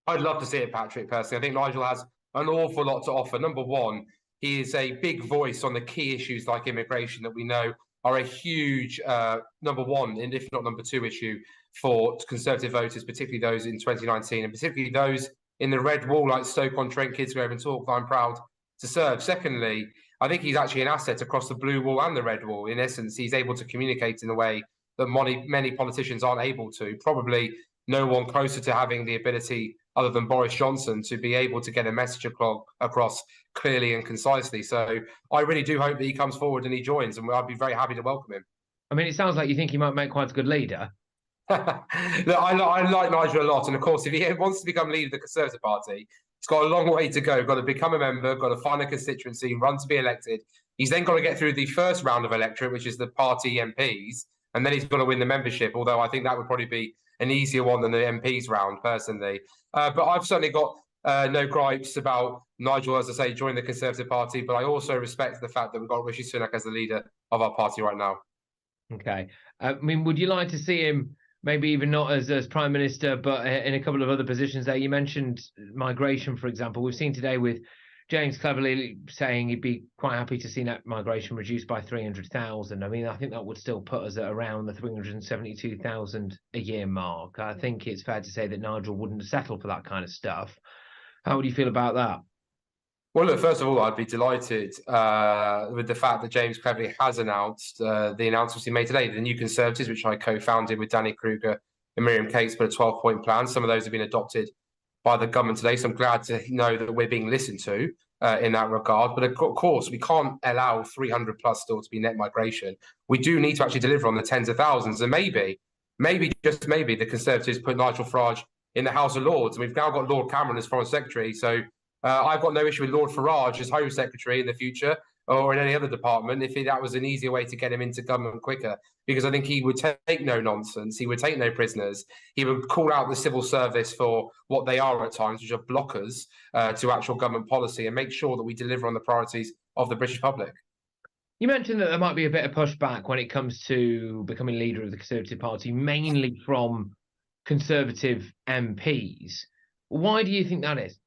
I'd love to see it, Patrick, personally. I think Nigel has an awful lot to offer. Number one, he is a big voice on the key issues like immigration that we know are a huge number one, and if not number two issue for Conservative voters, particularly those in 2019, and particularly those in the red wall like Stoke-on-Trent, Kidsgrove and Talk that I'm proud to serve. Secondly, I think he's actually an asset across the blue wall and the red wall. In essence, he's able to communicate in a way that many politicians aren't able to, probably no one closer to having the ability other than Boris Johnson to be able to get a message across clearly and concisely. So I really do hope that he comes forward and he joins, and I'd be very happy to welcome him. I mean, it sounds like you think he might make quite a good leader. Look, I like Nigel a lot, and of course, if he wants to become leader of the Conservative Party, he's got a long way to go. Got to become a member, got to find a constituency, run to be elected. He's then got to get through the first round of electorate, which is the party MPs, and then he's got to win the membership. Although I think that would probably be an easier one than the MPs round, personally. But I've certainly got no gripes about Nigel, as I say, joining the Conservative Party. But I also respect the fact that we've got Rishi Sunak as the leader of our party right now. Okay. I mean, would you like to see him maybe even not as Prime Minister, but in a couple of other positions there? You mentioned migration, for example. We've seen today with James Cleverly saying he'd be quite happy to see net migration reduced by 300,000. I mean, I think that would still put us at around the 372,000 a year mark. I think it's fair to say that Nigel wouldn't settle for that kind of stuff. How would you feel about that? Well, look, first of all, I'd be delighted with the fact that James Cleverly has announced the announcements he made today, the New Conservatives, which I co-founded with Danny Kruger and Miriam Cates, but a 12-point plan. Some of those have been adopted by the government today, so I'm glad to know that we're being listened to in that regard. But of course, we can't allow 300 plus still to be net migration. We do need to actually deliver on the tens of thousands, and maybe, just maybe, the Conservatives put Nigel Farage in the House of Lords, and we've now got Lord Cameron as Foreign Secretary, so I've got no issue with Lord Farage as Home Secretary in the future or in any other department if that was an easier way to get him into government quicker, because I think he would take no nonsense, he would take no prisoners, he would call out the civil service for what they are at times, which are blockers to actual government policy, and make sure that we deliver on the priorities of the British public. You mentioned that there might be a bit of pushback when it comes to becoming leader of the Conservative Party, mainly from Conservative MPs. Why do you think that is?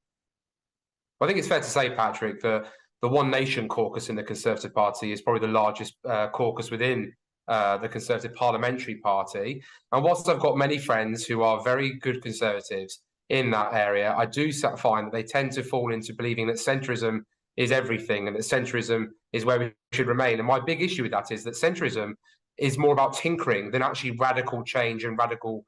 I think it's fair to say, Patrick, that the One Nation caucus in the Conservative Party is probably the largest caucus within the Conservative Parliamentary Party. And whilst I've got many friends who are very good Conservatives in that area, I do find that they tend to fall into believing that centrism is everything and that centrism is where we should remain. And my big issue with that is that centrism is more about tinkering than actually radical change and radical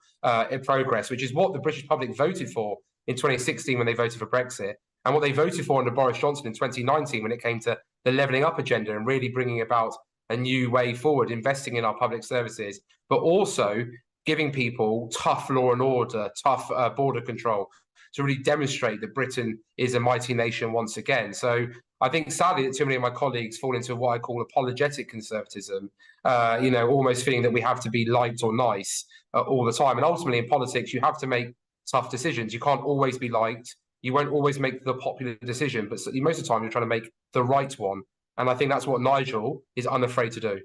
progress, which is what the British public voted for in 2016 when they voted for Brexit, and what they voted for under Boris Johnson in 2019 when it came to the levelling up agenda and really bringing about a new way forward, investing in our public services, but also giving people tough law and order, tough border control to really demonstrate that Britain is a mighty nation once again. So I think sadly that too many of my colleagues fall into what I call apologetic conservatism, almost feeling that we have to be liked or nice all the time. And ultimately in politics, you have to make tough decisions. You can't always be liked. You won't always make the popular decision, but most of the time you're trying to make the right one. And I think that's what Nigel is unafraid to do.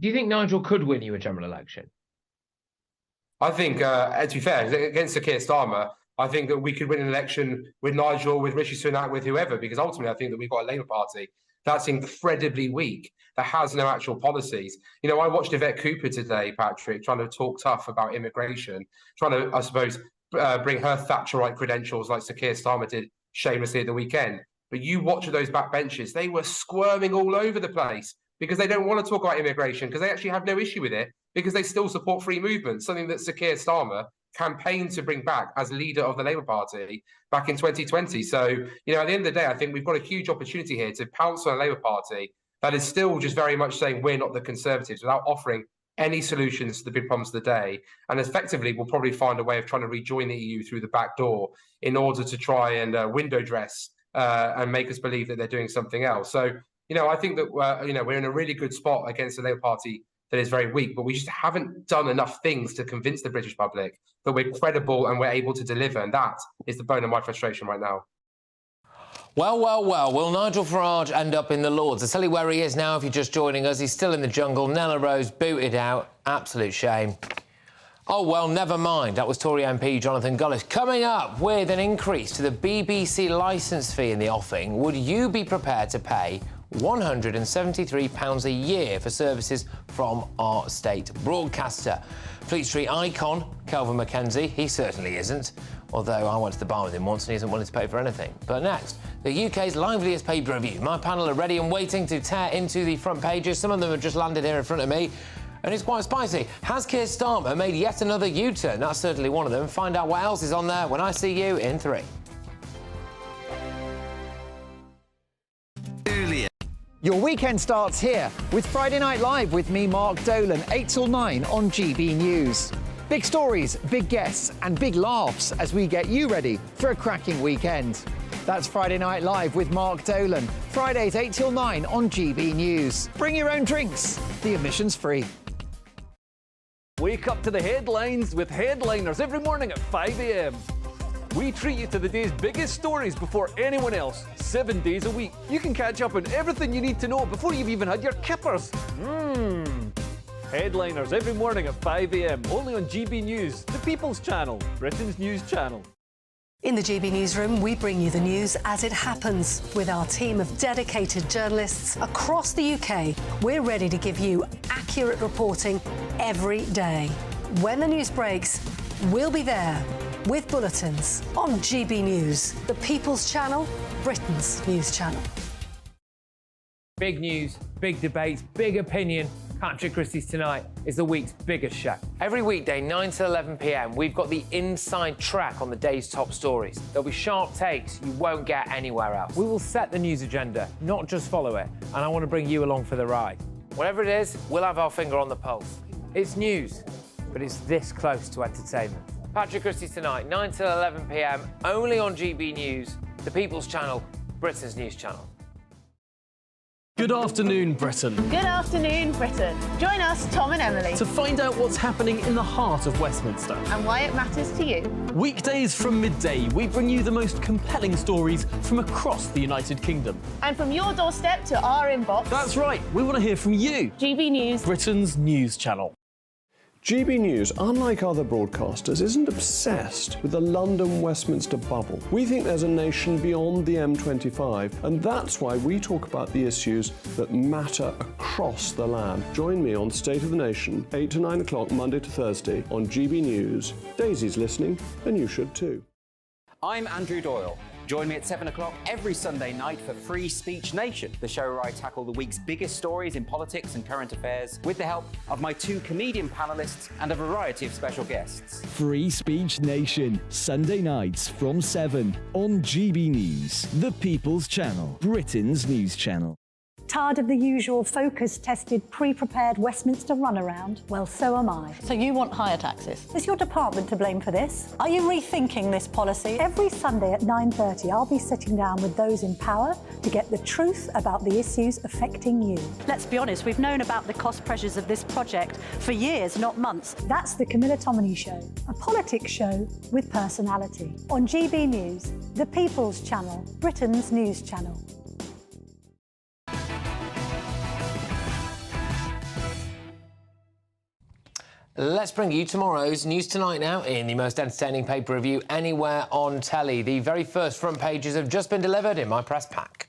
Do you think Nigel could win you a general election? I think, to be fair, against Sir Keir Starmer, I think that we could win an election with Nigel, with Rishi Sunak, with whoever, because ultimately I think that we've got a Labour Party that's incredibly weak, that has no actual policies. I watched Yvette Cooper today, Patrick, trying to talk tough about immigration, trying to, I suppose, bring her Thatcherite credentials like Sir Keir Starmer did shamelessly at the weekend. But you watch those backbenchers, they were squirming all over the place because they don't want to talk about immigration, because they actually have no issue with it, because they still support free movement, something that Sir Keir Starmer campaigned to bring back as leader of the Labour Party back in 2020. So, at the end of the day, I think we've got a huge opportunity here to pounce on a Labour Party that is still just very much saying we're not the Conservatives, without offering any solutions to the big problems of the day. And effectively, we'll probably find a way of trying to rejoin the EU through the back door in order to try and window dress and make us believe that they're doing something else. So, I think that, we're in a really good spot against the Labour Party that is very weak, but we just haven't done enough things to convince the British public that we're credible and we're able to deliver. And that is the bone of my frustration right now. Well, will Nigel Farage end up in the Lords? I'll tell you where he is now if you're just joining us. He's still in the jungle. Nella Rose booted out. Absolute shame. Oh, well, never mind. That was Tory MP Jonathan Gullis. Coming up, with an increase to the BBC licence fee in the offing, would you be prepared to pay £173 a year for services from our state broadcaster? Fleet Street icon Kelvin Mackenzie, he certainly isn't, although I went to the bar with him once and he isn't willing to pay for anything. But next, the UK's liveliest pay-per-view. My panel are ready and waiting to tear into the front pages. Some of them have just landed here in front of me. and it's quite spicy. Has Keir Starmer made yet another U-turn? That's certainly one of them. Find out what else is on there when I see you in 3. Your weekend starts here with Friday Night Live with me, Mark Dolan, 8 till 9 on GB News. Big stories, big guests and big laughs as we get you ready for a cracking weekend. That's Friday Night Live with Mark Dolan. Fridays 8 till 9 on GB News. Bring your own drinks. The admission's free. Wake up to the headlines with Headliners every morning at 5 a.m. We treat you to the day's biggest stories before anyone else, 7 days a week. You can catch up on everything you need to know before you've even had your kippers. Headliners every morning at 5 a.m, only on GB News, the People's Channel, Britain's news channel. In the GB Newsroom, we bring you the news as it happens. With our team of dedicated journalists across the UK, we're ready to give you accurate reporting every day. When the news breaks, we'll be there with bulletins on GB News, the People's Channel, Britain's news channel. Big news, big debates, big opinion. Patrick Christys tonight is the week's biggest show. Every weekday, 9 to 11 p.m, we've got the inside track on the day's top stories. There'll be sharp takes you won't get anywhere else. We will set the news agenda, not just follow it, and I want to bring you along for the ride. Whatever it is, we'll have our finger on the pulse. It's news, but it's this close to entertainment. Patrick Christys tonight, 9 to 11 p.m, only on GB News, the People's Channel, Britain's news channel. Good afternoon, Britain. Good afternoon, Britain. Join us, Tom and Emily, To find out what's happening in the heart of Westminster. and why it matters to you. Weekdays from midday, we bring you the most compelling stories from across the United Kingdom. And from your doorstep to our inbox, That's right, we want to hear from you. GB News. Britain's news channel. GB News, unlike other broadcasters, isn't obsessed with the London-Westminster bubble. We think there's a nation beyond the M25, and that's why we talk about the issues that matter across the land. Join me on State of the Nation, 8 to 9 o'clock, Monday to Thursday, on GB News. Daisy's listening, and you should too. I'm Andrew Doyle. Join me at 7 o'clock every Sunday night for Free Speech Nation, the show where I tackle the week's biggest stories in politics and current affairs with the help of my 2 comedian panellists and a variety of special guests. Free Speech Nation, Sunday nights from 7 on GB News, the People's Channel, Britain's news channel. Tired of the usual focus-tested, pre-prepared Westminster runaround? Well, so am I. So you want higher taxes? Is your department to blame for this? Are you rethinking this policy? Every Sunday at 9:30, I'll be sitting down with those in power to get the truth about the issues affecting you. Let's be honest, we've known about the cost pressures of this project for years, not months. That's the Camilla Tominey Show, a politics show with personality. On GB News, the People's Channel, Britain's news channel. Let's bring you tomorrow's News Tonight now in the most entertaining paper review anywhere on telly. The very first front pages have just been delivered in my press pack.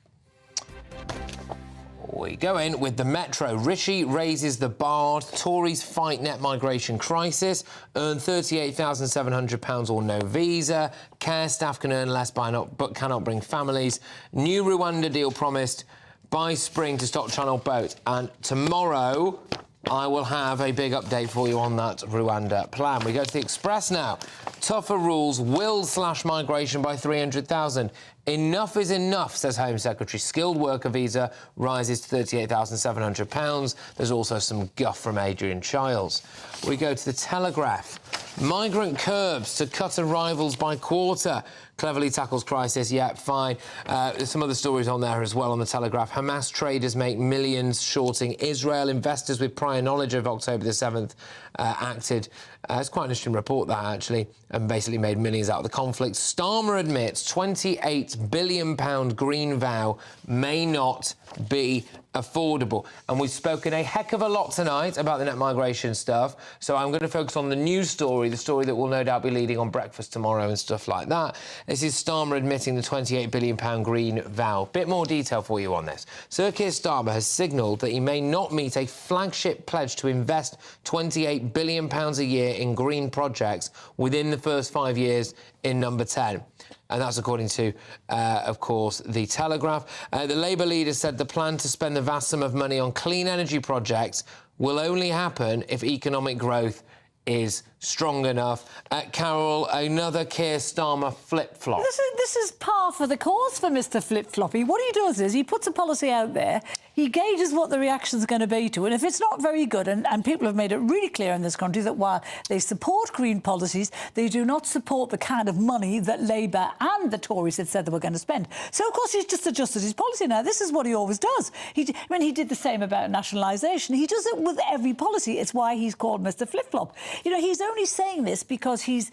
We go in with the Metro. Rishi raises the bar. Tories fight net migration crisis. Earn £38,700 or no visa. Care staff can earn less but cannot bring families. New Rwanda deal promised by spring to stop Channel boat. And tomorrow I will have a big update for you on that Rwanda plan. We go to the Express now. Tougher rules will slash migration by 300,000. Enough is enough, says Home Secretary. Skilled worker visa rises to £38,700. There's also some guff from Adrian Childs. We go to the Telegraph. Migrant curbs to cut arrivals by quarter. Cleverly tackles crisis, yeah, fine. There's some other stories on there as well on the Telegraph. Hamas traders make millions shorting Israel. Investors with prior knowledge of October the 7th acted. It's quite an interesting report, that, actually, and basically made millions out of the conflict. Starmer admits £28 billion green vow may not be affordable. And we've spoken a heck of a lot tonight about the net migration stuff, so I'm going to focus on the news story, the story that will no doubt be leading on breakfast tomorrow and stuff like that. This is Starmer admitting the £28 billion green vow. Bit more detail for you on this. Sir Keir Starmer has signalled that he may not meet a flagship pledge to invest £28 billion a year in green projects within the first 5 years in number 10. And that's according to, of course, the Telegraph. The Labour leader said the plan to spend the vast sum of money on clean energy projects will only happen if economic growth is strong enough. Carol, another Keir Starmer flip-flop. This is par for the course for Mr Flip-Floppy. What he does is he puts a policy out there, he gauges what the reaction's going to be to it, and if it's not very good, and people have made it really clear in this country that while they support green policies, they do not support the kind of money that Labour and the Tories had said they were going to spend. So, of course, he's just adjusted his policy now. This is what he always does. He did the same about nationalisation. He does it with every policy. It's why he's called Mr Flip-Flop. You know, he's only saying this because he's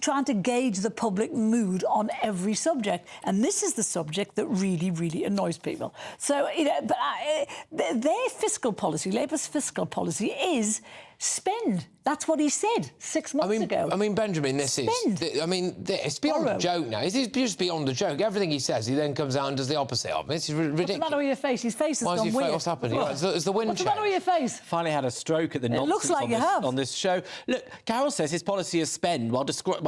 trying to gauge the public mood on every subject, and this is the subject that really, really annoys people. So, you know, but their fiscal policy, Labour's fiscal policy, is spend. That's what he said 6 months ago. I mean, Benjamin, it's beyond a joke now. It's just beyond a joke. Everything he says, he then comes out and does the opposite of it. It's ridiculous. What's the matter with your face? His face has gone weird. What's happening? It's the wind What's the matter with your face? Finally had a stroke at the nonsense looks like on this show. Look, Carol says his policy is spend while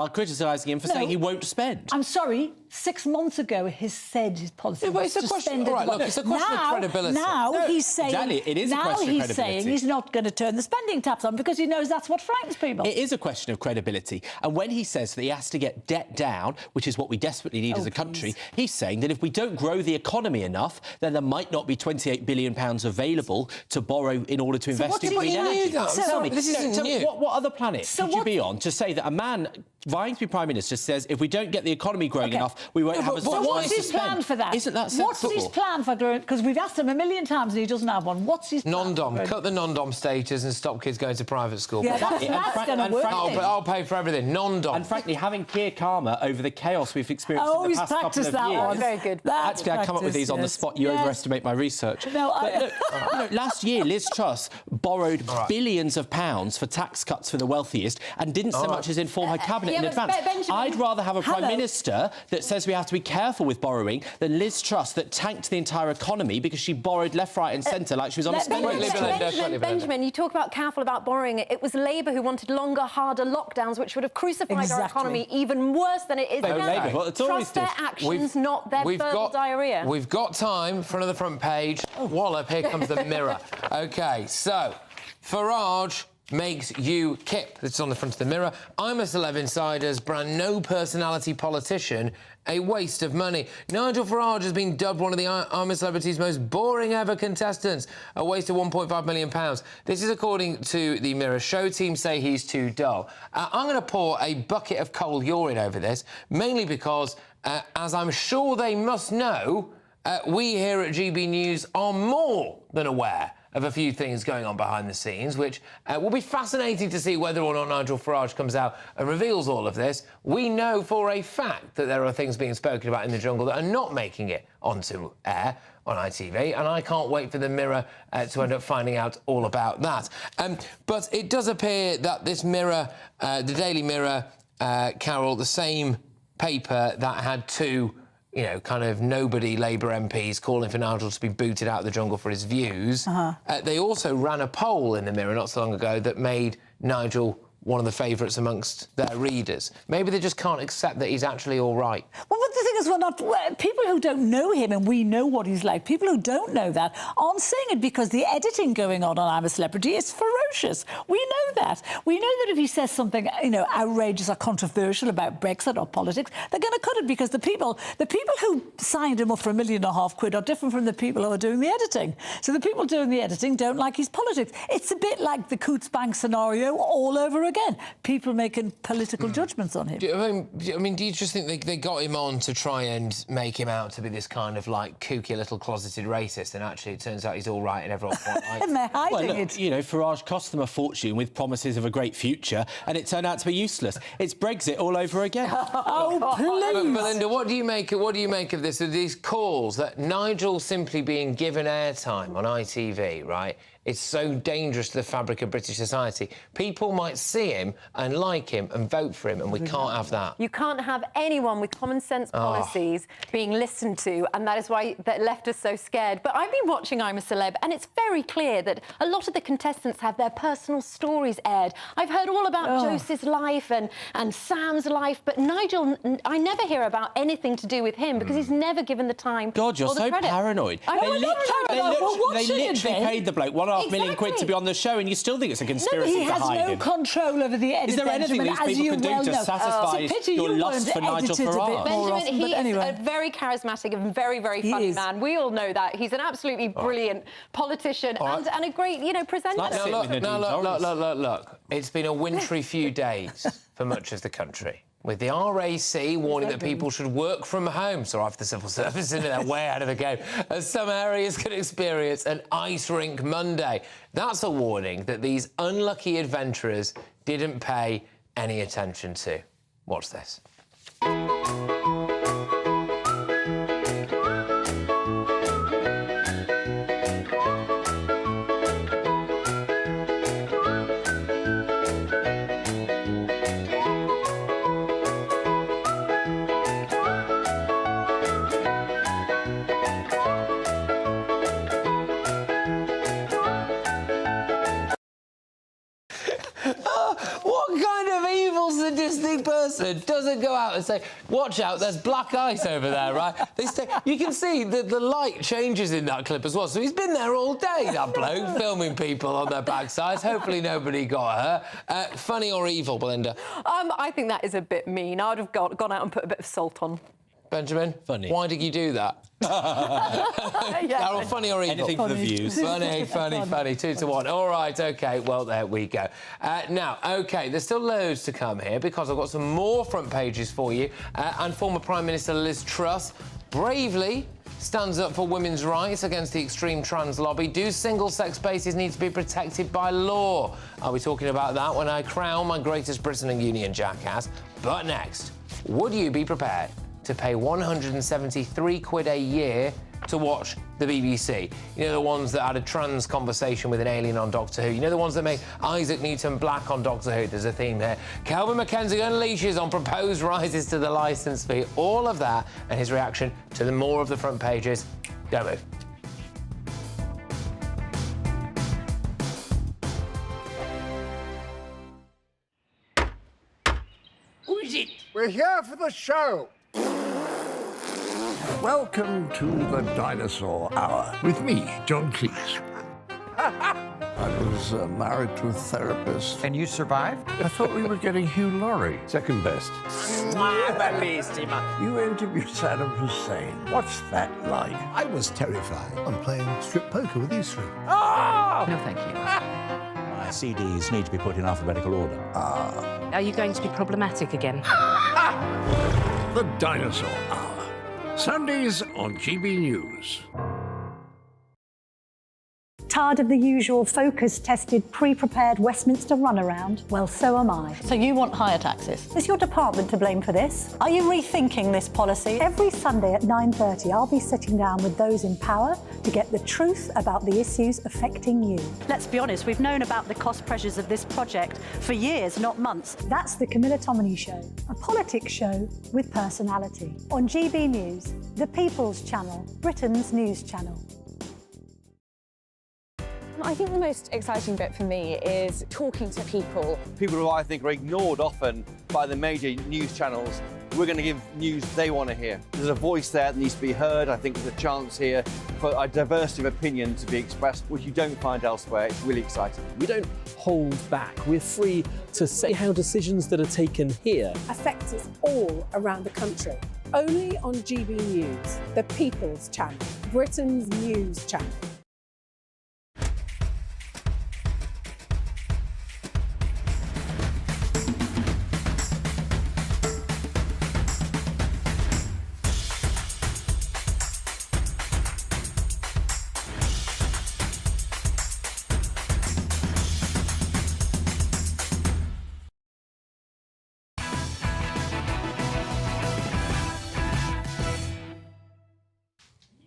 criticising him for saying he won't spend. I'm sorry, 6 months ago he said his policy was it's a question. All right, look, it's a question of credibility. Now he's saying. Exactly, it is a question of credibility. Now he's saying he's not going to turn the spending taps on because he knows that's what frightens people. It is a question of credibility. And when he says that he has to get debt down, which is what we desperately need as a country, he's saying that if we don't grow the economy enough, then there might not be £28 billion available to borrow in order to invest in green energy. Tell me, this isn't new. What other planet should you be on to say that a man vying to be Prime Minister says if we don't get the economy growing enough, we won't have as much money to spend? What's his plan for that? Isn't that sensible? What's his plan for growing? Because we've asked him a million times and he doesn't have one. What's his plan? Non-dom. Cut the non-dom status and stop kids going to private school. Yeah, that's going to work. I'll pay for everything. Non-dom. And frankly, having Keir Karma over the chaos we've experienced in the past couple of years. One. Very good. Actually, I come up with these on the spot. You overestimate my research. No, look, last year, Liz Truss borrowed billions of pounds for tax cuts for the wealthiest and didn't so much as inform her cabinet in advance. I'd rather have a Prime Minister that says we have to be careful with borrowing than Liz Truss that tanked the entire economy because she borrowed left, right and centre like she was on a spending. Benjamin, you talk about careful about borrowing. It was Labour who wanted longer, harder lockdowns, which would have crucified our economy even worse than it is now. Trust their actions, not their verbal diarrhoea. We've got time for another front page. Wallop, here comes the Mirror. OK, so Farage makes you kip. This is on the front of the Mirror. I'm a Celeb Insider's brand no personality politician. A waste of money. Nigel Farage has been dubbed one of the I'm a Celebrity's most boring ever contestants. A waste of £1.5 million. This is according to the Mirror. Show team say he's too dull. I'm going to pour a bucket of cold urine over this, mainly because, as I'm sure they must know, we here at GB News are more than aware of a few things going on behind the scenes, which will be fascinating to see whether or not Nigel Farage comes out and reveals all of this. We know for a fact that there are things being spoken about in the jungle that are not making it onto air on ITV, and I can't wait for the Mirror to end up finding out all about that. But it does appear that this Mirror, the Daily Mirror, Carol, the same paper that had two kind of nobody Labour MPs calling for Nigel to be booted out of the jungle for his views. They also ran a poll in the Mirror not so long ago that made Nigel one of the favourites amongst their readers. Maybe they just can't accept that he's actually all right. Well, but the thing is, people who don't know him, and we know what he's like, people who don't know that aren't saying it because the editing going on I'm a Celebrity is ferocious. We know that. We know that if he says something, outrageous or controversial about Brexit or politics, they're going to cut it because the people who signed him up for £1.5 million are different from the people who are doing the editing. So the people doing the editing don't like his politics. It's a bit like the Coots Bank scenario all over again. People making political judgments on him. I mean, do you just think they got him on to try and make him out to be this kind of, kooky little closeted racist, and actually it turns out he's all right and everyone's quite like and they're hiding it. Farage cost them a fortune with promises of a great future, and it turned out to be useless. It's Brexit all over again. Oh, please! But Belinda, what do you make of this? Of these calls that Nigel simply being given airtime on ITV, right? It's so dangerous to the fabric of British society. People might see him and like him and vote for him, and we can't have that. You can't have anyone with common sense policies being listened to, and that is why that left us so scared. But I've been watching I'm a Celeb, and it's very clear that a lot of the contestants have their personal stories aired. I've heard all about Joseph's life and Sam's life, but Nigel, I never hear about anything to do with him because he's never given the time God, you're or the so credit. paranoid. They literally paid the bloke £1.5 2.5 million quid to be on the show, and you still think it's a conspiracy He to has hide no him. control over the edit. Is there anything these people can do to satisfy your lust for Nigel Farage? Benjamin, he is a very charismatic and very, very funny man. We all know that. He's an absolutely brilliant politician and a great, presenter. Look. It's been a wintry few days for much of the country, with the RAC warning that people should work from home. Sorry for the civil service, isn't it? They're way out of the game. As some areas could experience an ice rink Monday. That's a warning that these unlucky adventurers didn't pay any attention to. Watch this. What kind of evil, sadistic person doesn't go out and say, watch out, there's black ice over there, right? You can see that the light changes in that clip as well. So he's been there all day, that bloke, filming people on their backsides. Hopefully nobody got hurt. Funny or evil, Belinda? I think that is a bit mean. I would have gone out and put a bit of salt on. Benjamin? Funny. Why did you do that? Carol, funny or evil? Anything for the views. Funny. 2-1. All right, OK, well, there we go. Now, OK, there's still loads to come here because I've got some more front pages for you. And former Prime Minister Liz Truss bravely stands up for women's rights against the extreme trans lobby. Do single-sex spaces need to be protected by law? I'll be talking about that when I crown my greatest Britain and Union jackass. But next, would you be prepared to pay 173 quid a year to watch the BBC? You know, the ones that had a trans conversation with an alien on Doctor Who. You know, the ones that made Isaac Newton black on Doctor Who. There's a theme there. Kelvin MacKenzie unleashes on proposed rises to the licence fee. All of that and his reaction to the more of the front pages. Don't move. Who is it? We're here for the show. Welcome to the Dinosaur Hour with me, John Cleese. I was married to a therapist. And you survived? I thought we were getting Hugh Laurie. Second best. You interviewed Saddam Hussein. What's that like? I was terrified. I'm playing strip poker with you three. Oh! No, thank you. My CDs need to be put in alphabetical order. Are you going to be problematic again? The Dinosaur Hour. Sundays on GB News. Tired of the usual focus-tested, pre-prepared Westminster runaround? Well, so am I. So you want higher taxes? Is your department to blame for this? Are you rethinking this policy? Every Sunday at 9:30, I'll be sitting down with those in power to get the truth about the issues affecting you. Let's be honest, we've known about the cost pressures of this project for years, not months. That's the Camilla Tominey Show, a politics show with personality. On GB News, the People's Channel, Britain's news channel. I think the most exciting bit for me is talking to people. People who I think are ignored often by the major news channels. We're going to give news they want to hear. There's a voice there that needs to be heard. I think there's a chance here for a diversity of opinion to be expressed, which you don't find elsewhere. It's really exciting. We don't hold back. We're free to say how decisions that are taken here affect us all around the country. Only on GB News, the People's Channel, Britain's news channel.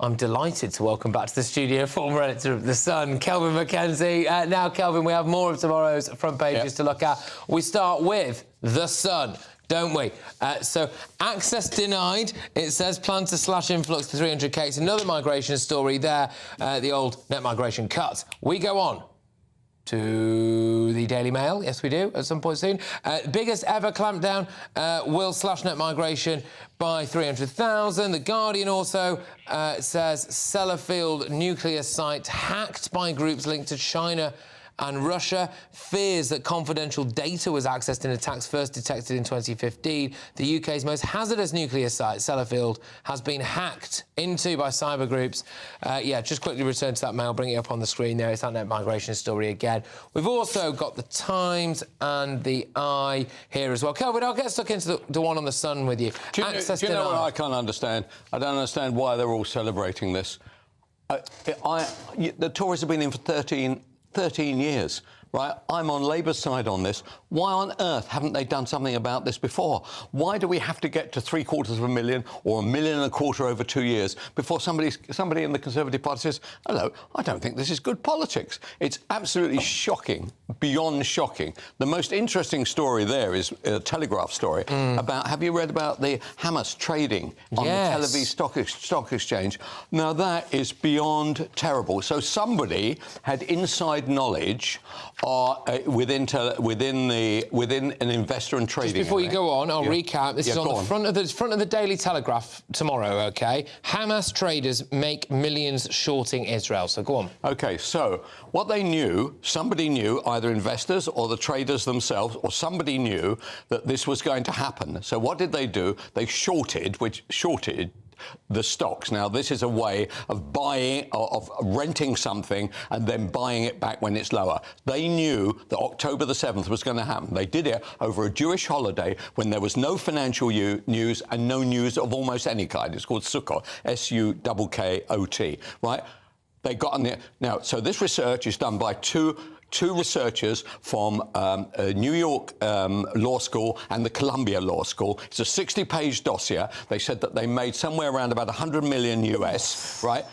I'm delighted to welcome back to the studio former editor of The Sun, Kelvin MacKenzie. Now, Kelvin, we have more of tomorrow's front pages to look at. We start with The Sun, don't we? So, access denied. It says plan to slash influx to 300k. It's another migration story there. The old net migration cut. We go on to the Daily Mail. Yes, we do, at some point soon. Biggest ever clampdown will slash net migration by 300,000. The Guardian also says Sellafield nuclear site hacked by groups linked to China and Russia. Fears that confidential data was accessed in attacks first detected in 2015. The UK's most hazardous nuclear site, Sellafield, has been hacked into by cyber groups. Yeah, just quickly return to that mail, bring it up on the screen there. It's that net migration story again. We've also got the Times and the Eye here as well. Kelvin, I'll get stuck into the one on the Sun with you. Do you know what I can't understand? I don't understand why they're all celebrating this. The Tories have been in for 13 years, right? I'm on Labour's side on this. Why on earth haven't they done something about this before? Why do we have to get to 750,000 or 1.25 million over 2 years before somebody in the Conservative Party says, hello, I don't think this is good politics? It's absolutely shocking, beyond shocking. The most interesting story there is a Telegraph story about, have you read about the Hamas trading on the Tel Aviv Stock Exchange? Now, that is beyond terrible. So somebody had inside knowledge within an investor and trading. Just before you go on, I'll recap. This is on the front of the Daily Telegraph tomorrow, OK? Hamas traders make millions shorting Israel. So go on. OK, so what they knew, somebody knew, either investors or the traders themselves, or somebody knew that this was going to happen. So what did they do? They shorted the stocks. Now, this is a way of renting something and then buying it back when it's lower. They knew that October the 7th was going to happen. They did it over a Jewish holiday when there was no financial news and no news of almost any kind. It's called Sukkot, S-U-K-K-O-T, right? They got on there. Now, so this research is done by two researchers from New York Law School and the Columbia Law School. It's a 60-page dossier. They said that they made somewhere around about 100 million US, right?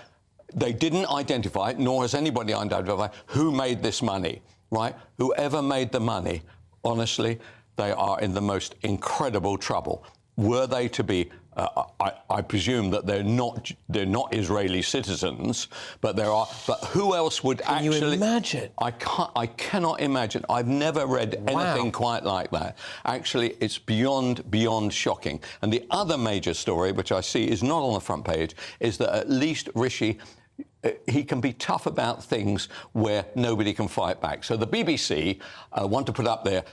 They didn't identify, nor has anybody identified, who made this money, right? Whoever made the money, honestly, they are in the most incredible trouble. Were they to be I presume that they're not Israeli citizens, but there are. But who else would actually? Can you imagine? I cannot imagine. I've never read anything quite like that. Actually, it's beyond shocking. And the other major story, which I see is not on the front page, is that at least Rishi, he can be tough about things where nobody can fight back. So the BBC want to put up their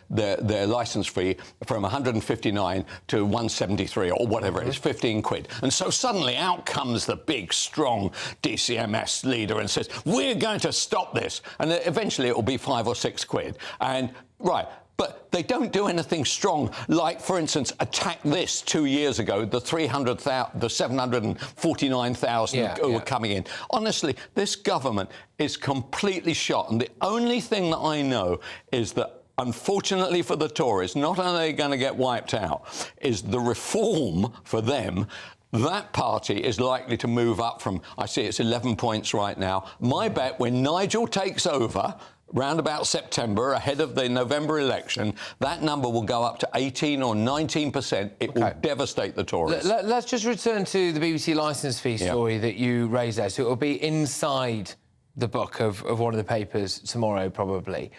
licence fee from 159 to 173 or whatever it is, 15 quid. And so suddenly out comes the big, strong DCMS leader and says, we're going to stop this. And eventually it will be 5 or 6 quid. And, right. But they don't do anything strong, like, for instance, attack this 2 years ago, the 749,000 who were coming in. Honestly, this government is completely shot. And the only thing that I know is that, unfortunately for the Tories, not only are they going to get wiped out, is the reform for them. That party is likely to move up from, I see it's 11 points right now. My bet, when Nigel takes over, round about September, ahead of the November election, that number will go up to 18 or 19%. It will devastate the Tories. Let's just return to the BBC licence fee story that you raised there. So it will be inside the book of one of the papers tomorrow, probably.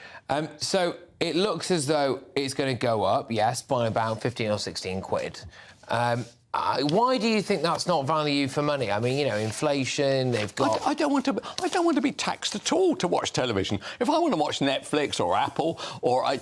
So it looks as though it's going to go up, yes, by about 15 or 16 quid. Why do you think that's not value for money? I mean, you know, inflation, they've got... I don't want to be taxed at all to watch television. If I want to watch Netflix or Apple, or I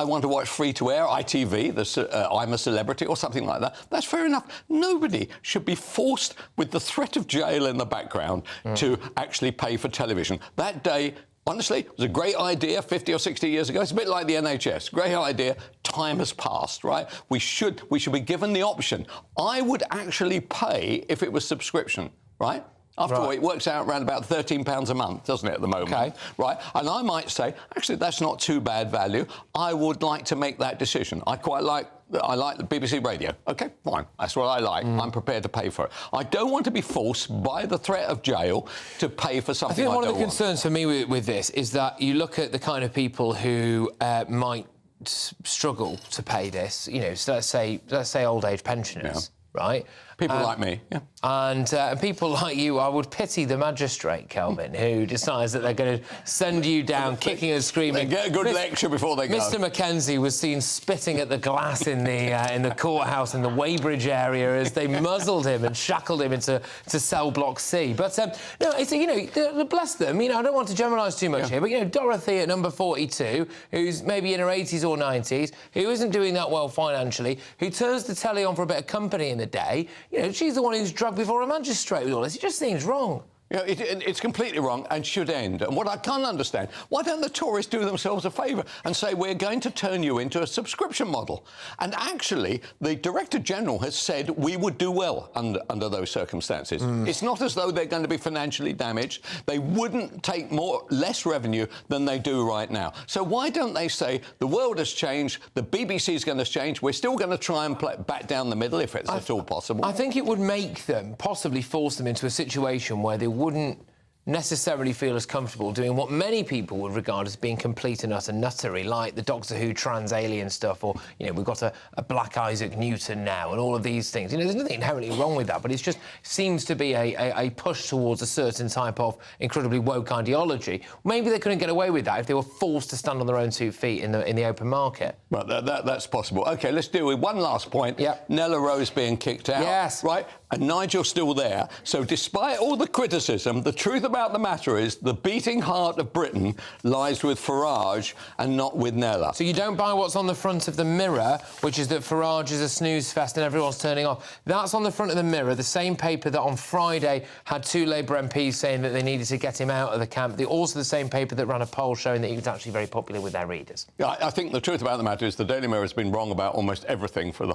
want to watch free-to-air, ITV, I'm a Celebrity, or something like that, that's fair enough. Nobody should be forced, with the threat of jail in the background, to actually pay for television. That day... Honestly, it was a great idea 50 or 60 years ago. It's a bit like the NHS. Great idea. Time has passed, right? We should be given the option. I would actually pay if it was subscription, right? After all, it works out around about £13 a month, doesn't it, at the moment? Right? And I might say, actually, that's not too bad value. I would like to make that decision. I like the BBC Radio. OK, fine. That's what I like. I'm prepared to pay for it. I don't want to be forced by the threat of jail to pay for something I don't want. One of the concerns for me with this is that you look at the kind of people who might struggle to pay this. You know, so let's say old age pensioners, right? People like me, yeah. And people like you, I would pity the magistrate, Kelvin, who decides that they're going to send you down kicking and screaming. They get a good lecture before they go. Mr Mackenzie was seen spitting at the glass in the courthouse in the Weybridge area as they muzzled him and shackled him into cell block C. But, no, it's, you know, bless them. You know, I don't want to generalise too much here, but, you know, Dorothy at number 42, who's maybe in her 80s or 90s, who isn't doing that well financially, who turns the telly on for a bit of company in the day, you know, she's the one who's drugged before a magistrate with all this. It just seems wrong. You know, it's completely wrong and should end. And what I can't understand, why don't the Tories do themselves a favour and say, we're going to turn you into a subscription model? And actually, the Director-General has said we would do well under those circumstances. It's not as though they're going to be financially damaged. They wouldn't take less revenue than they do right now. So why don't they say, the world has changed, the BBC is going to change, we're still going to try and play back down the middle if it's at all possible? I think it would make them, possibly force them into a situation where they wouldn't necessarily feel as comfortable doing what many people would regard as being complete and utter nuttery, like the Doctor Who trans-alien stuff, or, you know, we've got a Black Isaac Newton now, and all of these things. You know, there's nothing inherently wrong with that, but it just seems to be a push towards a certain type of incredibly woke ideology. Maybe they couldn't get away with that if they were forced to stand on their own 2 feet in the open market. Well, that's possible. OK, let's deal with one last point. Yep. Nella Rose being kicked out. Yes. Right? And Nigel's still there. So despite all the criticism, the truth about the matter is the beating heart of Britain lies with Farage and not with Nella. So you don't buy what's on the front of the Mirror, which is that Farage is a snooze fest and everyone's turning off. That's on the front of the Mirror, the same paper that on Friday had 2 Labour MPs saying that they needed to get him out of the camp. They're also the same paper that ran a poll showing that he was actually very popular with their readers. Yeah, I think the truth about the matter is the Daily Mirror has been wrong about almost everything for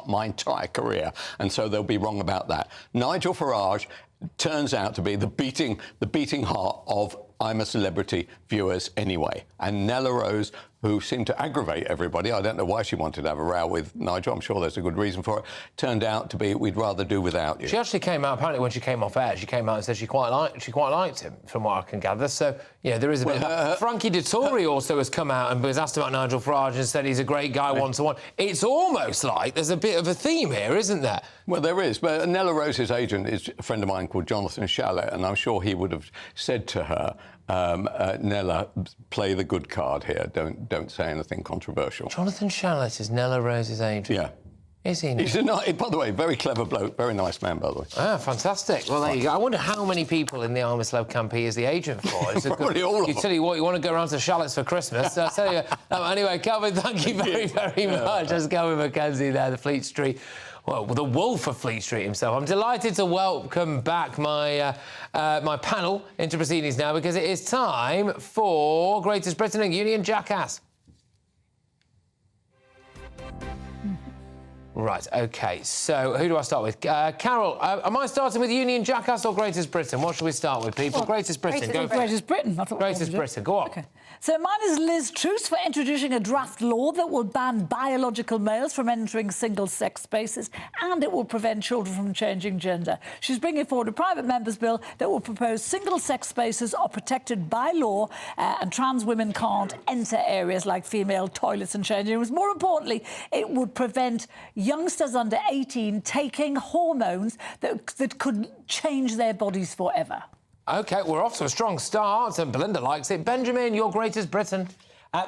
my entire career, and so they'll be wrong about that. Nigel Farage turns out to be the beating heart of I'm a Celebrity viewers anyway. And Nella Rose, who seemed to aggravate everybody, I don't know why she wanted to have a row with Nigel, I'm sure there's a good reason for it, turned out to be we'd rather do without you. She actually came out, apparently when she came off air, she came out and said she quite liked him, from what I can gather. So, yeah, there is a bit of that. Frankie Dettori also has come out and was asked about Nigel Farage and said he's a great guy one-to-one. It's almost like there's a bit of a theme here, isn't there? Well, there is, but Nella Rose's agent is a friend of mine called Jonathan Shalit, and I'm sure he would have said to her, Nella, play the good card here. Don't say anything controversial. Jonathan Shalit is Nella Rose's agent? Yeah. Is he? He's by the way, very clever bloke, very nice man, by the way. Ah, fantastic. Well, there you go. I wonder how many people in the I'm a Celeb camp he is the agent for. It's Probably all of them. You tell you what, you want to go around to Shallot's for Christmas. I'll tell you. Anyway, Kelvin, thank you very, very much. That's Kelvin Mackenzie there, the Fleet Street. Well, the wolf of Fleet Street himself. I'm delighted to welcome back my my panel into proceedings now, because it is time for Greatest Britain and Union Jackass. Right, OK, so who do I start with? Carol, am I starting with Union Jackass or Greatest Britain? What should we start with, people? Greatest Britain, go for it. Greatest Britain. Greatest Britain, go on. OK. So mine is Liz Truss for introducing a draft law that will ban biological males from entering single-sex spaces, and it will prevent children from changing gender. She's bringing forward a private member's bill that will propose single-sex spaces are protected by law, and trans women can't enter areas like female toilets and changing rooms. More importantly, it would prevent youngsters under 18 taking hormones that could change their bodies forever. OK, we're off to a strong start, and Belinda likes it. Benjamin, your Greatest Britain?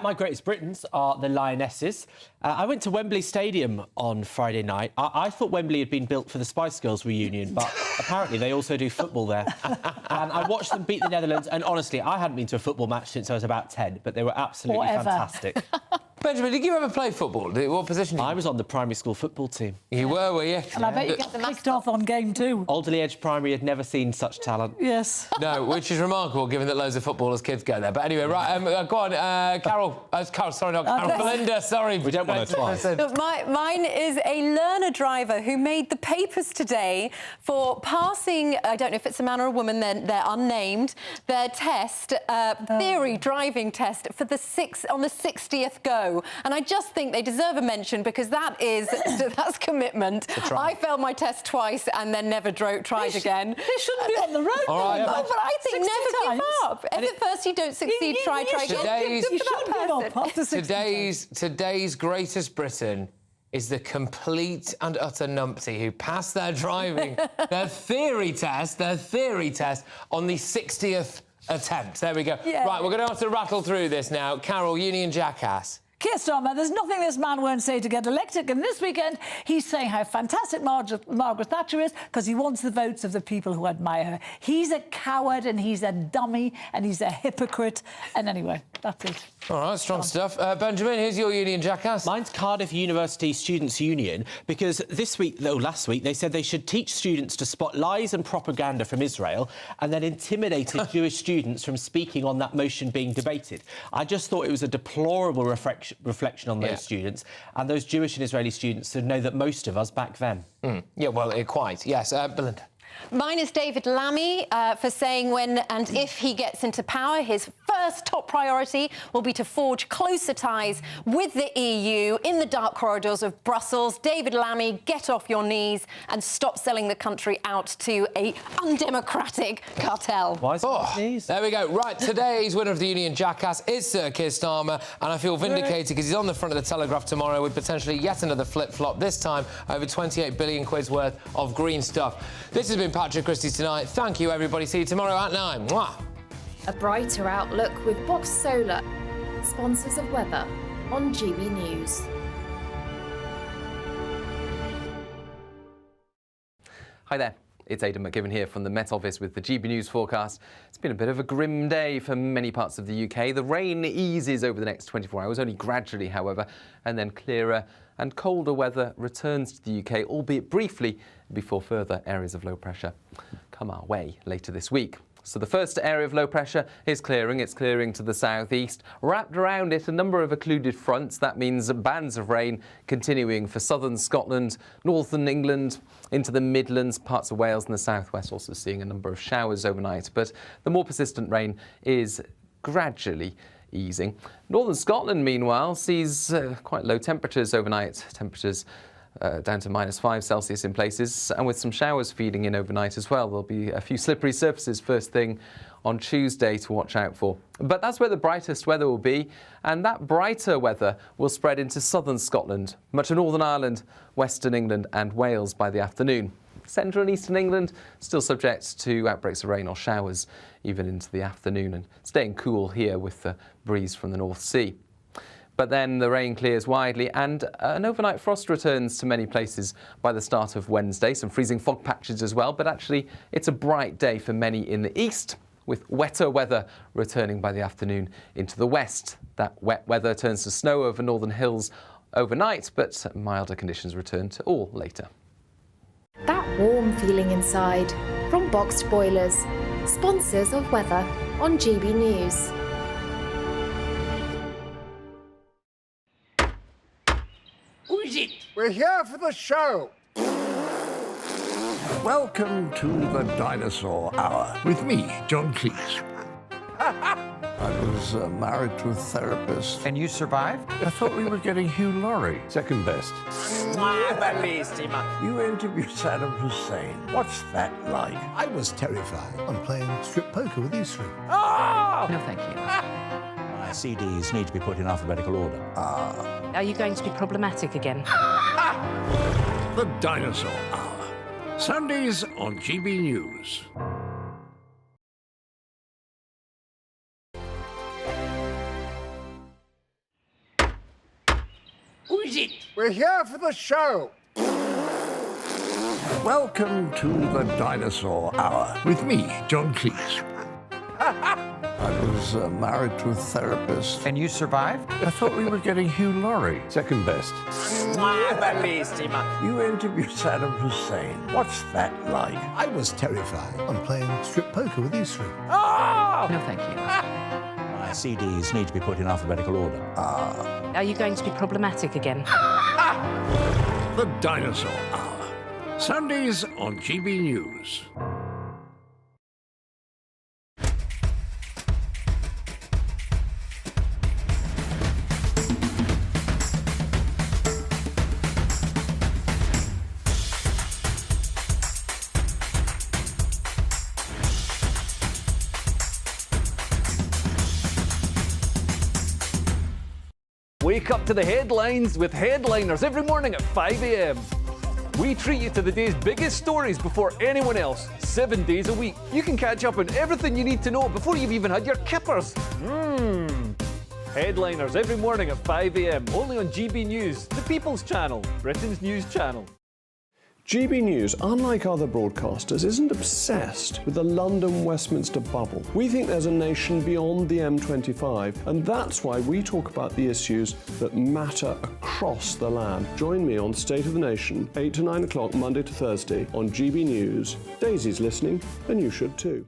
My Greatest Britons are the Lionesses. I went to Wembley Stadium on Friday night. I thought Wembley had been built for the Spice Girls reunion, but apparently they also do football there. And I watched them beat the Netherlands, and honestly, I hadn't been to a football match since I was about 10, but they were absolutely fantastic. Benjamin, did you ever play football? What position? I was on the primary school football team. You were you? And I bet you get kicked off on game 2. Alderley Edge Primary had never seen such talent. Yes. No, which is remarkable, given that loads of footballers' kids go there. But anyway, right, go on, Carol. Sorry, not Carol. Belinda, sorry. We don't want her twice. Look, mine is a learner driver who made the papers today for passing, I don't know if it's a man or a woman, they're unnamed, their test, theory driving test for on the 60th go. And I just think they deserve a mention, because that's commitment. I failed my test twice and then never tried again. They shouldn't be on the road. All right, but I think never give up. If at first you don't succeed, try again. Today's Greatest Britain is the complete and utter numpty who passed their driving, their theory test on the 60th attempt. There we go. Yeah. Right, we're going to have to rattle through this now. Carol, Union Jackass. Keir Starmer, there's nothing this man won't say to get elected, and this weekend he's saying how fantastic Margaret Thatcher is because he wants the votes of the people who admire her. He's a coward and he's a dummy and he's a hypocrite. And anyway, that's it. All right, strong stuff. Benjamin, who's your Union Jackass? Mine's Cardiff University Students' Union, because last week, they said they should teach students to spot lies and propaganda from Israel and then intimidated Jewish students from speaking on that motion being debated. I just thought it was a deplorable reflection on those students, and those Jewish and Israeli students to know that most of us back them. Yeah, well, quite, yes. Belinda. Mine is David Lammy for saying when and if he gets into power, his first top priority will be to forge closer ties with the EU in the dark corridors of Brussels. David Lammy, get off your knees and stop selling the country out to a undemocratic cartel. Why is it There we go. Right, today's winner of the Union Jackass is Sir Keir Starmer, and I feel vindicated because he's on the front of the Telegraph tomorrow with potentially yet another flip-flop, this time over 28 billion quid's worth of green stuff. This has been Patrick Christys tonight. Thank you, everybody. See you tomorrow at 9. Mwah. A brighter outlook with Box Solar, sponsors of weather on GB News. Hi there. It's Aidan McGivern here from the Met Office with the GB News forecast. It's been a bit of a grim day for many parts of the UK. The rain eases over the next 24 hours, only gradually, however, and then clearer and colder weather returns to the UK, albeit briefly, before further areas of low pressure come our way later this week. So the first area of low pressure is clearing. It's clearing to the southeast. Wrapped around it, a number of occluded fronts. That means bands of rain continuing for southern Scotland, northern England, into the Midlands, parts of Wales and the southwest, also seeing a number of showers overnight. But the more persistent rain is gradually easing. Northern Scotland, meanwhile, sees quite low temperatures overnight. Temperatures down to -5 Celsius in places, and with some showers feeding in overnight as well. There'll be a few slippery surfaces first thing on Tuesday to watch out for. But that's where the brightest weather will be, and that brighter weather will spread into southern Scotland, much of Northern Ireland, western England and Wales by the afternoon. Central and eastern England still subject to outbreaks of rain or showers even into the afternoon, and staying cool here with the breeze from the North Sea. But then the rain clears widely and an overnight frost returns to many places by the start of Wednesday. Some freezing fog patches as well, but actually it's a bright day for many in the east, with wetter weather returning by the afternoon into the west. That wet weather turns to snow over northern hills overnight, but milder conditions return to all later. That warm feeling inside from Boxed Boilers, sponsors of weather on GB News. Who is it? We're here for the show. Welcome to the Dinosaur Hour with me, John Cleese. I was married to a therapist. And you survived? I thought we were getting Hugh Laurie. Second best. You interviewed Saddam Hussein. What's that like? I was terrified. I'm playing strip poker with these three. Ah! No, thank you. My CDs need to be put in alphabetical order. Are you going to be problematic again? The Dinosaur Hour. Sundays on GB News. Who is it? We're here for the show. Welcome to the Dinosaur Hour with me, John Cleese. I was married to a therapist. And you survived? I thought we were getting Hugh Laurie. Second best. You interviewed Saddam Hussein. What's that like? I was terrified. I'm playing strip poker with these three. Ah! No, thank you. My CDs need to be put in alphabetical order. Are you going to be problematic again? The Dinosaur Hour. Sundays on GB News. Wake up to the headlines with headliners every morning at 5 a.m. We treat you to the day's biggest stories before anyone else, 7 days a week. You can catch up on everything you need to know before you've even had your kippers. Headliners every morning at 5 a.m, only on GB News, the People's Channel, Britain's news channel. GB News, unlike other broadcasters, isn't obsessed with the London-Westminster bubble. We think there's a nation beyond the M25, and that's why we talk about the issues that matter across the land. Join me on State of the Nation, 8 to 9 o'clock, Monday to Thursday, on GB News. Daisy's listening, and you should too.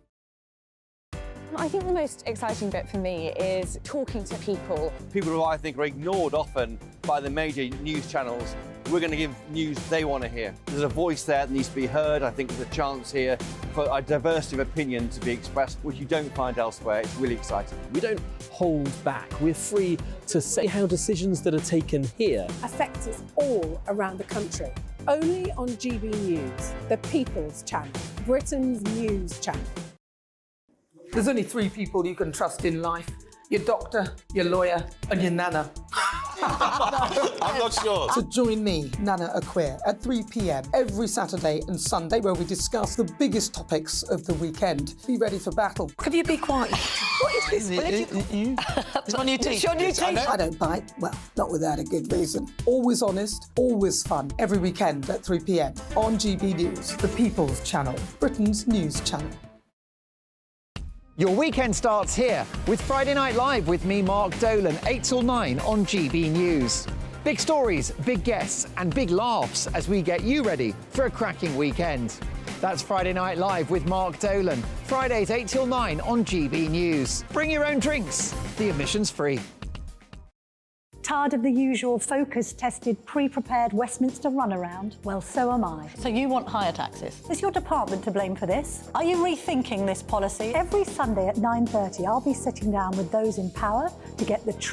I think the most exciting bit for me is talking to people. People who I think are ignored often by the major news channels. We're going to give news they want to hear. There's a voice there that needs to be heard. I think there's a chance here for a diversity of opinion to be expressed, which you don't find elsewhere. It's really exciting. We don't hold back. We're free to say how decisions that are taken here affect us all around the country. Only on GB News, the People's Channel, Britain's news channel. There's only 3 people you can trust in life. Your doctor, your lawyer, and your nana. I'm not sure. So join me, Nana Aquare, at 3 p.m. every Saturday and Sunday, where we discuss the biggest topics of the weekend. Be ready for battle. Could you be quiet? What is this? It's my new teeth. It's your new teeth. I don't bite. Well, not without a good reason. Always honest, always fun. Every weekend at 3 p.m. on GB News, the People's Channel, Britain's news channel. Your weekend starts here with Friday Night Live with me, Mark Dolan, 8 till 9 on GB News. Big stories, big guests and big laughs as we get you ready for a cracking weekend. That's Friday Night Live with Mark Dolan, Fridays 8 till 9 on GB News. Bring your own drinks, the admission's free. Tired of the usual focus-tested, pre-prepared Westminster runaround? Well, so am I. So you want higher taxes? Is your department to blame for this? Are you rethinking this policy? Every Sunday at 9:30, I'll be sitting down with those in power to get the truth